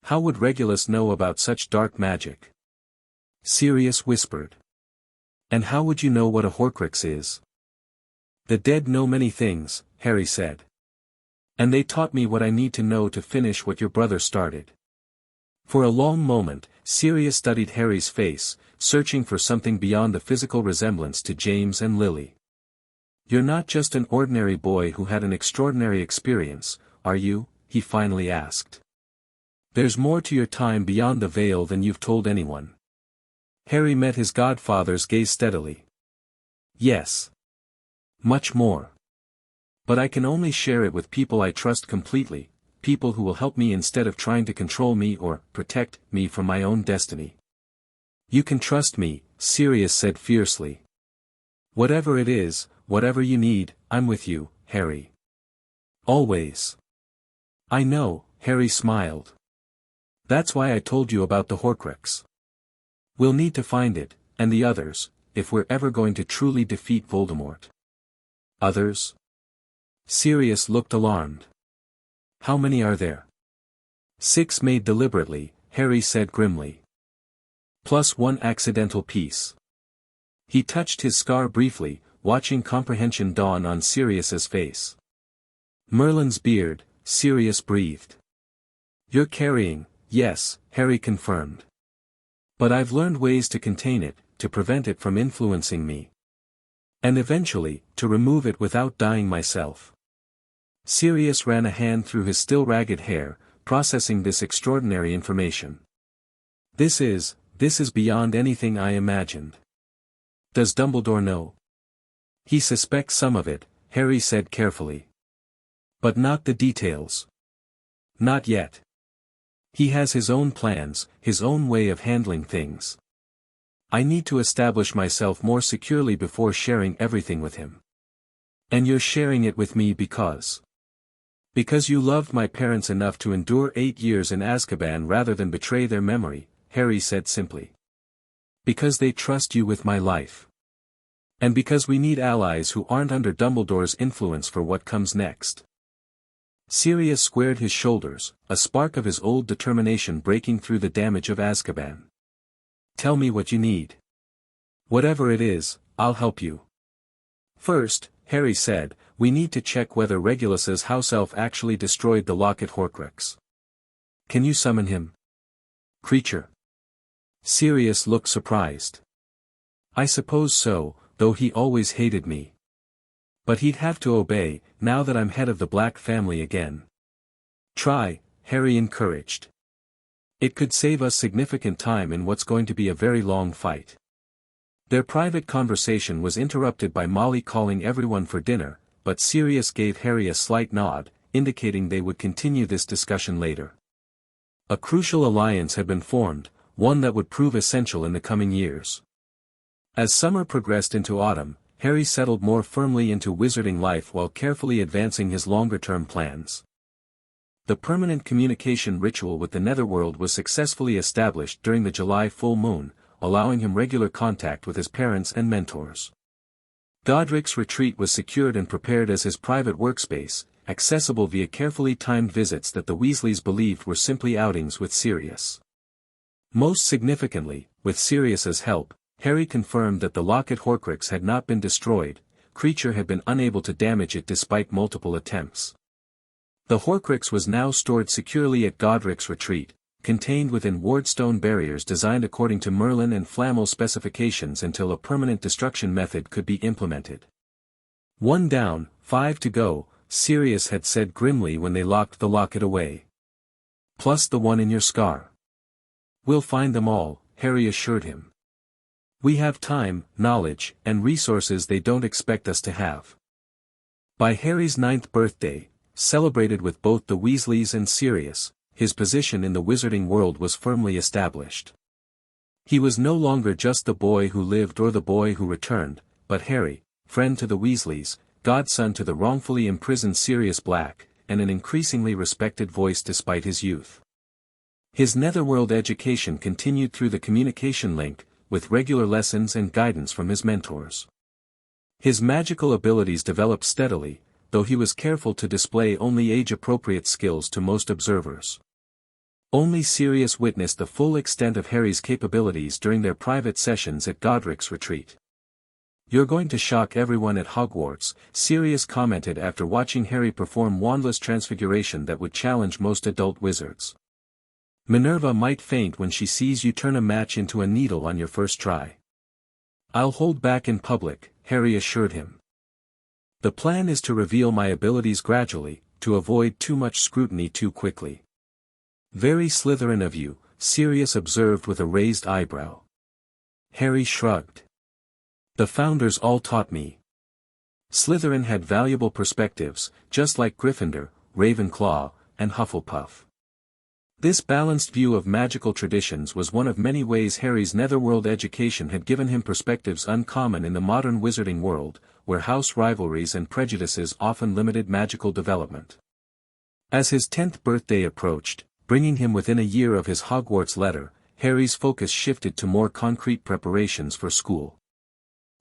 How would Regulus know about such dark magic? Sirius whispered. And how would you know what a Horcrux is? The dead know many things, Harry said. And they taught me what I need to know to finish what your brother started. For a long moment, Sirius studied Harry's face, searching for something beyond the physical resemblance to James and Lily. You're not just an ordinary boy who had an extraordinary experience, are you? He finally asked. There's more to your time beyond the veil than you've told anyone. Harry met his godfather's gaze steadily. Yes. Much more. But I can only share it with people I trust completely, people who will help me instead of trying to control me or protect me from my own destiny. You can trust me, Sirius said fiercely. Whatever it is, whatever you need, I'm with you, Harry. Always. I know, Harry smiled. That's why I told you about the Horcrux. We'll need to find it, and the others, if we're ever going to truly defeat Voldemort. Others? Sirius looked alarmed. How many are there? 6 made deliberately, Harry said grimly. Plus 1 accidental piece. He touched his scar briefly, watching comprehension dawn on Sirius's face. Merlin's beard, Sirius breathed. You're carrying, yes, Harry confirmed. But I've learned ways to contain it, to prevent it from influencing me. And eventually, to remove it without dying myself. Sirius ran a hand through his still ragged hair, processing this extraordinary information. This is beyond anything I imagined. Does Dumbledore know? He suspects some of it, Harry said carefully. But not the details. Not yet. He has his own plans, his own way of handling things. I need to establish myself more securely before sharing everything with him. And you're sharing it with me because you loved my parents enough to endure 8 years in Azkaban rather than betray their memory, Harry said simply. Because they trust you with my life. And because we need allies who aren't under Dumbledore's influence for what comes next. Sirius squared his shoulders, a spark of his old determination breaking through the damage of Azkaban. Tell me what you need. Whatever it is, I'll help you. First, Harry said, we need to check whether Regulus's house elf actually destroyed the locket Horcrux. Can you summon him? Creature. Sirius looked surprised. I suppose so, though he always hated me. But he'd have to obey, now that I'm head of the Black family again. Try, Harry encouraged. It could save us significant time in what's going to be a very long fight. Their private conversation was interrupted by Molly calling everyone for dinner, but Sirius gave Harry a slight nod, indicating they would continue this discussion later. A crucial alliance had been formed, one that would prove essential in the coming years. As summer progressed into autumn, Harry settled more firmly into wizarding life while carefully advancing his longer-term plans. The permanent communication ritual with the Netherworld was successfully established during the July full moon, allowing him regular contact with his parents and mentors. Godric's retreat was secured and prepared as his private workspace, accessible via carefully timed visits that the Weasleys believed were simply outings with Sirius. Most significantly, with Sirius's help, Harry confirmed that the locket Horcrux had not been destroyed, Creature had been unable to damage it despite multiple attempts. The Horcrux was now stored securely at Godric's retreat, contained within wardstone barriers designed according to Merlin and Flammel specifications until a permanent destruction method could be implemented. 1 down, 5 to go, Sirius had said grimly when they locked the locket away. Plus the one in your scar. We'll find them all, Harry assured him. We have time, knowledge, and resources they don't expect us to have. By Harry's 9th birthday, celebrated with both the Weasleys and Sirius, his position in the wizarding world was firmly established. He was no longer just the boy who lived or the boy who returned, but Harry, friend to the Weasleys, godson to the wrongfully imprisoned Sirius Black, and an increasingly respected voice despite his youth. His Netherworld education continued through the communication link, with regular lessons and guidance from his mentors. His magical abilities developed steadily, though he was careful to display only age-appropriate skills to most observers. Only Sirius witnessed the full extent of Harry's capabilities during their private sessions at Godric's retreat. "You're going to shock everyone at Hogwarts," Sirius commented after watching Harry perform wandless transfiguration that would challenge most adult wizards. "Minerva might faint when she sees you turn a match into a needle on your first try." "I'll hold back in public," Harry assured him. "The plan is to reveal my abilities gradually, to avoid too much scrutiny too quickly." "Very Slytherin of you," Sirius observed with a raised eyebrow. Harry shrugged. "The founders all taught me. Slytherin had valuable perspectives, just like Gryffindor, Ravenclaw, and Hufflepuff." This balanced view of magical traditions was one of many ways Harry's Netherworld education had given him perspectives uncommon in the modern wizarding world, where house rivalries and prejudices often limited magical development. As his 10th birthday approached, bringing him within a year of his Hogwarts letter, Harry's focus shifted to more concrete preparations for school.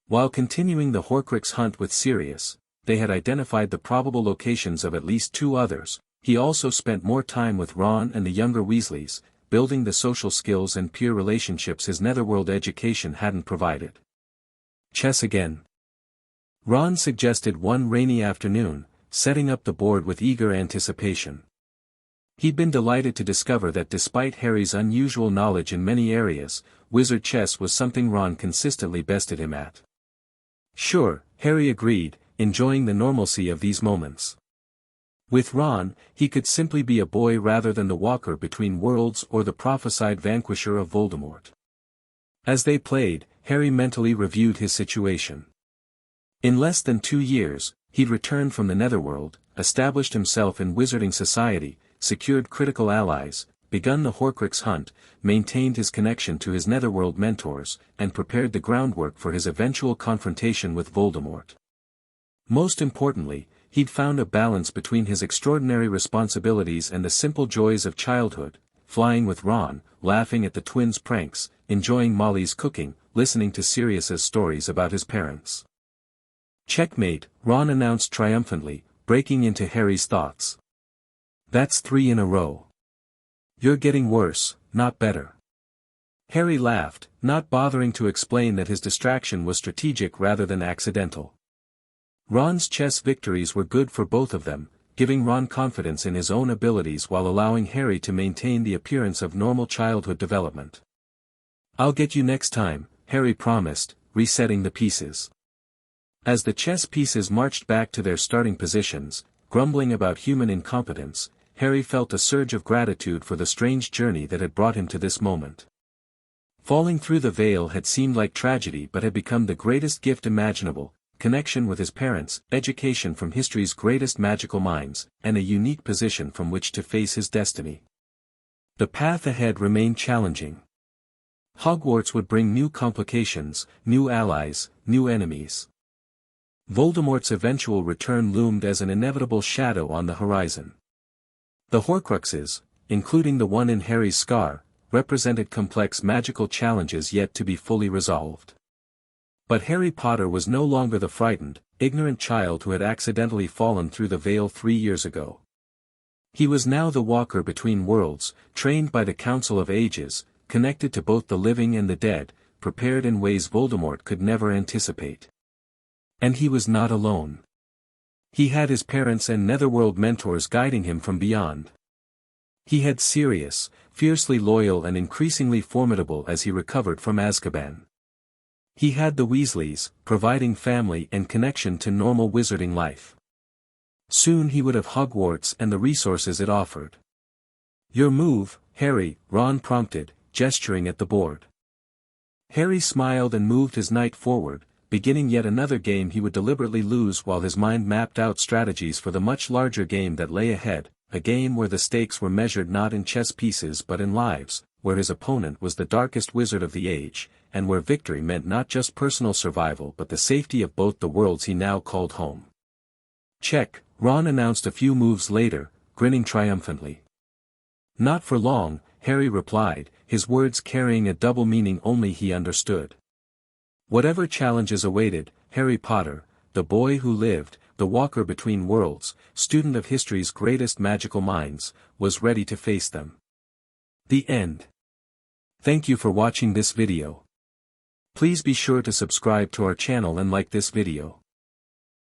While continuing the Horcrux hunt with Sirius, they had identified the probable locations of at least 2 others. He also spent more time with Ron and the younger Weasleys, building the social skills and peer relationships his Netherworld education hadn't provided. "Chess again?" Ron suggested one rainy afternoon, setting up the board with eager anticipation. He'd been delighted to discover that despite Harry's unusual knowledge in many areas, wizard chess was something Ron consistently bested him at. "Sure," Harry agreed, enjoying the normalcy of these moments. With Ron, he could simply be a boy rather than the walker between worlds or the prophesied vanquisher of Voldemort. As they played, Harry mentally reviewed his situation. In less than 2 years, he'd returned from the Netherworld, established himself in wizarding society, secured critical allies, begun the Horcrux hunt, maintained his connection to his Netherworld mentors, and prepared the groundwork for his eventual confrontation with Voldemort. Most importantly, he'd found a balance between his extraordinary responsibilities and the simple joys of childhood, flying with Ron, laughing at the twins' pranks, enjoying Molly's cooking, listening to Sirius's stories about his parents. "Checkmate," Ron announced triumphantly, breaking into Harry's thoughts. "That's 3 in a row. You're getting worse, not better." Harry laughed, not bothering to explain that his distraction was strategic rather than accidental. Ron's chess victories were good for both of them, giving Ron confidence in his own abilities while allowing Harry to maintain the appearance of normal childhood development. "I'll get you next time," Harry promised, resetting the pieces. As the chess pieces marched back to their starting positions, grumbling about human incompetence, Harry felt a surge of gratitude for the strange journey that had brought him to this moment. Falling through the veil had seemed like tragedy but had become the greatest gift imaginable: connection with his parents, education from history's greatest magical minds, and a unique position from which to face his destiny. The path ahead remained challenging. Hogwarts would bring new complications, new allies, new enemies. Voldemort's eventual return loomed as an inevitable shadow on the horizon. The Horcruxes, including the one in Harry's scar, represented complex magical challenges yet to be fully resolved. But Harry Potter was no longer the frightened, ignorant child who had accidentally fallen through the veil 3 years ago. He was now the walker between worlds, trained by the Council of Ages, connected to both the living and the dead, prepared in ways Voldemort could never anticipate. And he was not alone. He had his parents and Netherworld mentors guiding him from beyond. He had Sirius, fiercely loyal and increasingly formidable as he recovered from Azkaban. He had the Weasleys, providing family and connection to normal wizarding life. Soon he would have Hogwarts and the resources it offered. "Your move, Harry," Ron prompted, gesturing at the board. Harry smiled and moved his knight forward, beginning yet another game he would deliberately lose while his mind mapped out strategies for the much larger game that lay ahead, a game where the stakes were measured not in chess pieces but in lives, where his opponent was the darkest wizard of the age, and where victory meant not just personal survival but the safety of both the worlds he now called home. "Check," Ron announced a few moves later, grinning triumphantly. Not for long, Harry replied, his words carrying a double meaning only he understood. Whatever challenges awaited, Harry Potter, the boy who lived, the walker between worlds, student of history's greatest magical minds, was ready to face them. The end. Thank you for watching this video. Please be sure to subscribe to our channel and like this video.